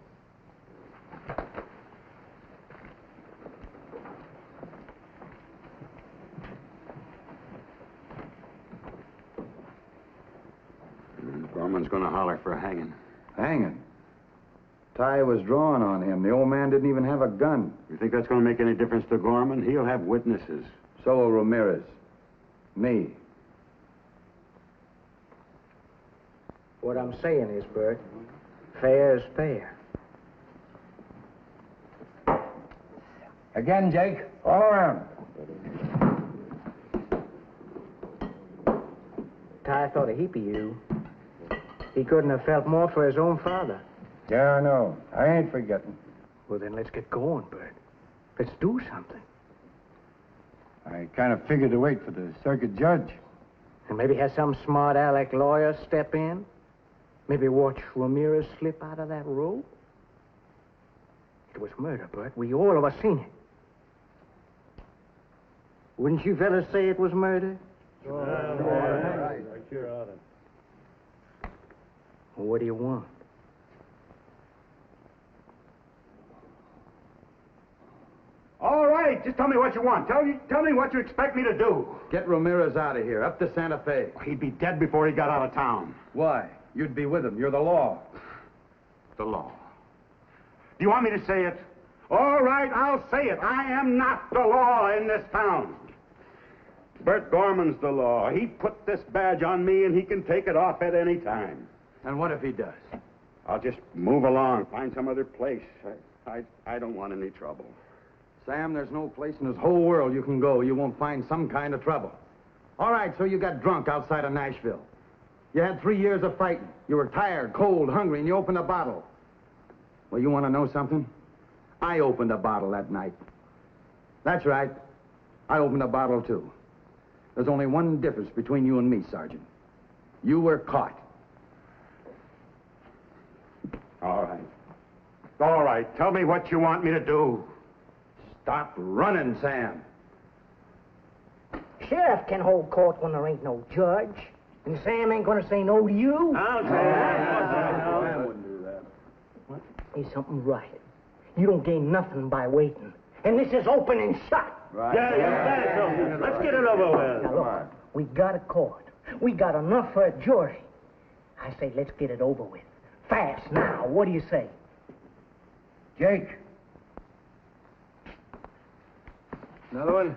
Gorman's going to holler for a hanging. Hanging? Ty was drawing on him. The old man didn't even have a gun. You think that's going to make any difference to Gorman? He'll have witnesses. So will Ramirez. Me. What I'm saying is, Bert, fair is fair. Again, Jake. All around. Ty thought a heap of you. He couldn't have felt more for his own father. Yeah, I know. I ain't forgetting. Well, then let's get going, Bert. Let's do something. I kind of figured to wait for the circuit judge. And maybe have some smart aleck lawyer step in. Maybe watch Ramirez slip out of that row. It was murder, Bert. We all of us seen it. Wouldn't you fellas say it was murder? Sure. Right. Sure ought to. Well, what do you want? All right, just tell me what you want. Tell me what you expect me to do. Get Ramirez out of here, up to Santa Fe. He'd be dead before he got out of town. Why? You'd be with him. You're the law. The law. Do you want me to say it? All right, I'll say it. I am not the law in this town. Bert Gorman's the law. He put this badge on me, and he can take it off at any time. And what if he does? I'll just move along, find some other place. I don't want any trouble. Sam, there's no place in this whole world you can go you won't find some kind of trouble. All right, so you got drunk outside of Nashville. You had 3 years of fighting. You were tired, cold, hungry, and you opened a bottle. Well, you want to know something? I opened a bottle that night. That's right. I opened a bottle, too. There's only one difference between you and me, Sergeant. You were caught. All right. All right, tell me what you want me to do. Stop running, Sam. Sheriff can hold court when there ain't no judge. And Sam ain't gonna say no to you. Sam wouldn't do that. What? There's something right. You don't gain nothing by waiting. And this is open and shut. Right. Yeah, let's get it over with. Now, look, we got a court. We got enough for a jury. I say let's get it over with. Fast now. What do you say? Jake. Another one?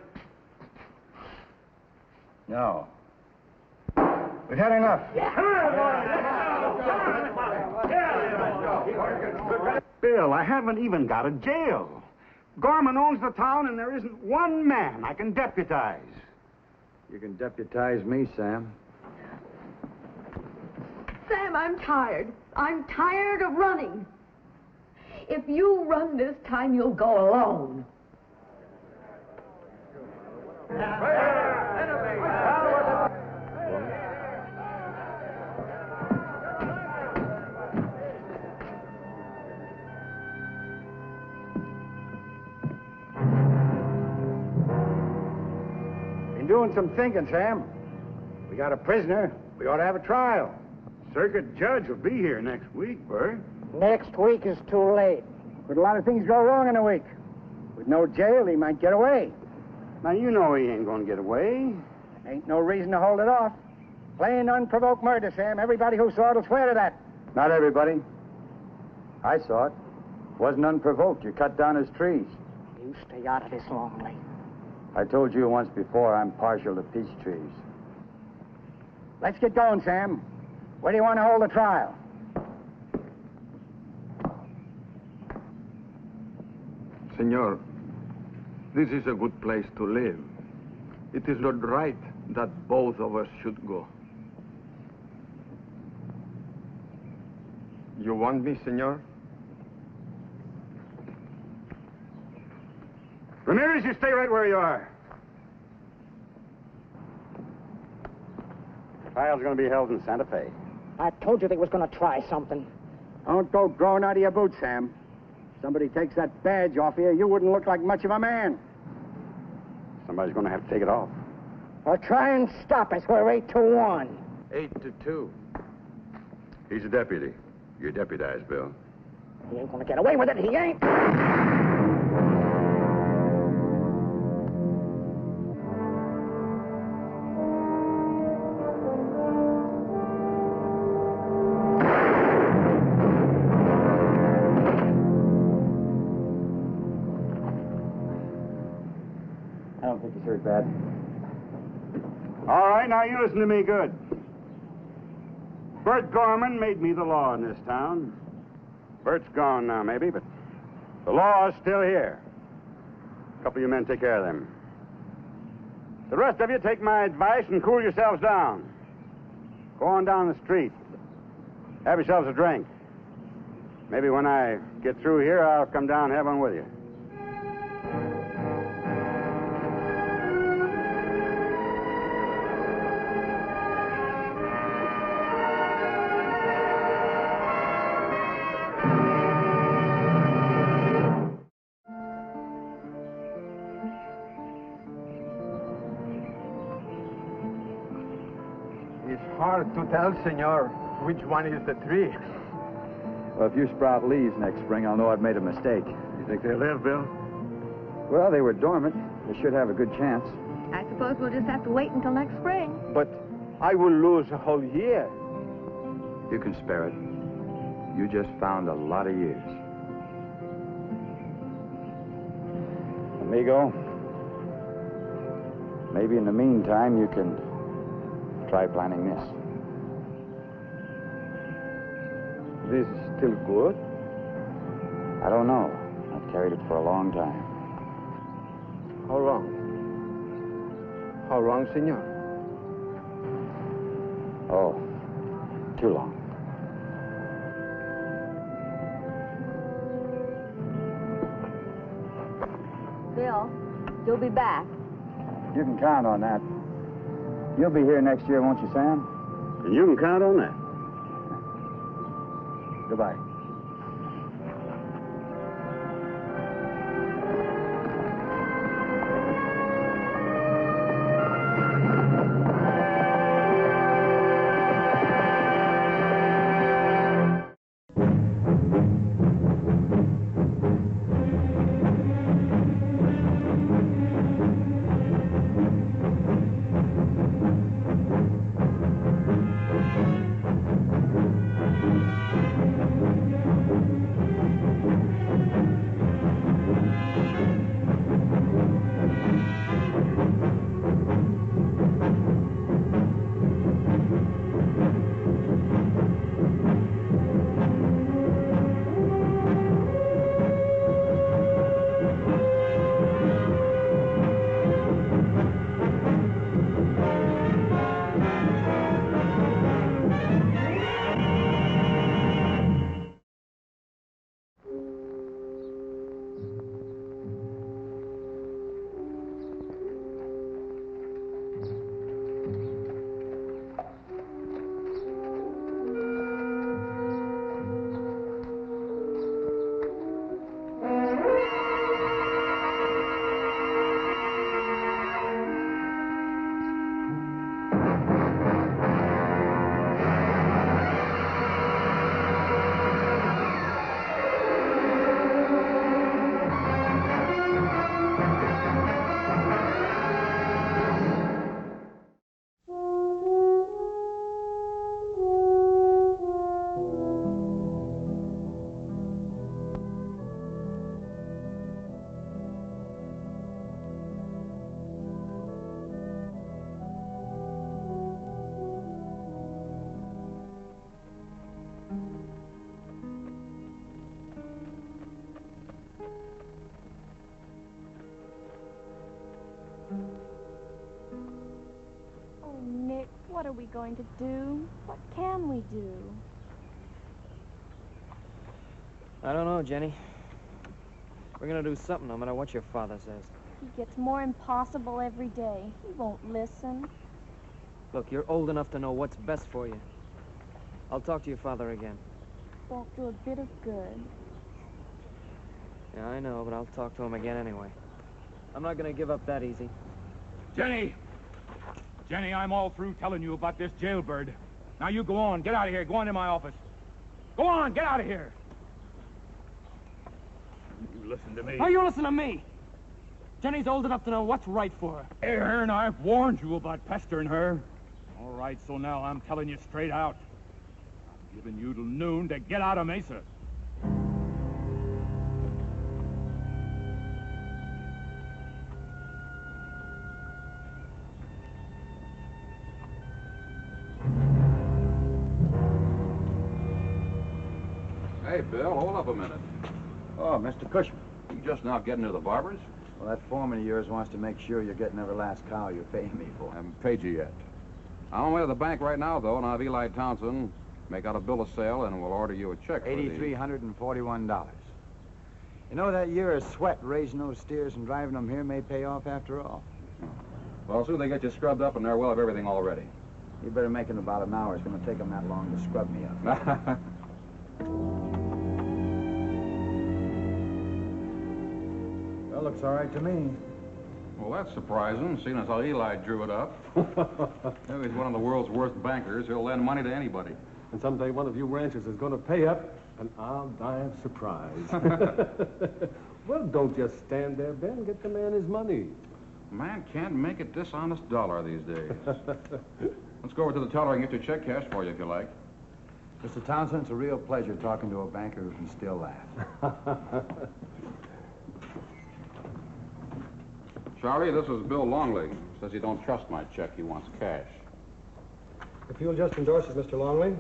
No. We've had enough. Bill, I haven't even got a jail. Gorman owns the town, and there isn't one man I can deputize. You can deputize me, Sam. Sam, I'm tired. I'm tired of running. If you run this time, you'll go alone. Been doing some thinking, Sam. We got a prisoner. We ought to have a trial. Circuit judge will be here next week, Bert. Next week is too late. But a lot of things go wrong in a week. With no jail, he might get away. Now, you know he ain't going to get away. Ain't no reason to hold it off. Plain unprovoked murder, Sam. Everybody who saw it will swear to that. Not everybody. I saw it. Wasn't unprovoked. You cut down his trees. You stay out of this, Longley. I told you once before I'm partial to peach trees. Let's get going, Sam. Where do you want to hold the trial? Senor, this is a good place to live. It is not right that both of us should go. You want me, senor? Ramirez, you stay right where you are. Trial's going to be held in Santa Fe. I told you they was going to try something. Don't go growing out of your boots, Sam. Somebody takes that badge off here, you wouldn't look like much of a man. Somebody's going to have to take it off. Or try and stop us. We're 8-1. 8-2. He's a deputy. You're deputized, Bill. He ain't going to get away with it. He ain't. I don't think You sure it's bad? All right, now you listen to me good. Bert Gorman made me the law in this town. Bert's gone now, maybe, but the law is still here. A couple of you men take care of them. The rest of you take my advice and cool yourselves down. Go on down the street. Have yourselves a drink. Maybe when I get through here, I'll come down and have one with you. It's hard to tell, senor, which one is the tree. Well, if you sprout leaves next spring, I'll know I've made a mistake. You think they live, Bill? Well, they were dormant. They should have a good chance. I suppose we'll just have to wait until next spring. But I will lose a whole year. You can spare it. You just found a lot of years. Amigo, maybe in the meantime you can try planning this. This is still good? I don't know. I've carried it for a long time. How long? How long, senor? Oh, too long. Bill, you'll be back. You can count on that. You'll be here next year, won't you, Sam? And you can count on that. Goodbye. What are we going to do? What can we do? I don't know, Jenny. We're gonna do something no matter what your father says. He gets more impossible every day. He won't listen. Look, you're old enough to know what's best for you. I'll talk to your father again. Won't do a bit of good. Yeah, I know, but I'll talk to him again anyway. I'm not gonna give up that easy. Jenny! Jenny, I'm all through telling you about this jailbird. Now you go on. Get out of here. Go on to my office. Go on. Get out of here. You listen to me. Now you listen to me. Jenny's old enough to know what's right for her. Aaron, I've warned you about pestering her. All right, so now I'm telling you straight out. I'm giving you till noon to get out of Mesa. Hey, Bill, hold up a minute. Oh, Mr. Cushman. You just now getting to the barber's? Well, that foreman of yours wants to make sure you're getting every last cow you're paying me for. I haven't paid you yet. I'm on my way to the bank right now, though, and I'll have Eli Townsend make out a bill of sale, and we'll order you a check for $8,341. You know, that year of sweat raising those steers and driving them here may pay off after all. Well, soon they get you scrubbed up, and they're well of everything already. You better make it in about an hour. It's going to take them that long to scrub me up. Well, looks all right to me. Well, that's surprising, seeing as how Eli drew it up. He's one of the world's worst bankers. He'll lend money to anybody. And someday one of you ranchers is going to pay up, and I'll die of surprise. Well, don't just stand there, Ben. Get the man his money. Man can't make a dishonest dollar these days. Let's go over to the teller and get your check cashed for you, if you like. Mr. Townsend, it's a real pleasure talking to a banker who can still laugh. Shari, this is Bill Longley. Says he don't trust my check. He wants cash. If you'll just endorse it, Mr. Longley.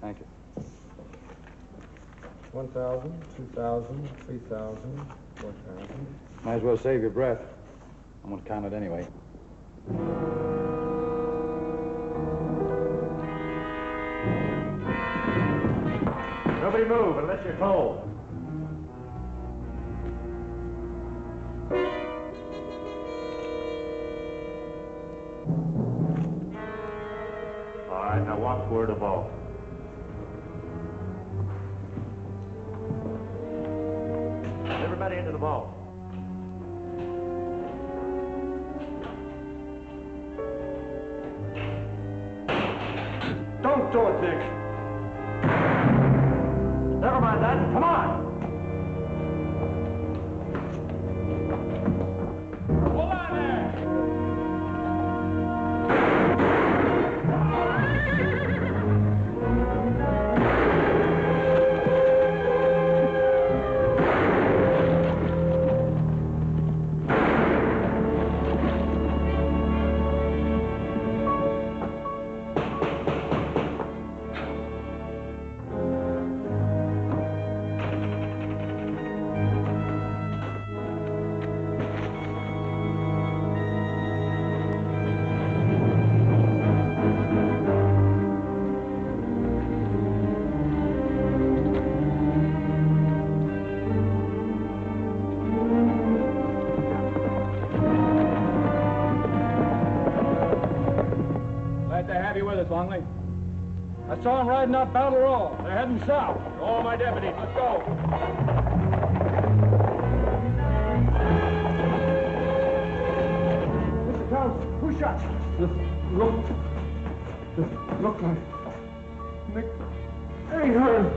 Thank you. 1,000, 2,000, 3,000, 4,000. Might as well save your breath. I'm going to count it anyway. Nobody move unless you're told. All right, now walk toward the vault. Everybody into the vault. Don't do it, Dick. Never mind that. Come on. Hold on there! Longley. I saw them riding up Battle Row. They're heading south. All my deputies, let's go. Mr. Townsend, who shot you? Look like Nick ain't hurt.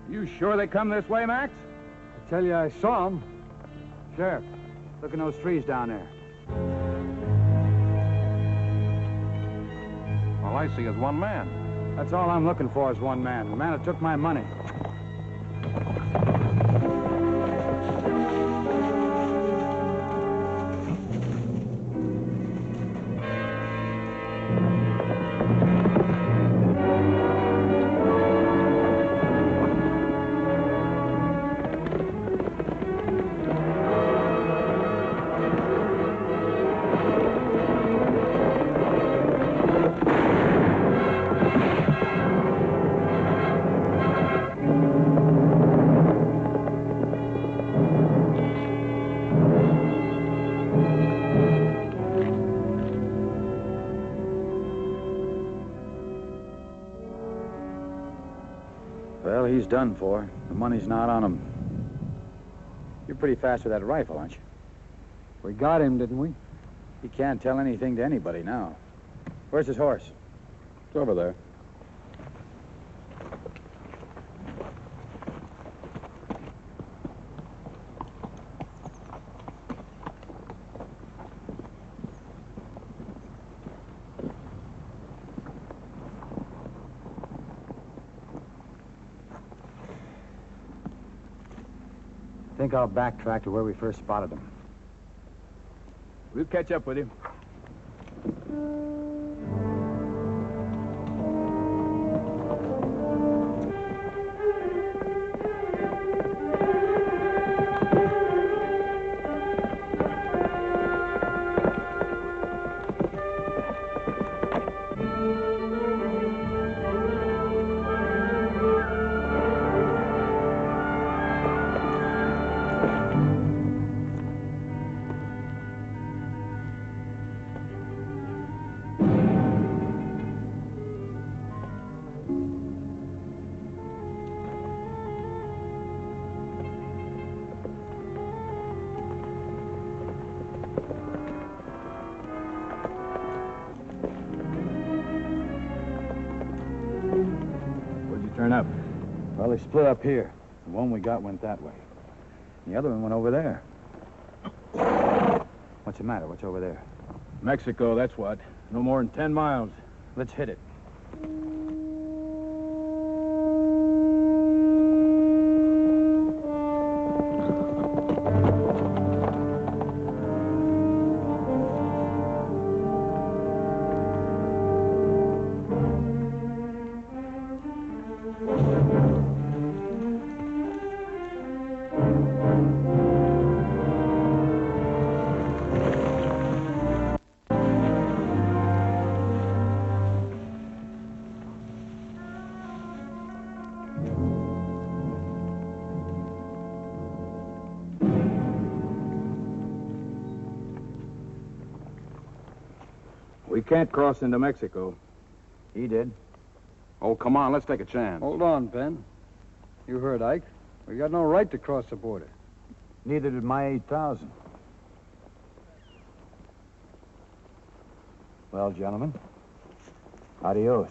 You sure they come this way, Max? I tell you, I saw them. Sheriff, look in those trees down there. All I see is one man. That's all I'm looking for is one man. The man that took my money. Well, he's done for. The money's not on him. You're pretty fast with that rifle, aren't you? We got him, didn't we? He can't tell anything to anybody now. Where's his horse? It's over there. I think I'll backtrack to where we first spotted him. We'll catch up with him. Turn up. Well, they split up here. The one we got went that way. The other one went over there. What's the matter? What's over there? Mexico, that's what. No more than 10 miles. Let's hit it. We can't cross into Mexico. He did. Oh, come on, let's take a chance. Hold on, Ben. You heard Ike. We got no right to cross the border. Neither did my 8,000. Well, gentlemen, adios.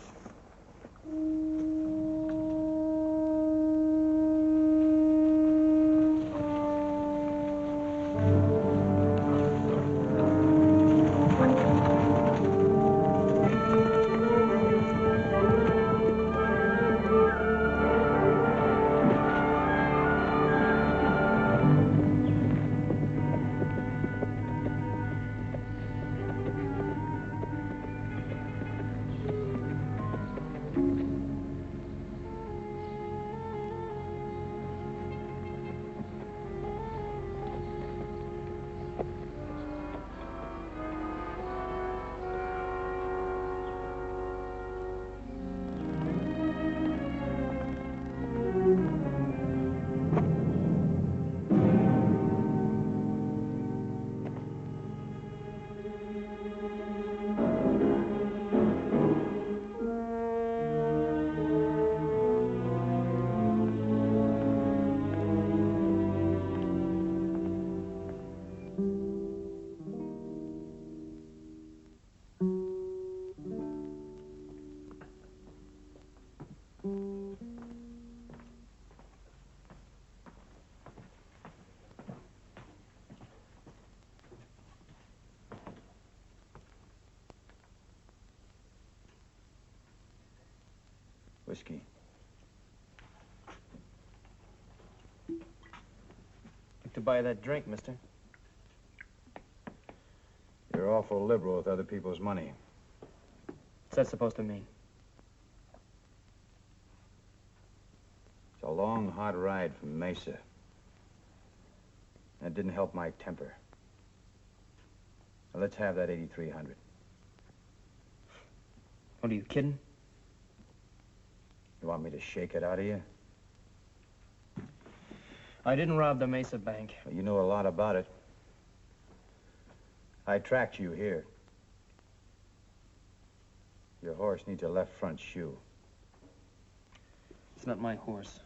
Whiskey. Like to buy that drink, mister? You're awful liberal with other people's money. What's that supposed to mean? It's a long, hot ride from Mesa. That didn't help my temper. Now, let's have that 8,300. What, are you kidding? You want me to shake it out of you? I didn't rob the Mesa Bank. Well, you know a lot about it. I tracked you here. Your horse needs a left front shoe. It's not my horse.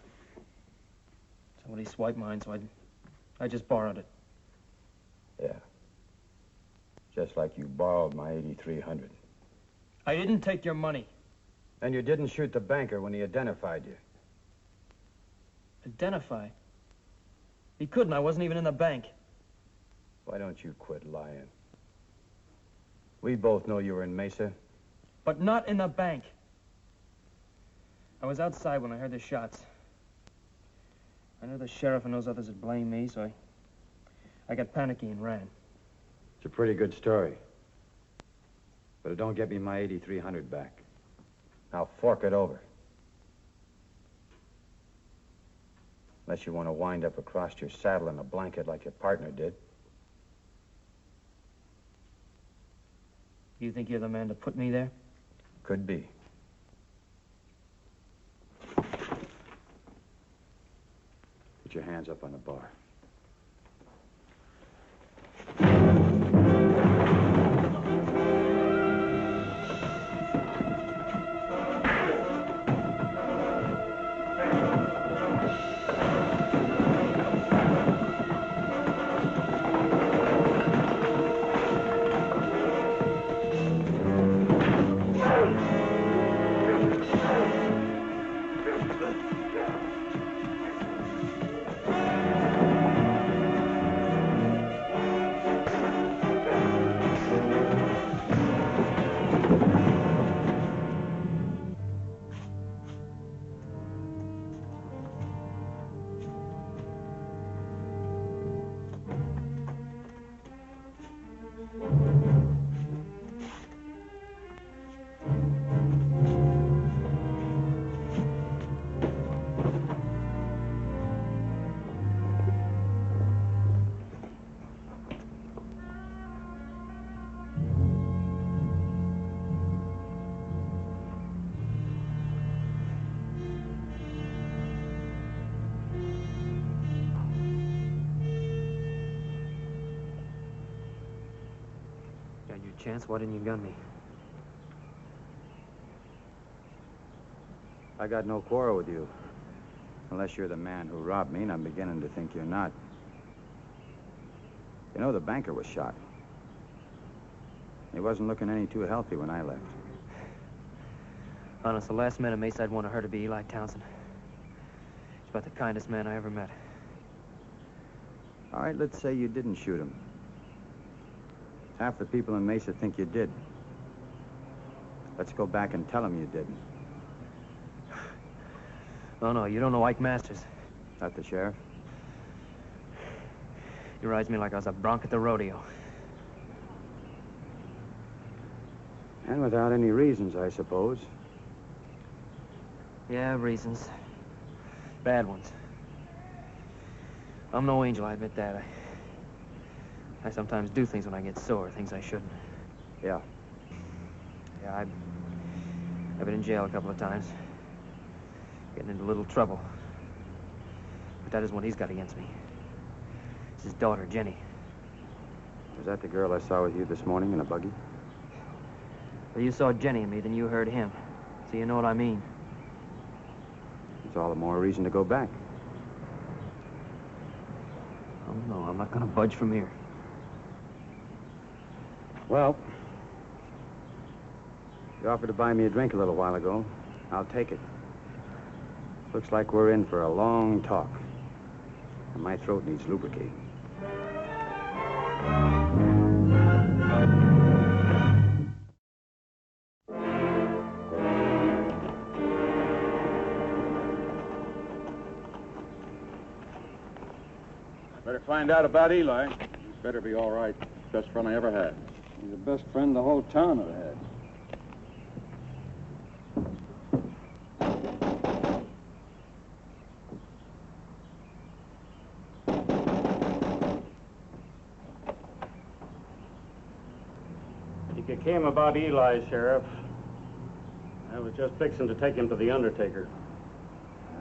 Somebody swiped mine, so I just borrowed it. Yeah. Just like you borrowed my 8,300. I didn't take your money. And you didn't shoot the banker when he identified you. Identify? He couldn't. I wasn't even in the bank. Why don't you quit lying? We both know you were in Mesa. But not in the bank. I was outside when I heard the shots. I knew the sheriff and those others would blame me, so I got panicky and ran. It's a pretty good story. But it don't get me my 8,300 back. Now fork it over. Unless you want to wind up across your saddle in a blanket like your partner did. You think you're the man to put me there? Could be. Put your hands up on the bar. Chance, why didn't you gun me? I got no quarrel with you. Unless you're the man who robbed me, and I'm beginning to think you're not. You know, the banker was shot. He wasn't looking any too healthy when I left. Honest, the last man in Mesa I'd want her to be Eli Townsend. He's about the kindest man I ever met. All right, let's say you didn't shoot him. Half the people in Mesa think you did. Let's go back and tell them you didn't. Oh, no, you don't know Ike Masters. Not the sheriff? He rides me like I was a bronc at the rodeo. And without any reasons, I suppose. Yeah, reasons. Bad ones. I'm no angel, I admit that. I sometimes do things when I get sore, things I shouldn't. Yeah. Yeah, I've been in jail a couple of times. Getting into a little trouble. But that isn't what he's got against me. It's his daughter, Jenny. Was that the girl I saw with you this morning in a buggy? Well, you saw Jenny and me, then you heard him. So you know what I mean. It's all the more reason to go back. Oh, no, I'm not gonna budge from here. Well, you offered to buy me a drink a little while ago. I'll take it. Looks like we're in for a long talk. And my throat needs lubricating. Better find out about Eli. He better be all right. Best friend I ever had. He's the best friend the whole town ever had. If you came about Eli, Sheriff, I was just fixing to take him to the undertaker.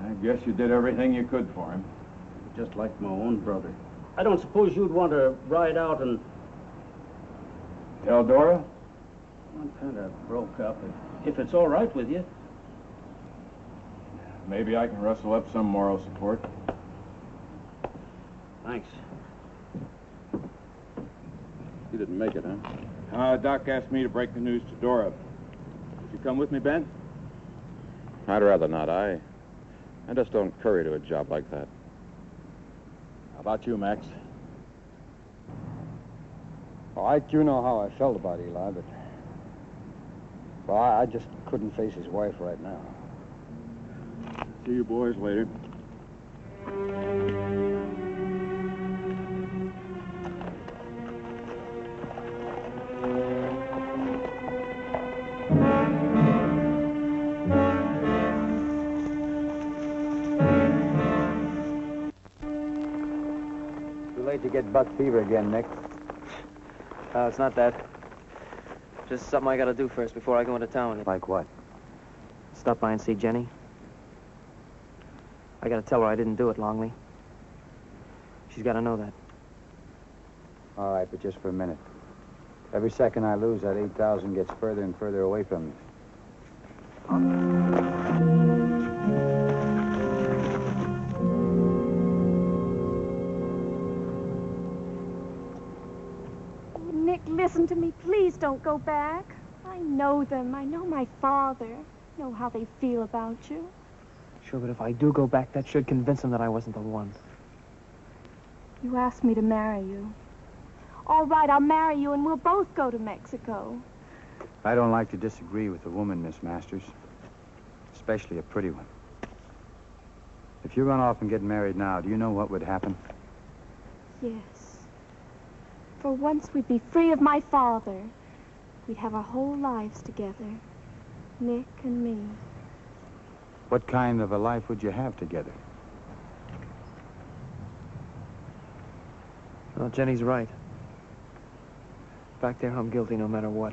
I guess you did everything you could for him. Just like my own brother. I don't suppose you'd want to ride out and... Tell Dora? I'm kind of broke up. If it's all right with you. Maybe I can rustle up some moral support. Thanks. You didn't make it, huh? Doc asked me to break the news to Dora. Would you come with me, Ben? I'd rather not. I just don't curry to a job like that. How about you, Max? Well, Ike, you know how I felt about Eli, but... Well, I just couldn't face his wife right now. See you boys later. made you get buck fever again, Nick? It's not that. Just something I gotta do first before I go into town. Like what? Stop by and see Jenny. I gotta tell her I didn't do it, Longley. She's gotta know that. All right, but just for a minute. Every second I lose, that 8,000 gets further and further away from me. Nick, listen to me. Please don't go back. I know them. I know my father. I know how they feel about you. Sure, but if I do go back, that should convince them that I wasn't the one. You asked me to marry you. All right, I'll marry you and we'll both go to Mexico. I don't like to disagree with a woman, Miss Masters. Especially a pretty one. If you run off and get married now, do you know what would happen? Yes. For once we'd be free of my father. We'd have our whole lives together. Nick and me. What kind of a life would you have together? Well, Jenny's right. Back there, I'm guilty no matter what.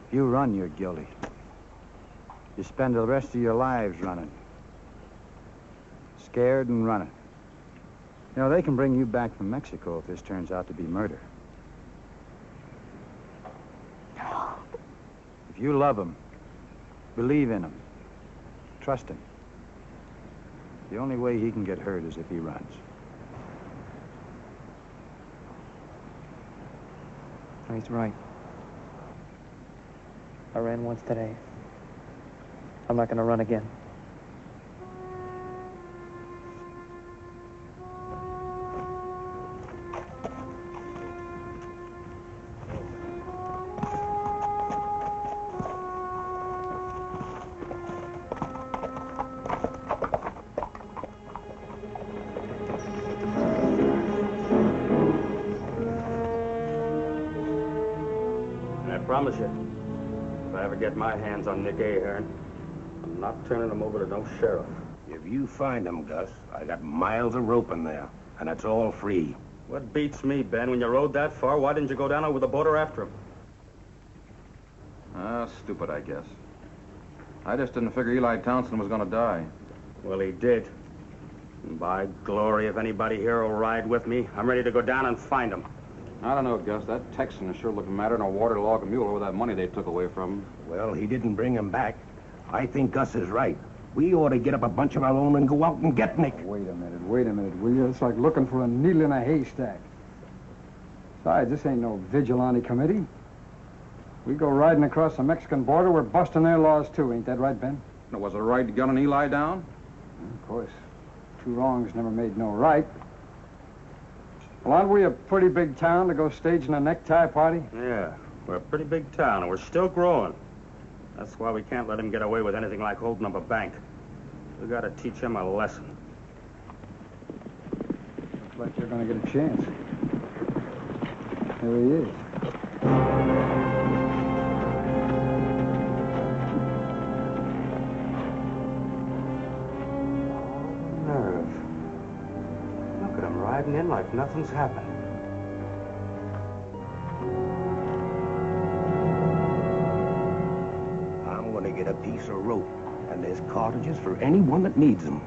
If you run, you're guilty. You spend the rest of your lives running. Scared and running. You know, they can bring you back from Mexico if this turns out to be murder. If you love him, believe in him, trust him, the only way he can get hurt is if he runs. He's right. I ran once today. I'm not gonna run again. I promise you, if I ever get my hands on Nick Ahern, I'm not turning him over to no sheriff. If you find him, Gus, I got miles of rope in there, and it's all free. What beats me, Ben, when you rode that far, why didn't you go down over the border after him? Stupid, I guess. I just didn't figure Eli Townsend was gonna die. Well, he did. And by glory, if anybody here will ride with me, I'm ready to go down and find him. I don't know, Gus. That Texan is sure looking madder than a waterlogged mule over that money they took away from him. Well, he didn't bring him back. I think Gus is right. We ought to get up a bunch of our own and go out and get Nick. Wait a minute, will you? It's like looking for a needle in a haystack. Besides, this ain't no vigilante committee. We go riding across the Mexican border, we're busting their laws too, ain't that right, Ben? Now, was it right to gun Eli down? Of course. Two wrongs never made no right. Well, aren't we a pretty big town to go staging a necktie party? Yeah, we're a pretty big town, and we're still growing. That's why we can't let him get away with anything like holding up a bank. We gotta teach him a lesson. Looks like you're gonna get a chance. Here he is. Nerve. Look at him riding in like nothing's happened. I'm going to get a piece of rope, and there's cartridges for anyone that needs them.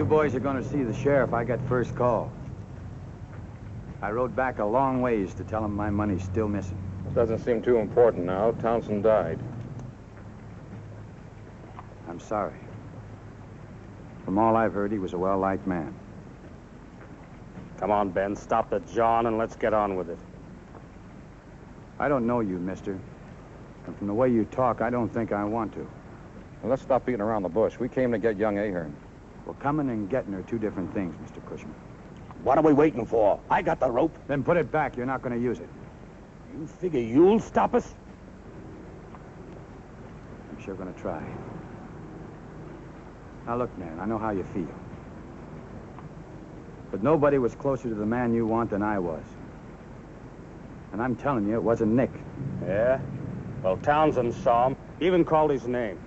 Boys are going to see the sheriff. I got first call. I rode back a long ways to tell him my money's still missing. It doesn't seem too important now. Townsend died. I'm sorry. From all I've heard, he was a well-liked man. Come on, Ben, stop the John and let's get on with it. I don't know you, mister. And from the way you talk, I don't think I want to. Well, let's stop beating around the bush. We came to get young Ahern. Well, coming and getting are two different things, Mr. Cushman. What are we waiting for? I got the rope. Then put it back. You're not going to use it. You figure you'll stop us? I'm sure going to try. Now, look, man, I know how you feel. But nobody was closer to the man you want than I was. And I'm telling you, it wasn't Nick. Yeah? Well, Townsend saw him. Even called his name.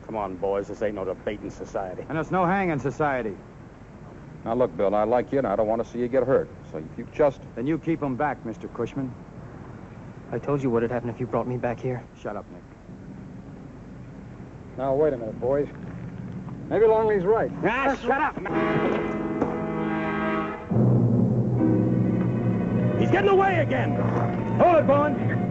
Come on, boys. This ain't no debating society. And it's no hanging society. Now, look, Bill, I like you, and I don't want to see you get hurt. So if you just... Then you keep him back, Mr. Cushman. I told you what had happened if you brought me back here. Shut up, Nick. Now, wait a minute, boys. Maybe Longley's right. Ah, shut up! He's getting away again! Hold it, Bowen!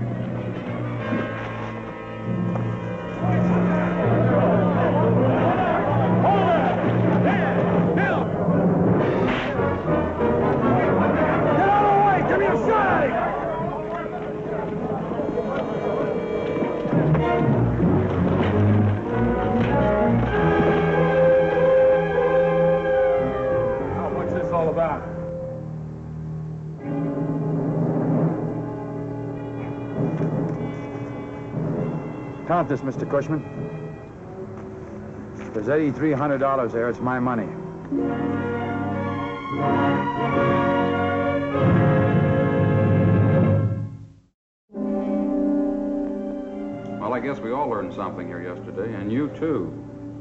Count this, Mr. Cushman. There's $8,300 there. It's my money. Well, I guess we all learned something here yesterday, and you too.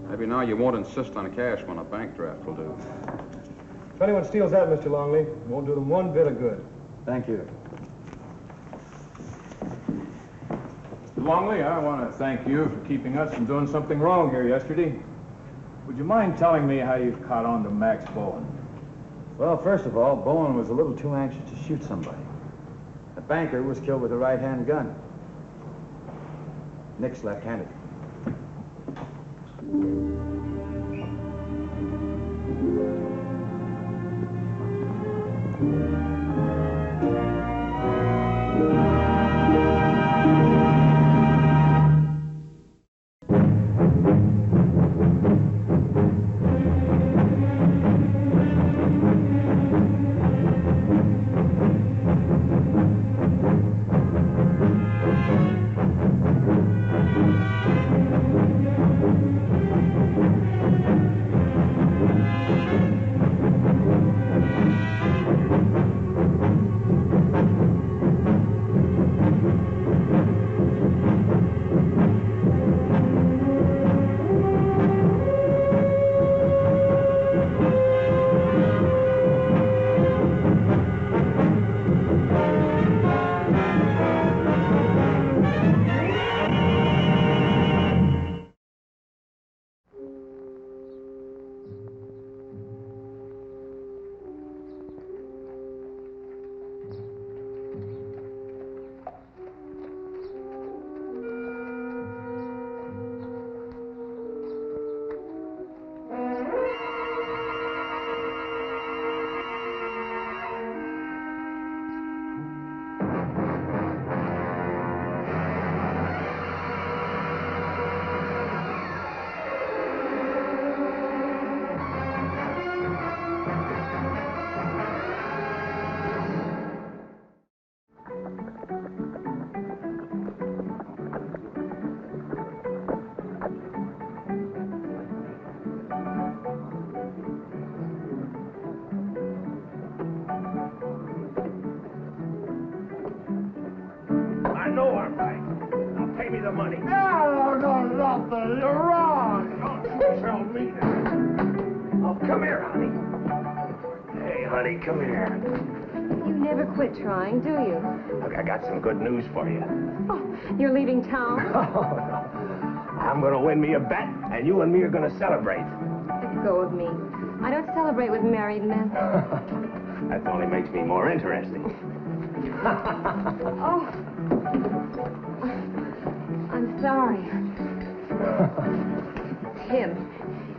Maybe now you won't insist on cash when a bank draft will do. If anyone steals that, Mr. Longley, it won't do them one bit of good. Thank you. Longley, I want to thank you for keeping us from doing something wrong here yesterday. Would you mind telling me how you caught on to Max Bowen? Well, first of all, Bowen was a little too anxious to shoot somebody. The banker was killed with a right-hand gun. Nick's left-handed. know I'm right. Now pay me the money. No, nothing. You're wrong. Don't you tell me that. Oh, come here, honey. Hey, honey, come here. You never quit trying, do you? Look, I got some good news for you. Oh, you're leaving town? I'm going to win me a bet, and you and me are going to celebrate. Let go of me. I don't celebrate with married men. That only makes me more interesting. Oh. I'm sorry. Tim,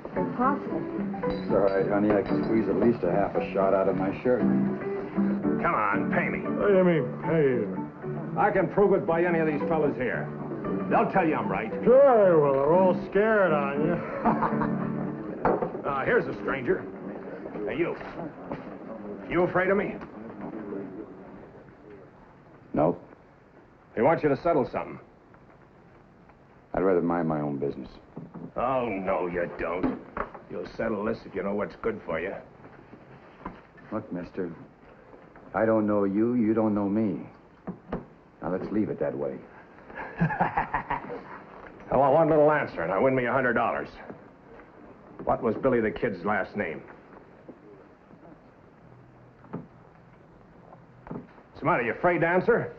it's impossible. It's all right, honey. I can squeeze at least a half a shot out of my shirt. Come on, pay me. What do you mean, pay you? I can prove it by any of these fellas here. They'll tell you I'm right. Sure, well, they're all scared on you. here's a stranger. Hey, you. You afraid of me? No. He wants you to settle something. I'd rather mind my own business. Oh, no, you don't. You'll settle this if you know what's good for you. Look, mister, I don't know you, you don't know me. Now, let's leave it that way. I want one little answer, and I win me $100. What was Billy the Kid's last name? What's the matter? You afraid to answer?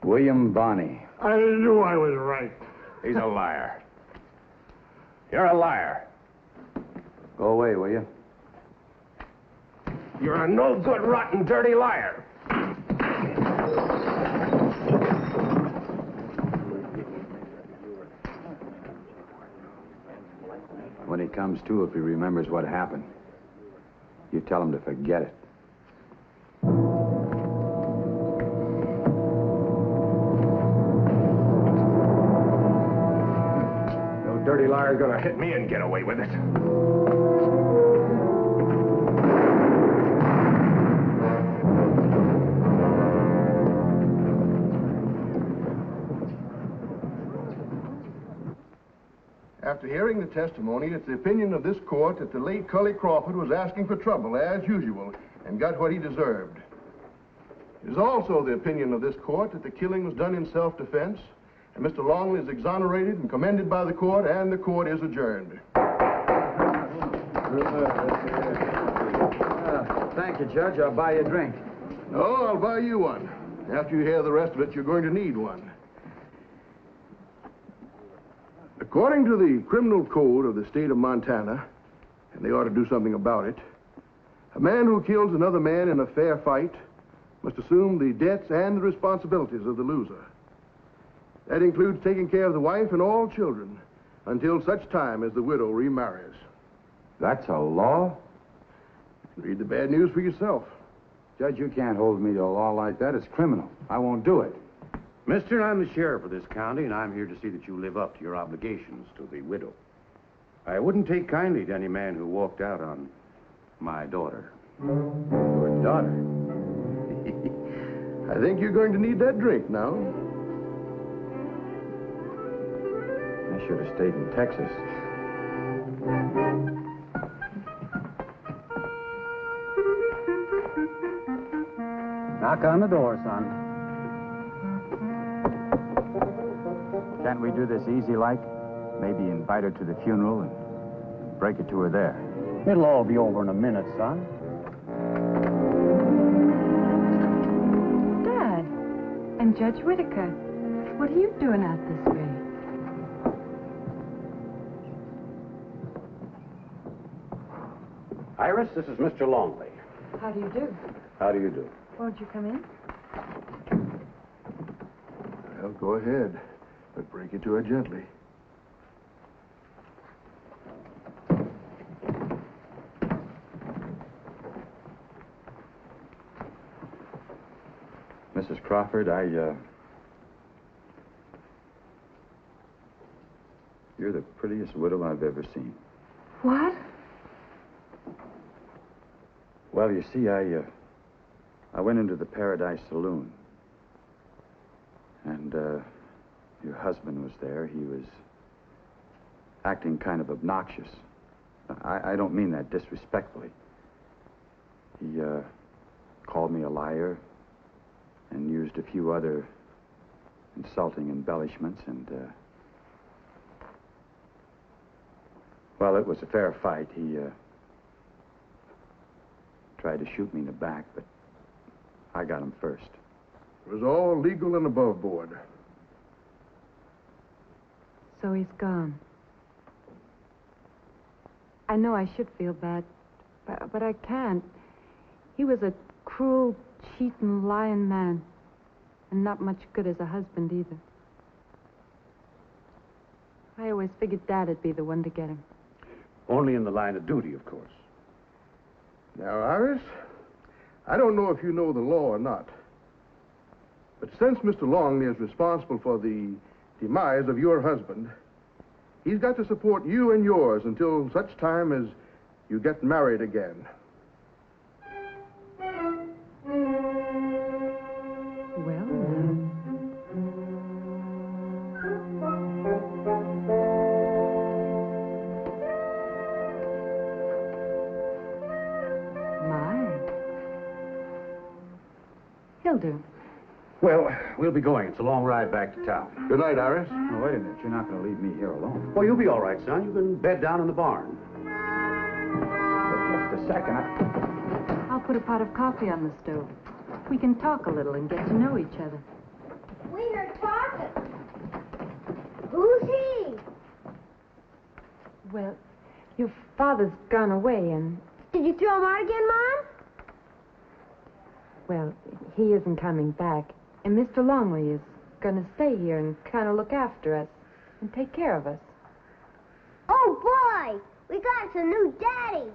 William Bonney. I knew I was right. He's a liar. You're a liar. Go away, will you? You're a no-good, rotten, dirty liar. When he comes to, if he remembers what happened, you tell him to forget it. No dirty liar's gonna hit me and get away with it. After hearing the testimony, it's the opinion of this court that the late Cully Crawford was asking for trouble, as usual, and got what he deserved. It is also the opinion of this court that the killing was done in self-defense, and Mr. Longley is exonerated and commended by the court, and the court is adjourned. Thank you, Judge. I'll buy you a drink. No, I'll buy you one. After you hear the rest of it, you're going to need one. According to the criminal code of the state of Montana, and they ought to do something about it, a man who kills another man in a fair fight must assume the debts and the responsibilities of the loser. That includes taking care of the wife and all children until such time as the widow remarries. That's a law? Read the bad news for yourself. Judge, you can't hold me to a law like that. It's criminal. I won't do it. Mister, I'm the sheriff of this county, and I'm here to see that you live up to your obligations to the widow. I wouldn't take kindly to any man who walked out on my daughter. Your daughter? I think you're going to need that drink now. I should have stayed in Texas. Knock on the door, son. Can't we do this easy like? Maybe invite her to the funeral and break it to her there. It'll all be over in a minute, son. Dad, and Judge Whitaker, what are you doing out this way? Iris, this is Mr. Longley. How do you do? How do you do? Won't you come in? Well, go ahead, but break it to her gently. Mrs. Crawford, you're the prettiest widow I've ever seen. What? Well, you see, I went into the Paradise Saloon. And, your husband was there. He was acting kind of obnoxious. I don't mean that disrespectfully. He, called me a liar and used a few other insulting embellishments, and, well, it was a fair fight. He, tried to shoot me in the back, but I got him first. It was all legal and above board. So he's gone. I know I should feel bad, but I can't. He was a cruel, cheating, lying man, and not much good as a husband either. I always figured Dad'd be the one to get him. Only in the line of duty, of course. Now, Iris, I don't know if you know the law or not, but since Mr. Longley is responsible for the demise of your husband, He's got to support you and yours until such time as you get married again. He'll do. Well, we'll be going. It's a long ride back to town. Good night, Iris. Oh, wait a minute. You're not going to leave me here alone. Well, you'll be all right, son. You can bed down in the barn. Just a second. I'll put a pot of coffee on the stove. We can talk a little and get to know each other. We heard talking. Who's he? Well, your father's gone away and... Did you throw him out again, Mom? Well, he isn't coming back. And Mr. Longley is going to stay here and kind of look after us and take care of us. Oh, boy! We got us a new daddy!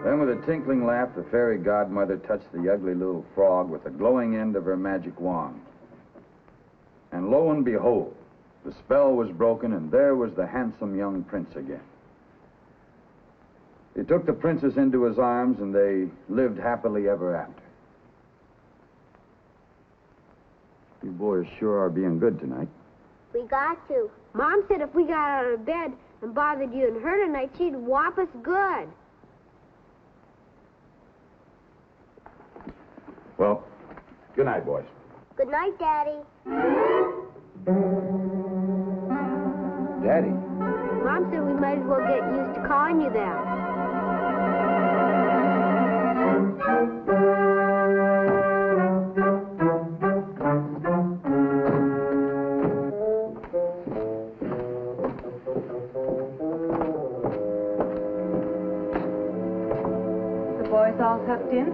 Then with a tinkling laugh, the fairy godmother touched the ugly little frog with the glowing end of her magic wand. And lo and behold, the spell was broken, and there was the handsome young prince again. He took the princess into his arms, and they lived happily ever after. You boys sure are being good tonight. We got to. Mom said if we got out of bed and bothered you and her tonight, she'd whop us good. Well, good night, boys. Good night, Daddy. Daddy? Mom said we might as well get used to calling you that. The boys all tucked in?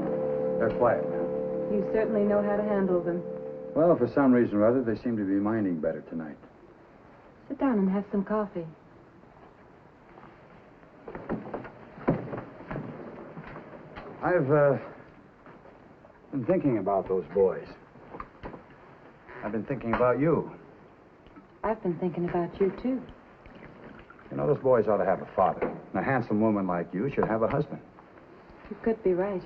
They're quiet now. You certainly know how to handle them. Well, for some reason or other, they seem to be minding better tonight. Sit down and have some coffee. I've been thinking about those boys. I've been thinking about you. I've been thinking about you, too. You know, those boys ought to have a father. And a handsome woman like you should have a husband. You could be right.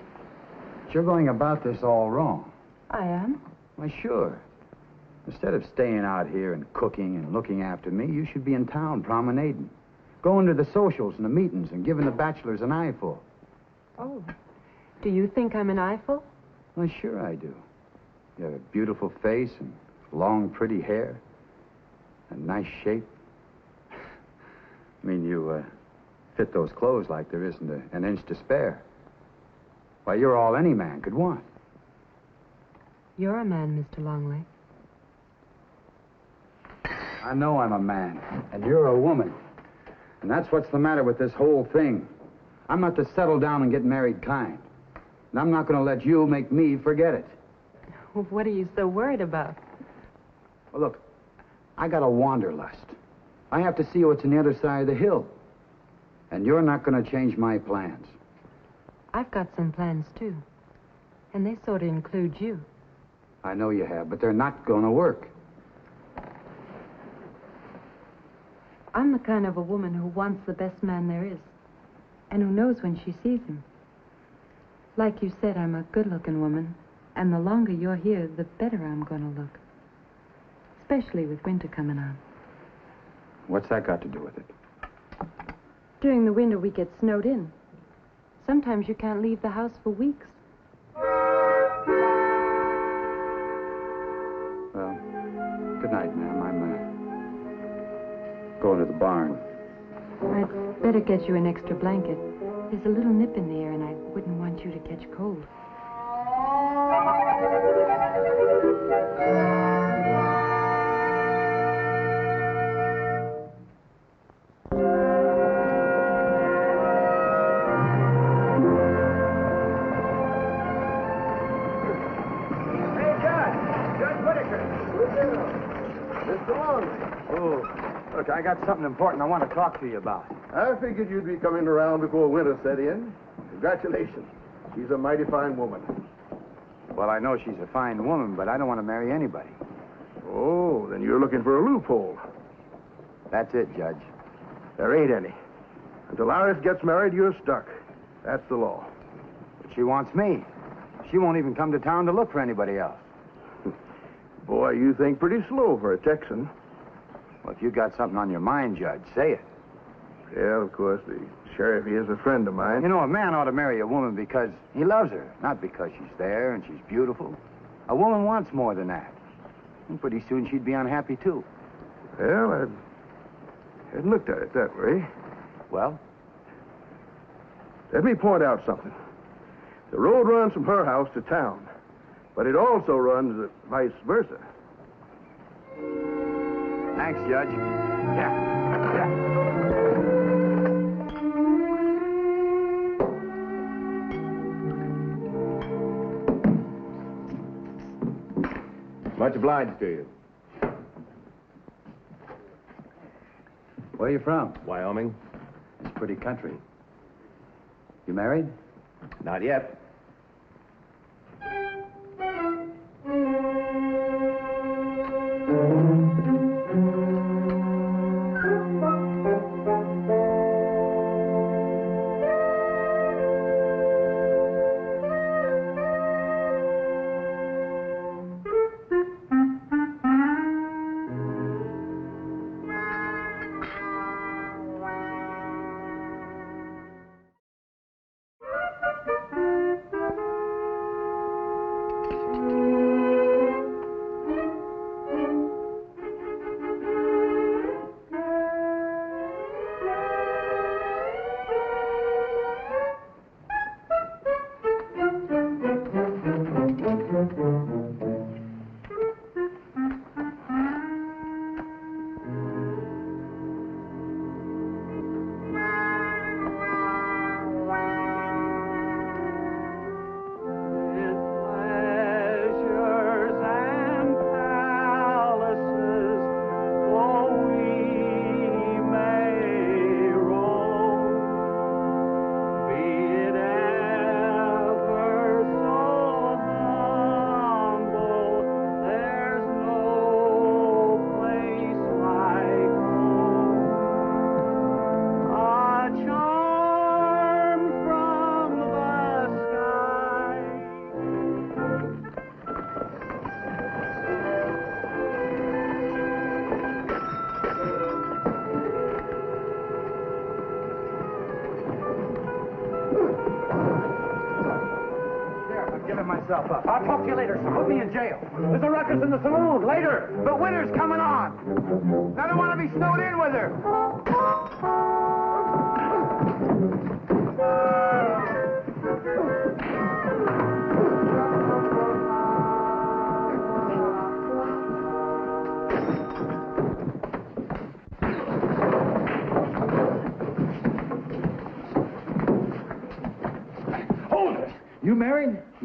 But you're going about this all wrong. I am? Why, sure. Instead of staying out here and cooking and looking after me, you should be in town promenading. Going to the socials and the meetings and giving the bachelors an eyeful. Oh. Do you think I'm an eyeful? Well, sure I do. You have a beautiful face and long, pretty hair. A nice shape. I mean, you fit those clothes like there isn't an inch to spare. Why, you're all any man could want. You're a man, Mr. Longley. I know I'm a man, and you're a woman. And that's what's the matter with this whole thing. I'm not the settle down and get married kind. And I'm not going to let you make me forget it. What are you so worried about? Well, look, I got a wanderlust. I have to see what's on the other side of the hill. And you're not going to change my plans. I've got some plans, too. And they sort of include you. I know you have, but they're not going to work. I'm the kind of a woman who wants the best man there is. And who knows when she sees him. Like you said, I'm a good-looking woman. And the longer you're here, the better I'm going to look. Especially with winter coming on. What's that got to do with it? During the winter, we get snowed in. Sometimes you can't leave the house for weeks. Well, good night, ma'am. I'm going to the barn. I'd better get you an extra blanket. There's a little nip in the air, and I wouldn't want you to catch cold. Look, I got something important I want to talk to you about. I figured you'd be coming around before winter set in. Congratulations. She's a mighty fine woman. Well, I know she's a fine woman, but I don't want to marry anybody. Oh, then you're looking for a loophole. That's it, Judge. There ain't any. Until Iris gets married, you're stuck. That's the law. But she wants me. She won't even come to town to look for anybody else. Boy, you think pretty slow for a Texan. Well, if you got something on your mind, Judge, say it. Yeah, of course, the sheriff, he is a friend of mine. You know, a man ought to marry a woman because he loves her, not because she's there and she's beautiful. A woman wants more than that. And pretty soon she'd be unhappy, too. Well, I hadn't looked at it that way. Well? Let me point out something. The road runs from her house to town, but it also runs vice versa. Thanks, Judge. Yeah. Much obliged to you. Where are you from? Wyoming. It's pretty country. You married? Not yet. Myself up. I'll talk to you later, son. Put me in jail. There's a ruckus in the saloon. Later. But winter's coming on. I don't want to be snowed in with her.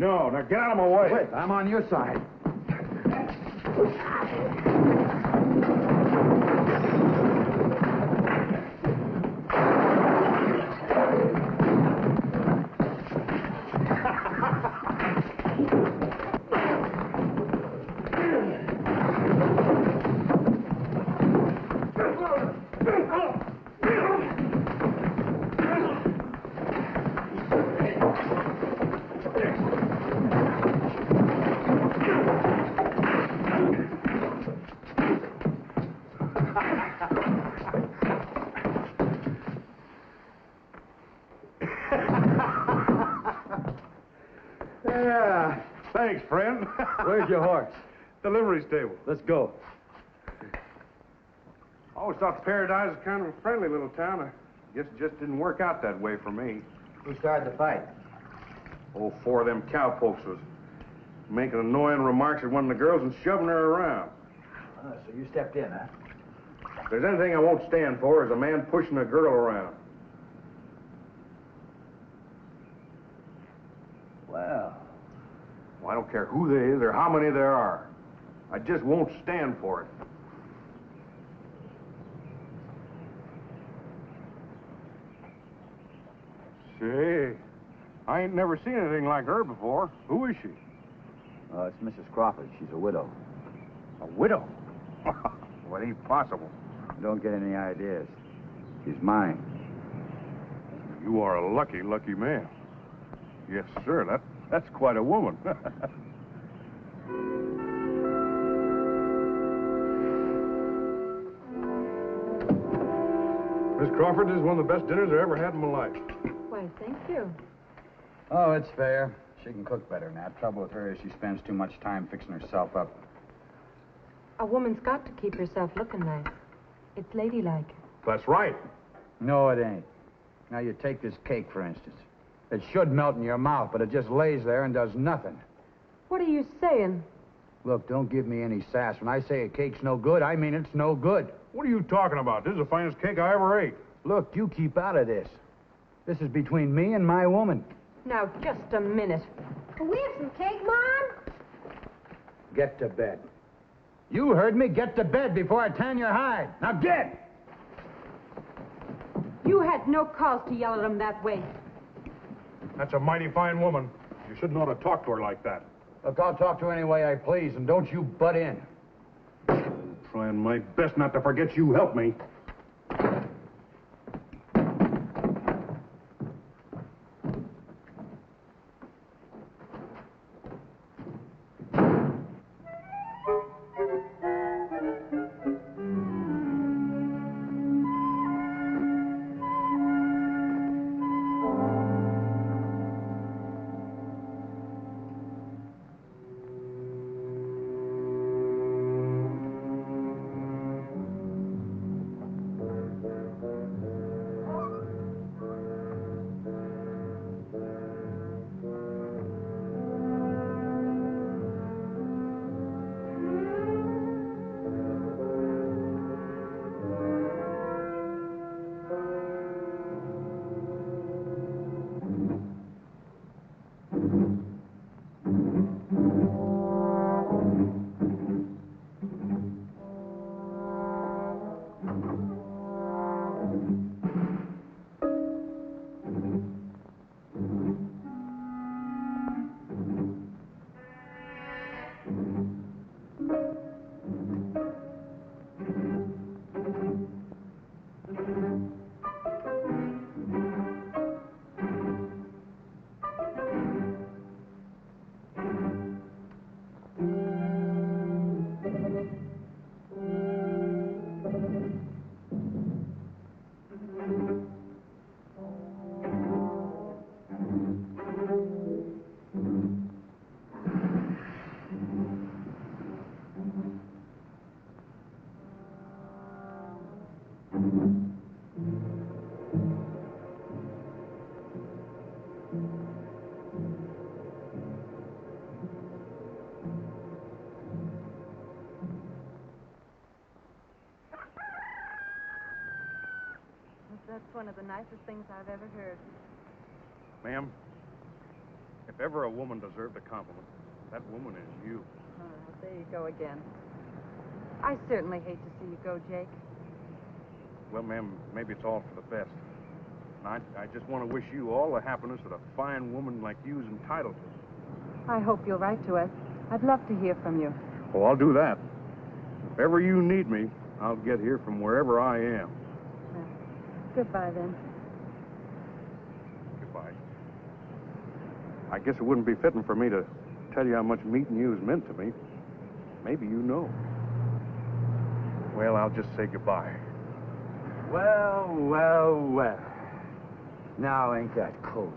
No, now get out of my way. Quit. I'm on your side. Yeah. Thanks, friend. Where's your horse? Delivery stable. Let's go. Always thought Paradise was kind of a friendly little town. I guess it just didn't work out that way for me. Who started the fight? All four of them cowpokes was making annoying remarks at one of the girls and shoving her around. So you stepped in, huh? If there's anything I won't stand for, is a man pushing a girl around. Well, I don't care who they is or how many there are. I just won't stand for it. Say, I ain't never seen anything like her before. Who is she? It's Mrs. Crawford. She's a widow. A widow? Well, it ain't possible. Don't get any ideas. She's mine. You are a lucky, lucky man. Yes, sir. That's quite a woman. Miss Crawford, this is one of the best dinners I ever had in my life. Why, thank you. Oh, it's fair. She can cook better than that. Trouble with her is she spends too much time fixing herself up. A woman's got to keep herself looking nice. It's ladylike. That's right. No, it ain't. Now, you take this cake, for instance. It should melt in your mouth, but it just lays there and does nothing. What are you saying? Look, don't give me any sass. When I say a cake's no good, I mean it's no good. What are you talking about? This is the finest cake I ever ate. Look, you keep out of this. This is between me and my woman. Now, just a minute. Can we have some cake, Mom? Get to bed. You heard me. Get to bed before I tan your hide. Now get! You had no cause to yell at him that way. That's a mighty fine woman. You shouldn't ought to talk to her like that. Look, I'll talk to her any way I please, and don't you butt in. I'm trying my best not to forget you helped me. That's one of the nicest things I've ever heard. Ma'am, If ever a woman deserved a compliment, that woman is you. Oh, there you go again. I certainly hate to see you go, Jake. Well, ma'am, maybe it's all for the best. And I just want to wish you all the happiness that a fine woman like you is entitled to. I hope you'll write to us. I'd love to hear from you. Oh, I'll do that. If ever you need me, I'll get here from wherever I am. Goodbye, then. Goodbye. I guess it wouldn't be fitting for me to tell you how much meeting you has meant to me. Maybe you know. Well, I'll just say goodbye. Well, well, well. Now ain't that cozy?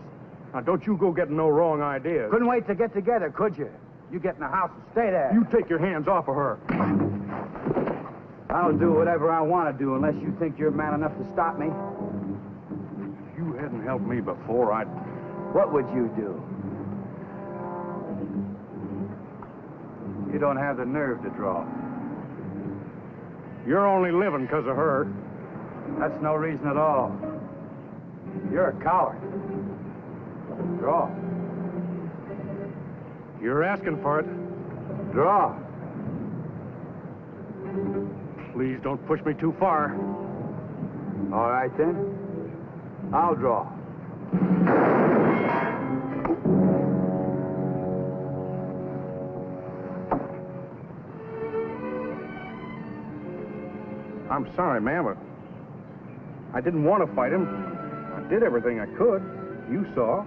Now, don't you go getting no wrong ideas. Couldn't wait to get together, could you? You get in the house and stay there. You take your hands off of her. I'll do whatever I want to do unless you think you're man enough to stop me. If you hadn't helped me before, I'd... What would you do? You don't have the nerve to draw. You're only living because of her. That's no reason at all. You're a coward. Draw. You're asking for it. Draw. Please don't push me too far. All right, then. I'll draw. I'm sorry, ma'am. I didn't want to fight him. I did everything I could. You saw.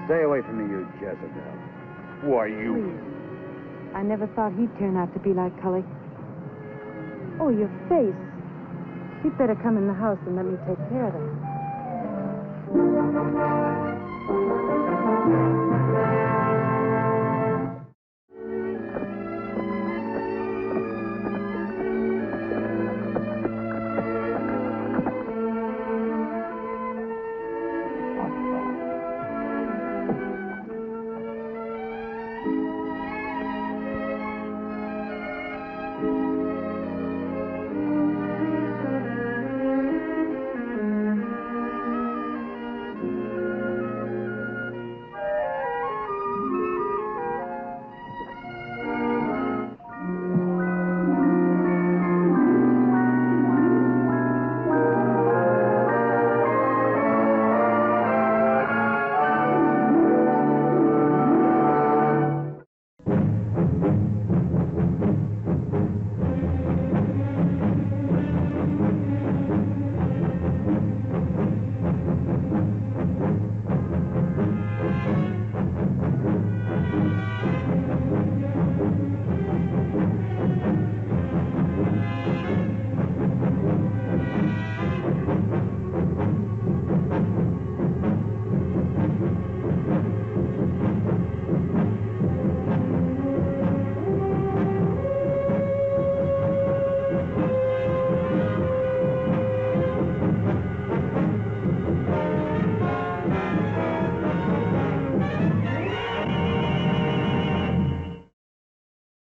Stay away from me, you Jezebel. Why, you... Please. I never thought he'd turn out to be like Cully. Oh, your face. You'd better come in the house and let me take care of that.